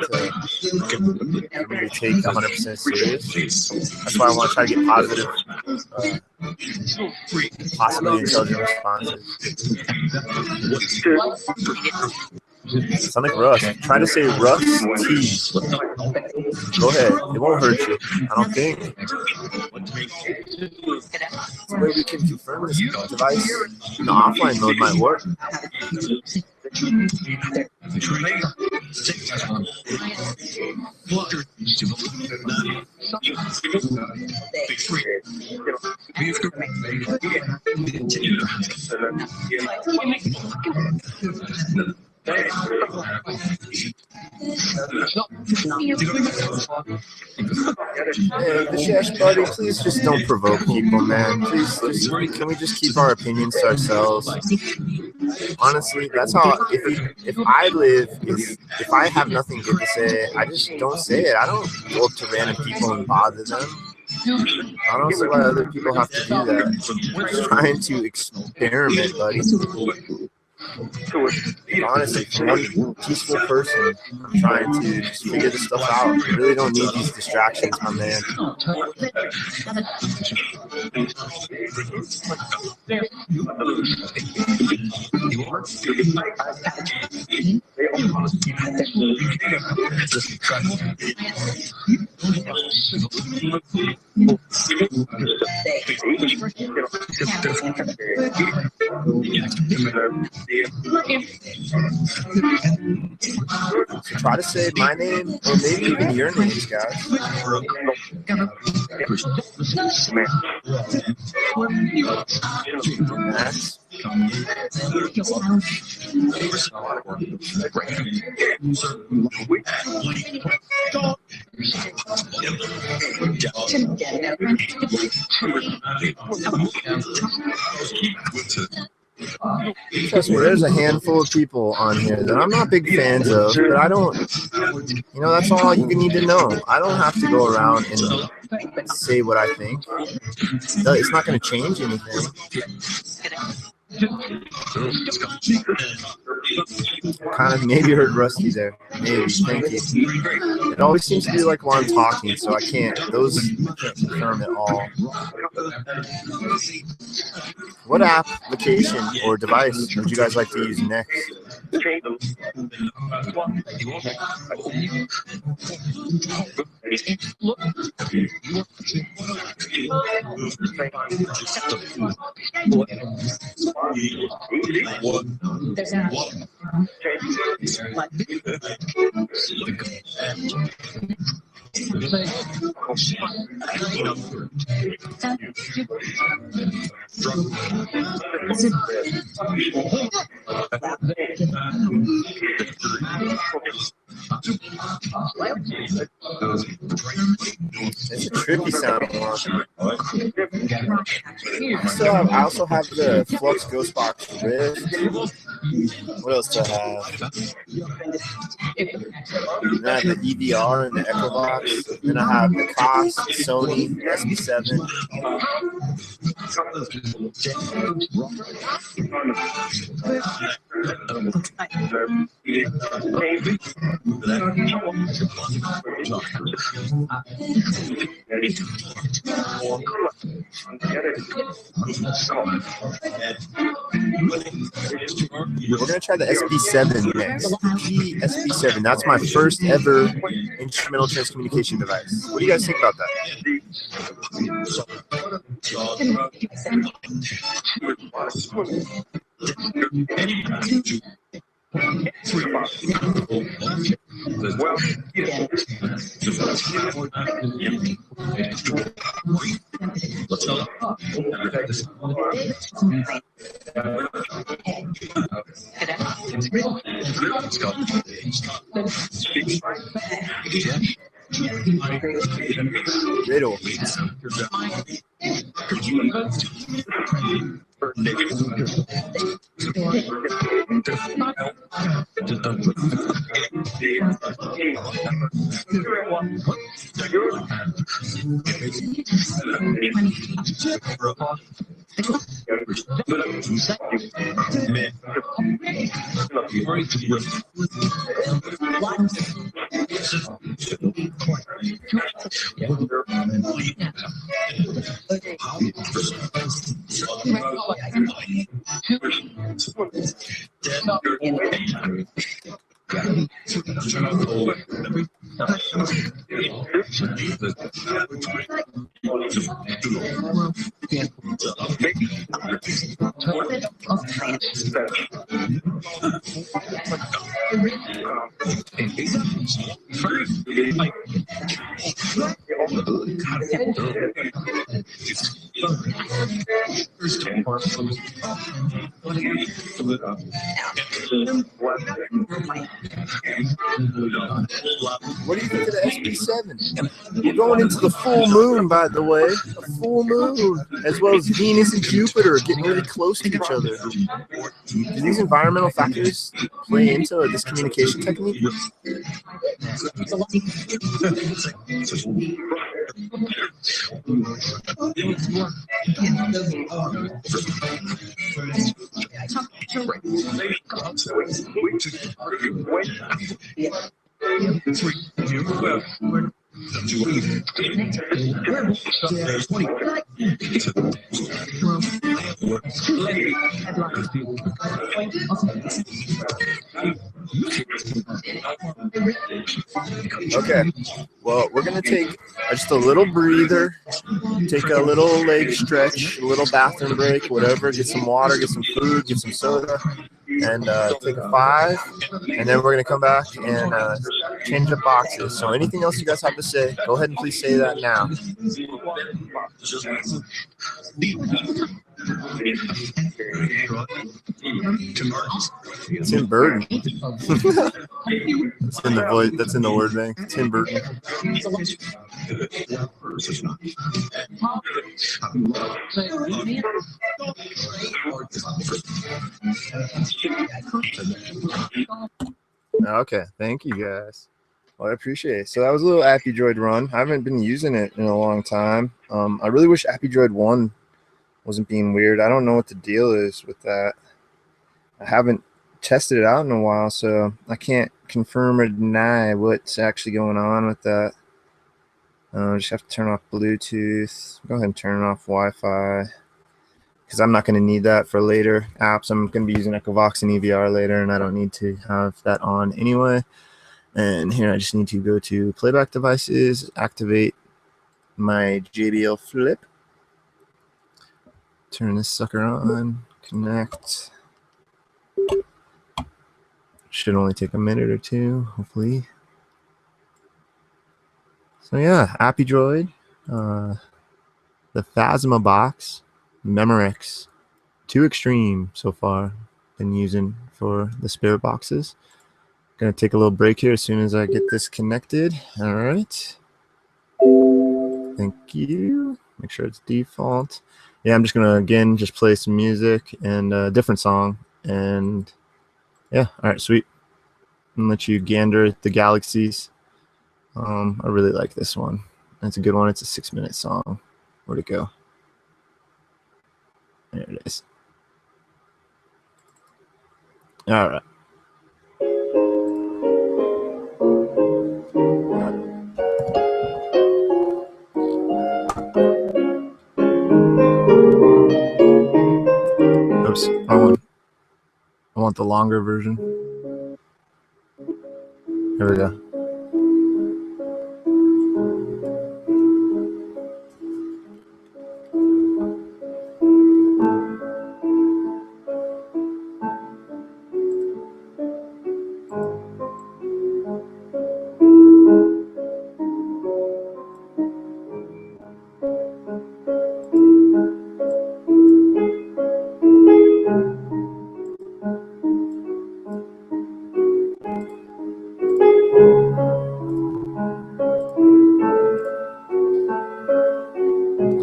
me to take 100% serious. That's why I want to try to get positive, possibly intelligent responses. Sound like Russ. Try to say Russ T. Go ahead. It won't hurt you. I don't think. The way we can confirm this device in the offline mode might work. Hey, Vishesh, buddy, please just don't provoke people, man. Please, can we just keep our opinions to ourselves? Honestly, that's how. If I have nothing good to say, I just don't say it. I don't go up to random people and bother them. I don't see why other people have to do that. We're just trying to experiment, buddy. Honestly, for one peaceful person, I'm trying to just figure this stuff out. I really don't need these distractions, my man. So try to say my name or maybe even your names, guys. Max. Trust me, there's a handful of people on here that I'm not big fans of, but I don't, that's all you need to know. I don't have to go around and say what I think. It's not going to change anything. Kind of maybe heard Rusty there. Maybe. Thank you. It always seems to be like while I'm talking, so I can't confirm it all. What application or device would you guys like to use next? It's a trippy sound one. I also have the Flux Ghost Box Rift. What else do I have? Then I have the EVR and the Echo Box. Then I have the COS, the Sony, the SB7. We're going to try the SB7 next. The SB7. That's my first ever instrumental transcommunication device. What do you guys think about that? Riddle. What do you think of the SB7? We're going into the full moon, by the way. A full moon, as well as Venus and Jupiter getting really close to each other. Do these environmental factors play into this communication technique? Okay, well, we're going to take just a little breather, take a little leg stretch, a little bathroom break, whatever, get some water, get some food, get some soda, and take a 5, and then we're going to come back and change up boxes. So anything else you guys have to say, go ahead and please say that now. Tim Burton. That's in the voice. That's in the word bank. Tim Burton. Okay, thank you guys. Well, I appreciate it. So that was a little Appy Droid run. I haven't been using it in a long time. I really wish Appy Droid 1 wasn't being weird. I don't know what the deal is with that. I haven't tested it out in a while, so I can't confirm or deny what's actually going on with that. Just have to turn off Bluetooth. Go ahead and turn off Wi-Fi, because I'm not going to need that for later apps. I'm going to be using EchoVox and EVR later, and I don't need to have that on anyway. And here I just need to go to playback devices, activate my JBL Flip, turn this sucker on, connect. Should only take a minute or two, hopefully. So yeah, Appy Droid, the Phasma box, Memorex, 2 Extreme so far. Been using for the spare boxes. Gonna take a little break here as soon as I get this connected. All right. Thank you. Make sure it's default. Yeah, I'm just gonna again just play some music and a different song. And yeah, all right, sweet. And let you gander at the galaxies. I really like this one. That's a good one. It's a 6-minute song. Where'd it go? There it is. All right. Oops, wrong one. I want the longer version. Here we go.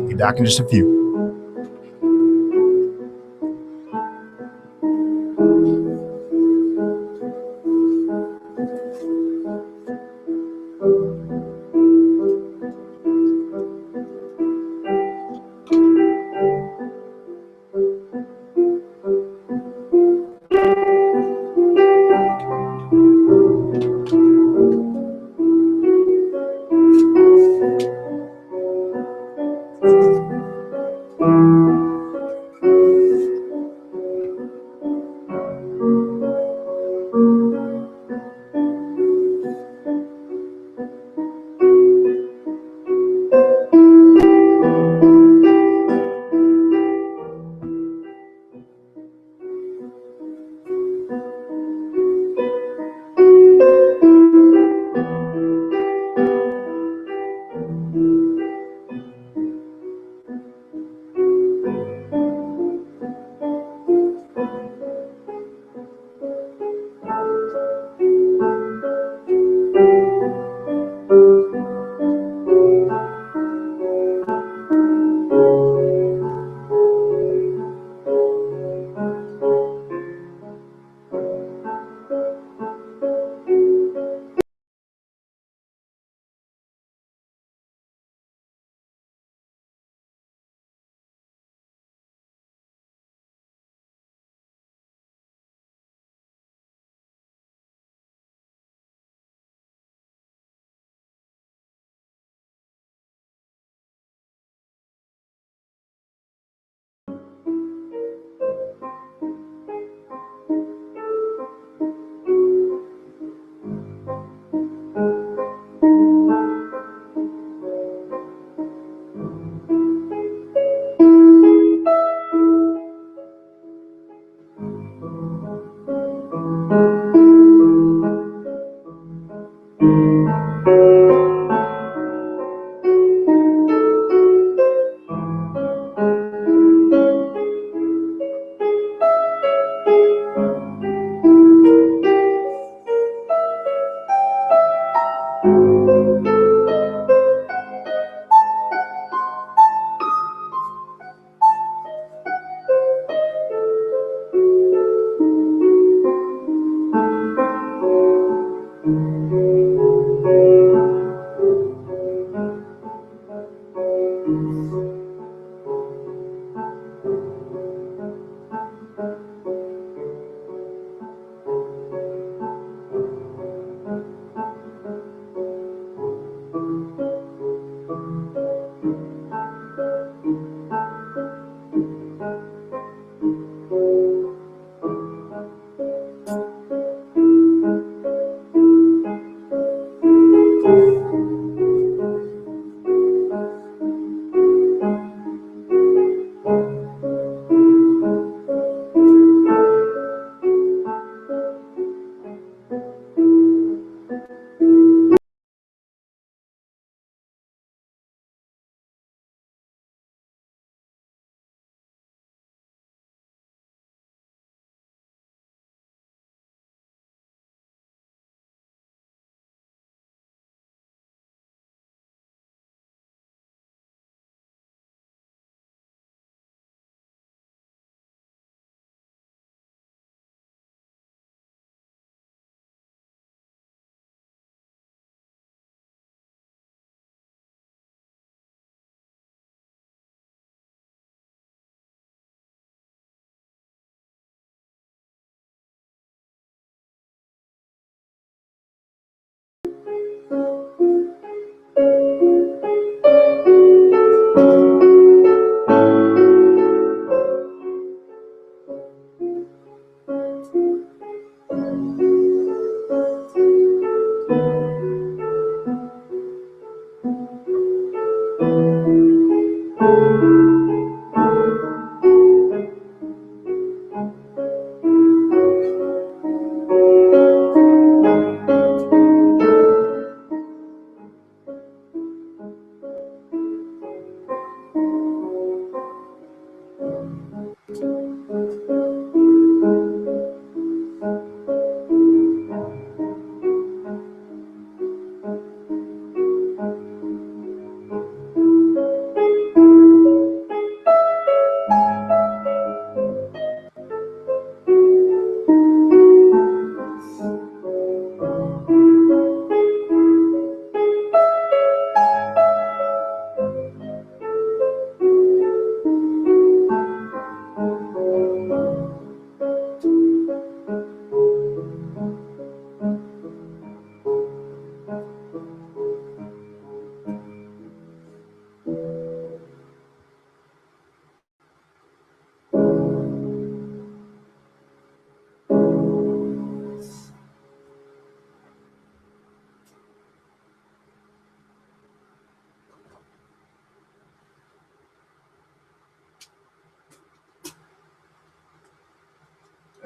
Be back in just a few.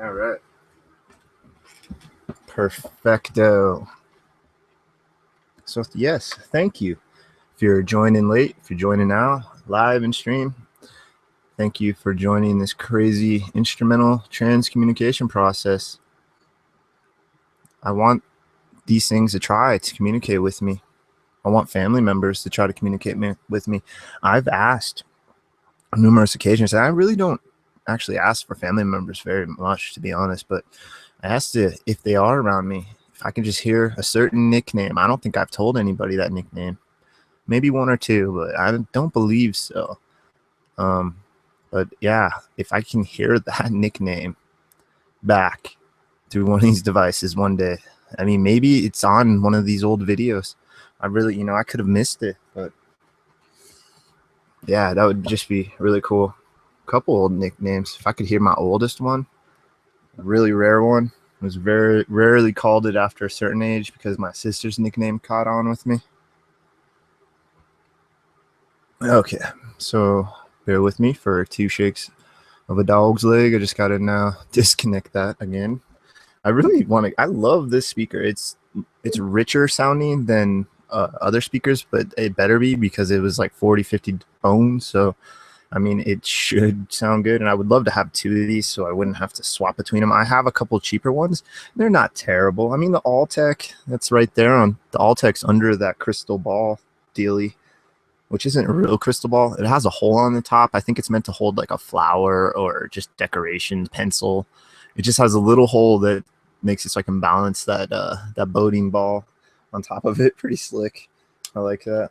All right. Perfecto. So yes, thank you. If you're joining late, if you're joining now, live and stream, thank you for joining this crazy instrumental transcommunication process. I want these things to try to communicate with me. I want family members to try to communicate with me. I've asked on numerous occasions, and I really don't actually ask for family members very much, to be honest, but I asked if they are around me, if I can just hear a certain nickname. I don't think I've told anybody that nickname. Maybe one or two, but I don't believe so. But yeah, if I can hear that nickname back through one of these devices one day, I mean, maybe it's on one of these old videos. I really, I could have missed it, but yeah, that would just be really cool. A couple old nicknames. If I could hear my oldest one, a really rare one, was very rarely called it after a certain age because my sister's nickname caught on with me. Okay, so bear with me for 2 shakes of a dog's leg. I just got to now disconnect that again. I really want to. I love this speaker. It's richer sounding than other speakers, but it better be because it was like 40-50 bones. So I mean, it should sound good, and I would love to have 2 of these so I wouldn't have to swap between them. I have a couple cheaper ones. They're not terrible. I mean, the Alltech, that's right there on the Alltech's under that crystal ball dealy, which isn't a real crystal ball. It has a hole on the top. I think it's meant to hold like a flower or just decoration pencil. It just has a little hole that makes it so I can balance that that boating ball on top of it. Pretty slick. I like that.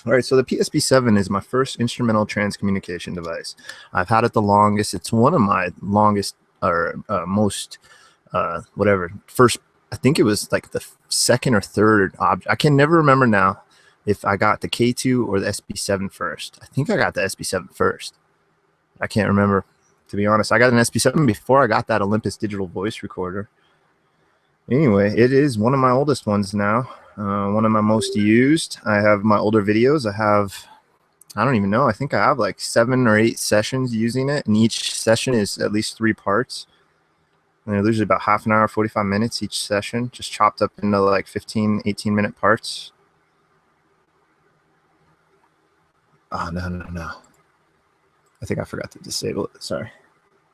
All right, so the PSP-7 is my first instrumental transcommunication device. I've had it the longest. It's one of my longest or most whatever. First, I think it was like the second or third object. I can never remember now if I got the K2 or the SB7 first. I think I got the SB7 first. I can't remember, to be honest. I got an SB7 before I got that Olympus digital voice recorder. Anyway, it is one of my oldest ones now. One of my most used. I have my older videos. I don't even know. I think I have like 7 or 8 sessions using it, and each session is at least 3 parts. And they're usually about half an hour, 45 minutes each session, just chopped up into like 15, 18-minute parts. Oh, no. I think I forgot to disable it. Sorry.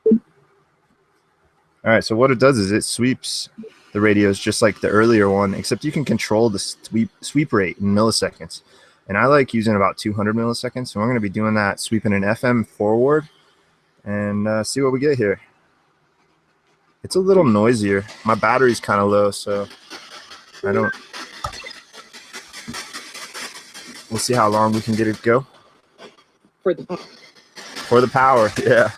All right, so what it does is it sweeps the radios just like the earlier one, except you can control the sweep rate in milliseconds. And I like using about 200 milliseconds, so I'm going to be doing that, sweeping an FM forward, and see what we get here. It's a little noisier. My battery's kind of low, so we'll see how long we can get it go. For the power, yeah.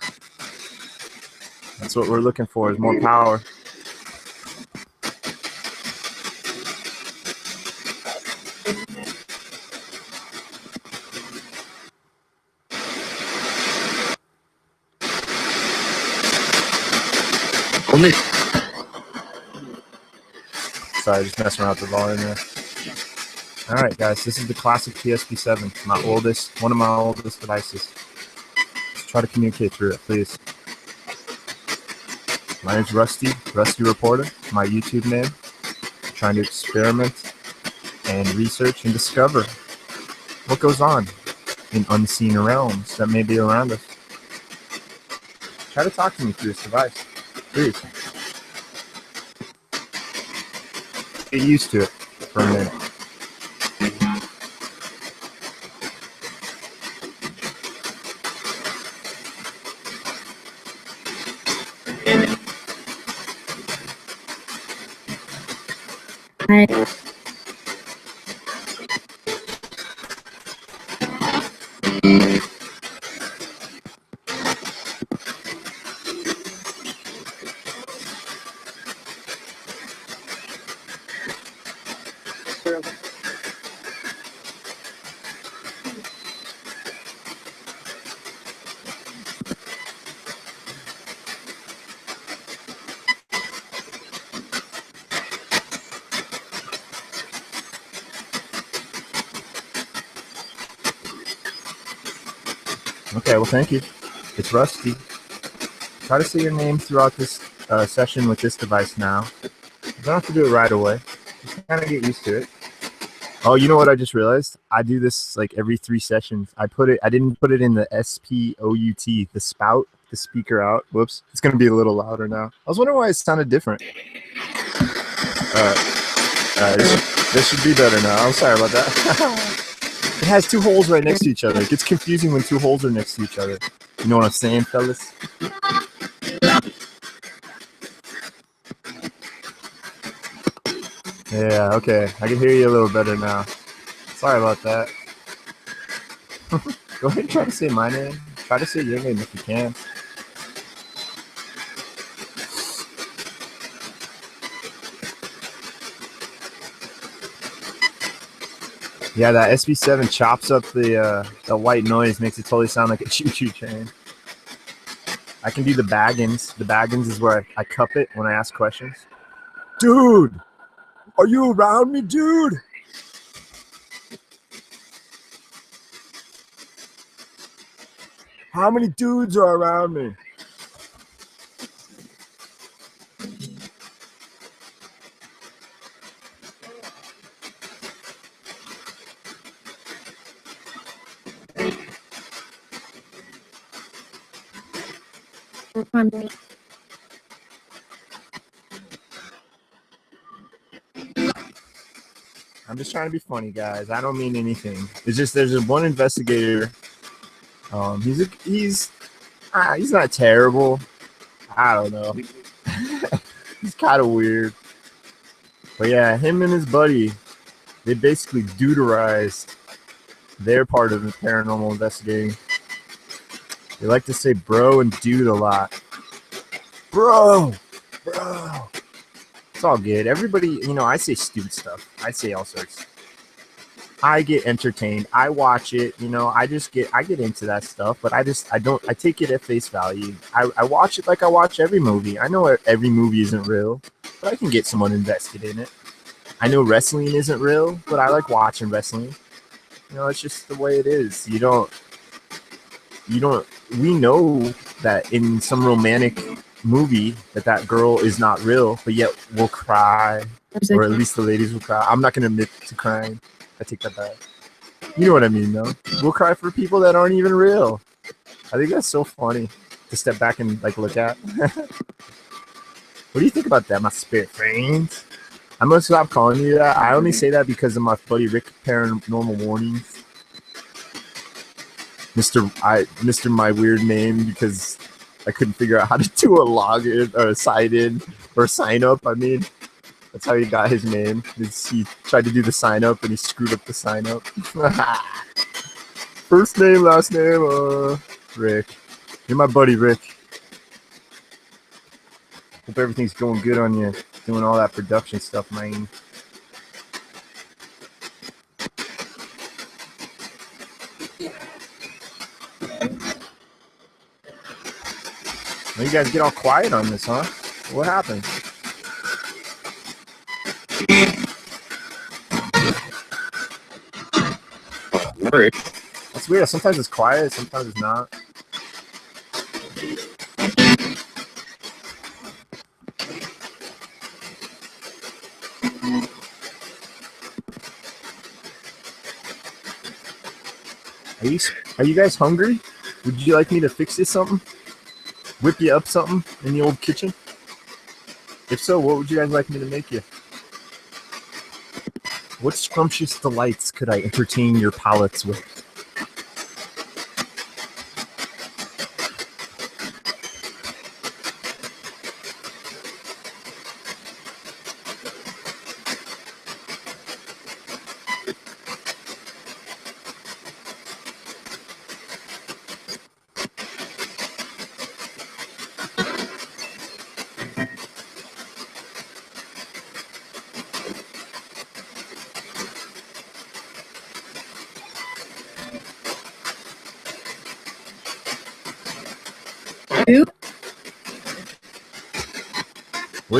That's what we're looking for, is more power. Sorry, just messing around with the volume there. All right, guys, this is the classic PSP-7, one of my oldest devices. Let's try to communicate through it, please. My name's Rusty Reporter, my YouTube name. I'm trying to experiment and research and discover what goes on in unseen realms that may be around us. Try to talk to me through this device, please. Get used to it for a minute. Hi. Okay, well, thank you. It's Rusty. Try to say your name throughout this session with this device now. You don't have to do it right away. Just kind of get used to it. Oh, you know what I just realized? I do this like every 3 sessions. I didn't put it in the SPOUT, the spout, the speaker out. Whoops. It's going to be a little louder now. I was wondering why it sounded different. This should be better now. I'm sorry about that. It has 2 holes right next to each other. It gets confusing when 2 holes are next to each other. You know what I'm saying, fellas? Yeah, okay. I can hear you a little better now. Sorry about that. Go ahead and try to say my name. Try to say your name if you can. Yeah, that SB7 chops up the white noise, makes it totally sound like a choo-choo train. I can do the baggins. The baggins is where I cup it when I ask questions. Dude, are you around me, dude? How many dudes are around me? I'm just trying to be funny, guys. I don't mean anything. It's just there's one investigator. He's not terrible. I don't know. He's kind of weird. But yeah, him and his buddy, they basically deuterized their part of the paranormal investigating. They like to say bro and dude a lot. Bro. It's all good. Everybody, I say stupid stuff. I say all sorts. I get entertained. I watch it. I get into that stuff, but I take it at face value. I watch it like I watch every movie. I know every movie isn't real, but I can get someone invested in it. I know wrestling isn't real, but I like watching wrestling. It's just the way it is. We know that in some romantic movie that girl is not real, but yet we'll cry, or at least the ladies will cry. I'm not going to admit to crying. I take that back. You know what I mean, though. We'll cry for people that aren't even real. I think that's so funny to step back and look at. What do you think about that, my spirit friends? I'm gonna stop calling you that. I only say that because of my buddy Rick Paranormal Warnings. Mr. My weird name, because I couldn't figure out how to do a login or a sign in or sign up. I mean, that's how he got his name. He tried to do the sign up and he screwed up the sign up. First name, last name, Rick. You're my buddy, Rick. Hope everything's going good on you, doing all that production stuff, man. Well, you guys get all quiet on this, huh? What happened? That's weird. Sometimes it's quiet, sometimes it's not. Are you guys hungry? Would you like me to fix you something? Whip you up something in the old kitchen? If so, what would you guys like me to make you? What scrumptious delights could I entertain your palates with?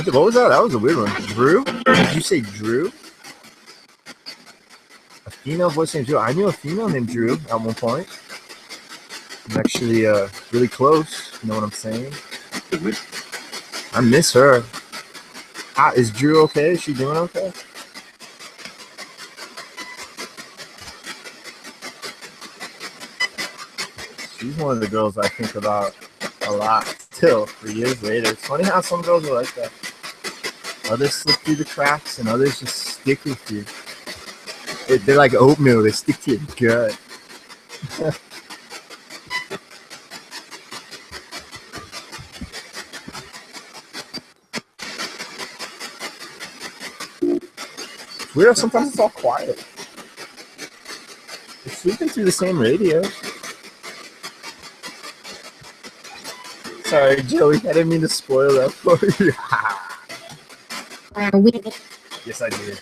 What was that? That was a weird one. Drew? Did you say Drew? A female voice named Drew. I knew a female named Drew at one point. I'm actually really close. You know what I'm saying? I miss her. Is Drew okay? Is she doing okay? She's one of the girls I think about a lot still for years later. It's funny how some girls are like that. Others slip through the cracks and others just stick with you. They're like oatmeal. They stick to your gut. Weird, sometimes it's all quiet. It's sweeping through the same radio. Sorry, Joey, I didn't mean to spoil that for you. Yes, I did.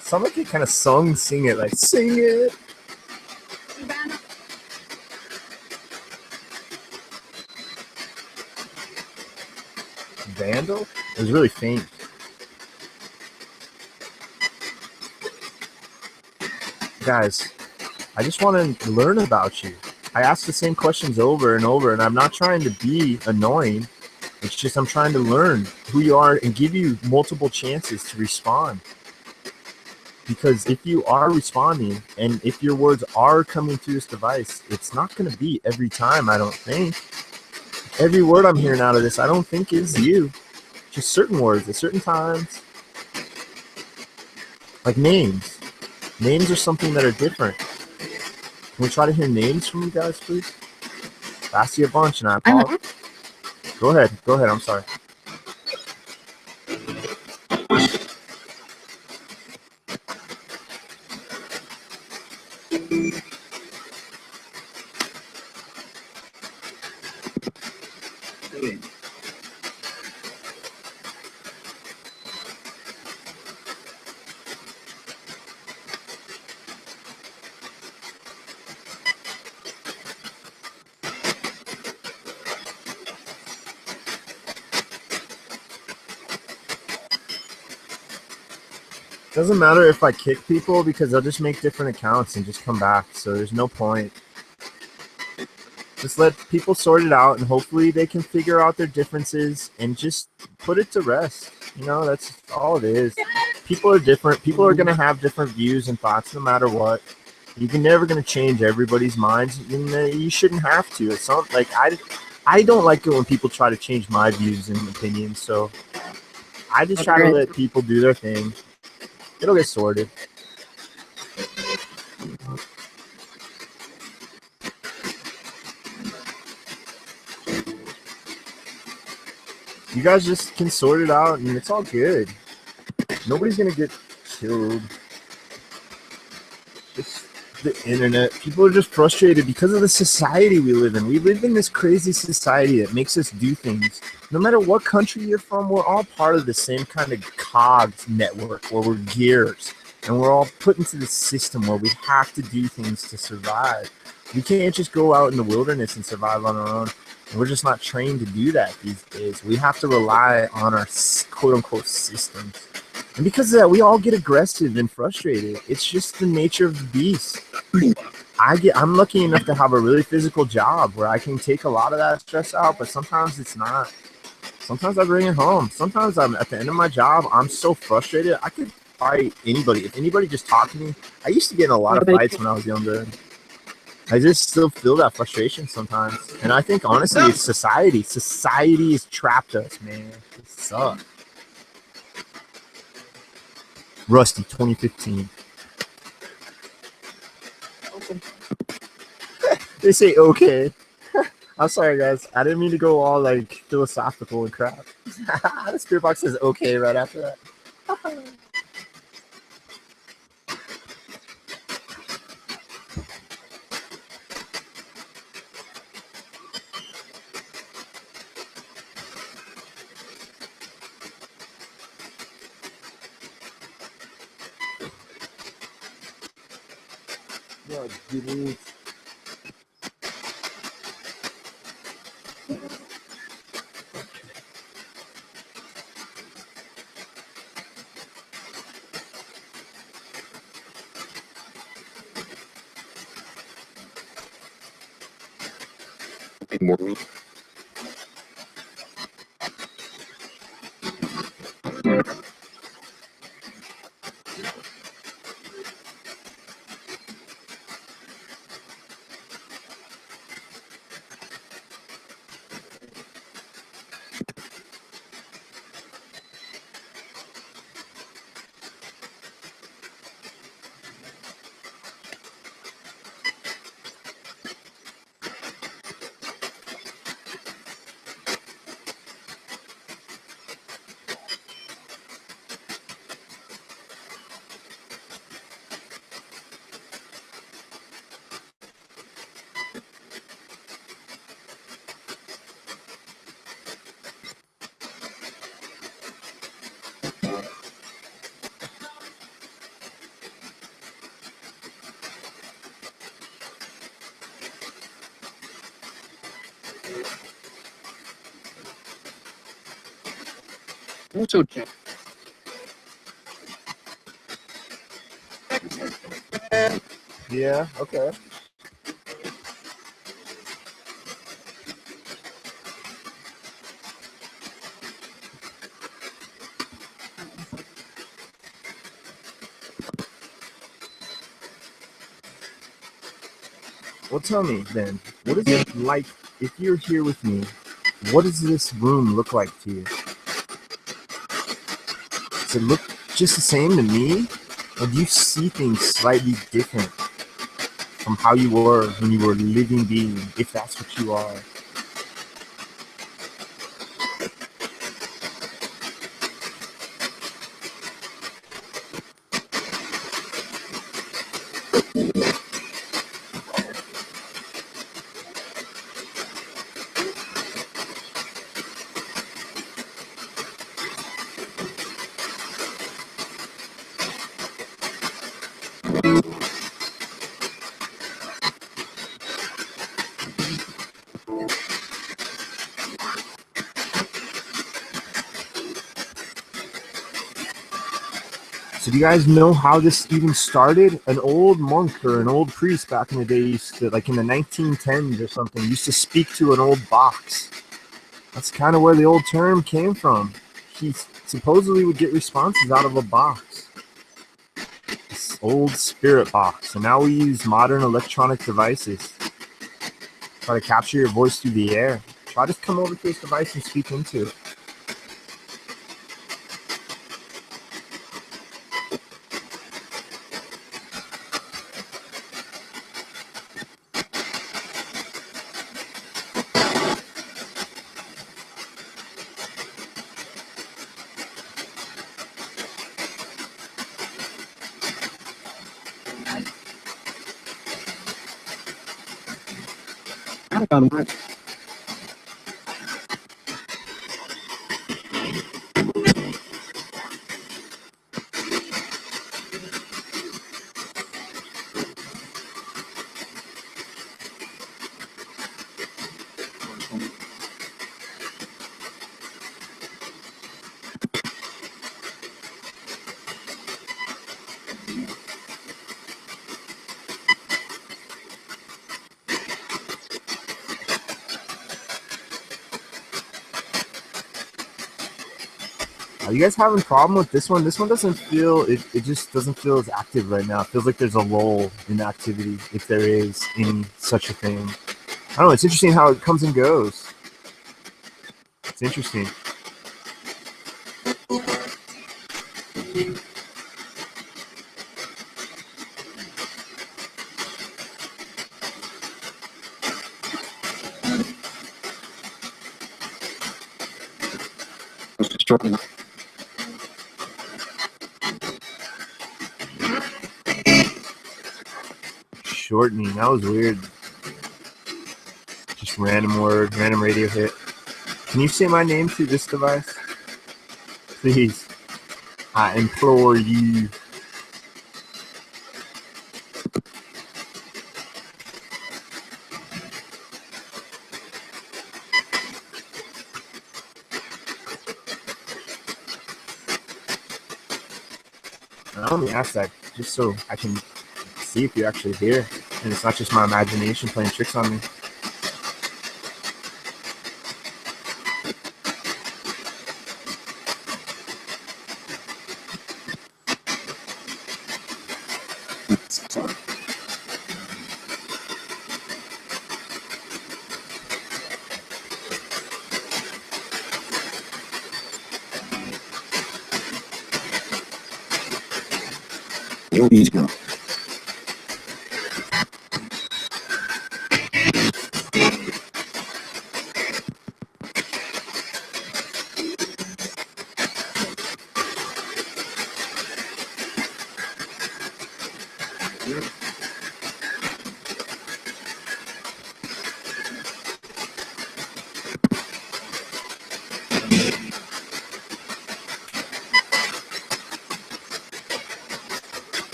Sound like you kind of sing it, like sing it. Vandal? It was really faint. Guys, I just want to learn about you. I ask the same questions over and over, and I'm not trying to be annoying. It's just I'm trying to learn who you are and give you multiple chances to respond. Because if you are responding and if your words are coming through this device, it's not going to be every time, I don't think. Every word I'm hearing out of this, I don't think is you. Just certain words at certain times. Like names. Names are something that are different. Can we try to hear names from you guys, please? I asked you a bunch, and I apologize. Go ahead. I'm sorry. Doesn't matter if I kick people because they'll just make different accounts and just come back. So there's no point. Just let people sort it out and hopefully they can figure out their differences and just put it to rest. You know, that's all it is. People are different. People are going to have different views and thoughts no matter what. You're never going to change everybody's minds. And you shouldn't have to. It's not like I don't like it when people try to change my views and opinions. So I just try to let people do their thing. It'll get sorted. You guys just can sort it out and it's all good. Nobody's gonna get killed. It's the internet. People are just frustrated because of the society we live in. We live in this crazy society that makes us do things. No matter what country you're from, we're all part of the same kind of cogs network where we're gears. And we're all put into the system where we have to do things to survive. We can't just go out in the wilderness and survive on our own. And we're just not trained to do that these days. We have to rely on our quote-unquote systems. And because of that, we all get aggressive and frustrated. It's just the nature of the beast. I'm lucky enough to have a really physical job where I can take a lot of that stress out, but sometimes it's not. Sometimes I bring it home. Sometimes I'm at the end of my job, I'm so frustrated. I could fight anybody. If anybody just talked to me, I used to get in a lot of fights when I was younger. I just still feel that frustration sometimes. And I think, honestly, it's society. Society has trapped us, man. It sucks. Rusty, 2015. Okay. They say okay. I'm sorry, guys. I didn't mean to go all, like, philosophical and crap. The spirit box says okay right after that. No, dude. Also, Yeah, okay. Well, tell me then, what is it like if you're here with me? What does this room look like to you? Does it look just the same to me? Or do you see things slightly different from how you were when you were a living being, if that's what you are? So do you guys know how this even started? An old monk or an old priest back in the day used to, like in the 1910s or something, used to speak to an old box. That's kind of where the old term came from. He supposedly would get responses out of a box. This old spirit box. And now we use modern electronic devices. Try to capture your voice through the air. Try to come over to this device and speak into it. Are you guys having a problem with this one? This one doesn't feel, it just doesn't feel as active right now. It feels like there's a lull in activity, if there is any such a thing. I don't know, it's interesting how it comes and goes. It's interesting. Shortening, that was weird. Just random word, random radio hit. Can you say my name through this device? Please. I implore you. I only ask that just so I can see if you're actually here and it's not just my imagination playing tricks on me. Easy.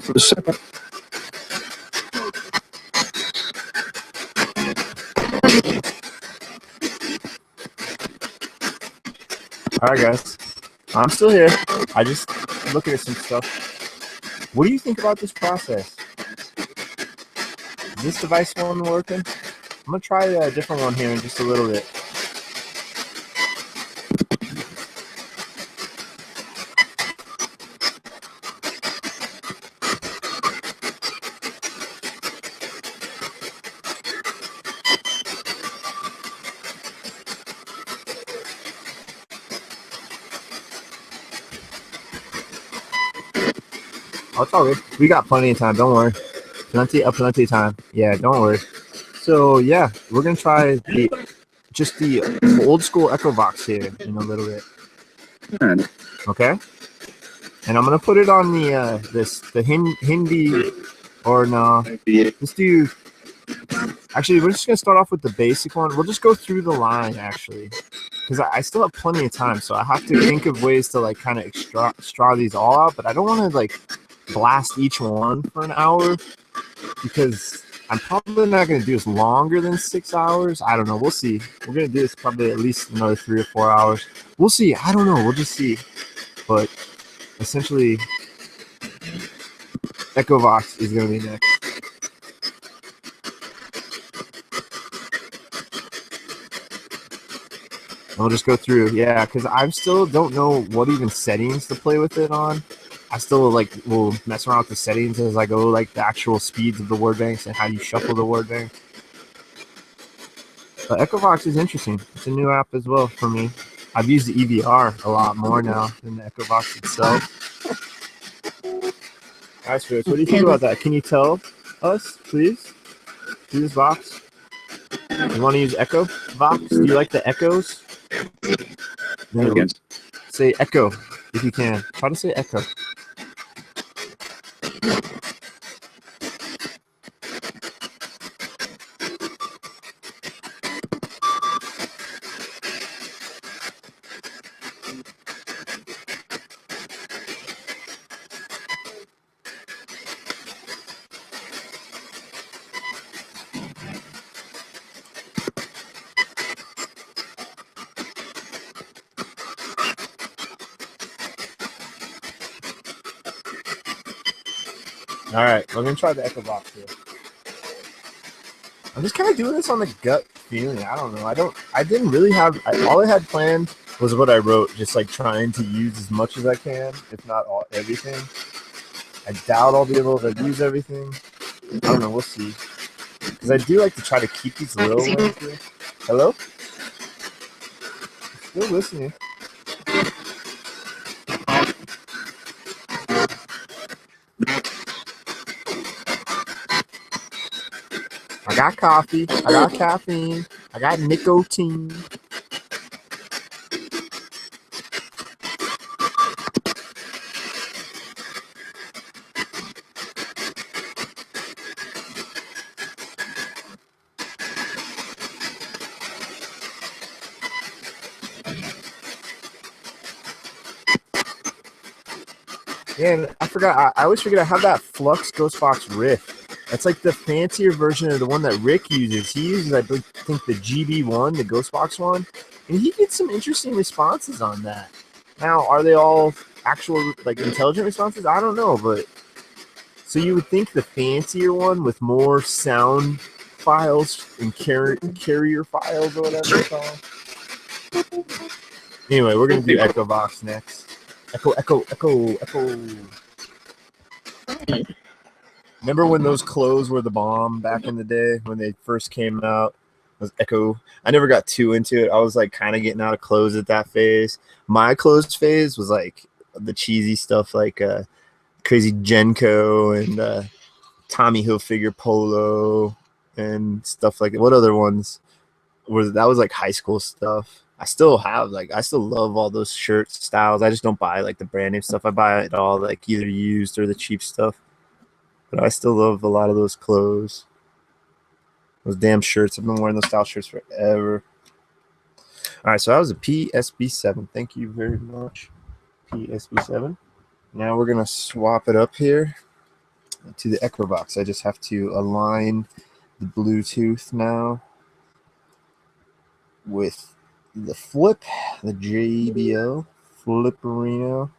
For the second. All right, guys. I'm still here. I just looking at some stuff. What do you think about this process? Is this device one working? I'm gonna try a different one here in just a little bit. Oh, it's all good. We got plenty of time. Don't worry. Plenty of time. Yeah, don't worry. So yeah, we're gonna try just the old school Echovox here in a little bit. Okay. And I'm gonna put it on the Hindi or no. Let's do. Actually, we're just gonna start off with the basic one. We'll just go through the line actually, because I still have plenty of time, so I have to think of ways to like kind of extra these all out. But I don't want to like blast each one for an hour because I'm probably not gonna do this longer than 6 hours. I don't know. We'll see. We're gonna do this probably at least another 3 or 4 hours. We'll see. I don't know. We'll just see. But essentially, Echovox is gonna be next. And we'll just go through, yeah, because I still don't know what even settings to play with it on. I still like will mess around with the settings as I go, like the actual speeds of the word banks and how you shuffle the word bank. But Echovox is interesting. It's a new app as well for me. I've used the EVR a lot more now than the Echovox itself. All right, Spirits, what do you think about that? Can you tell us, please, through this box? You want to use Echovox? Do you like the echoes? No. Say echo if you can. Try to say echo. All right, we're gonna try the Echovox here. I'm just kind of doing this on the gut feeling. I don't know. I didn't really have. All I had planned was what I wrote, just like trying to use as much as I can, if not everything. I doubt I'll be able to use everything. I don't know. We'll see. Because I do like to try to keep these little ones here. Hello? Still listening. I got coffee. I got caffeine. I got nicotine. Man, I forgot. I always forget I have that Flux Ghost Box Rift. That's like the fancier version of the one that Rick uses. He uses, I think, the GB1, the Ghost Box one, and he gets some interesting responses on that. Now, are they all actual like intelligent responses? I don't know, but so you would think the fancier one with more sound files and carrier files or whatever it's called. Anyway, we're gonna do Echo Box next. Echo. Remember when those clothes were the bomb back in the day when they first came out? It was Echo. I never got too into it. I was like kind of getting out of clothes at that phase. My clothes phase was like the cheesy stuff like Crazy Genko and Tommy Hilfiger Polo and stuff like that. What other ones? That was like high school stuff. I still love all those shirt styles. I just don't buy like the brand name stuff. I buy it all like either used or the cheap stuff. But I still love a lot of those clothes. Those damn shirts. I've been wearing those style shirts forever. All right, so that was a PSB7. Thank you very much, PSB7. Now we're going to swap it up here to the Echo Box. I just have to align the Bluetooth now with the flip, the JBL Flipperino.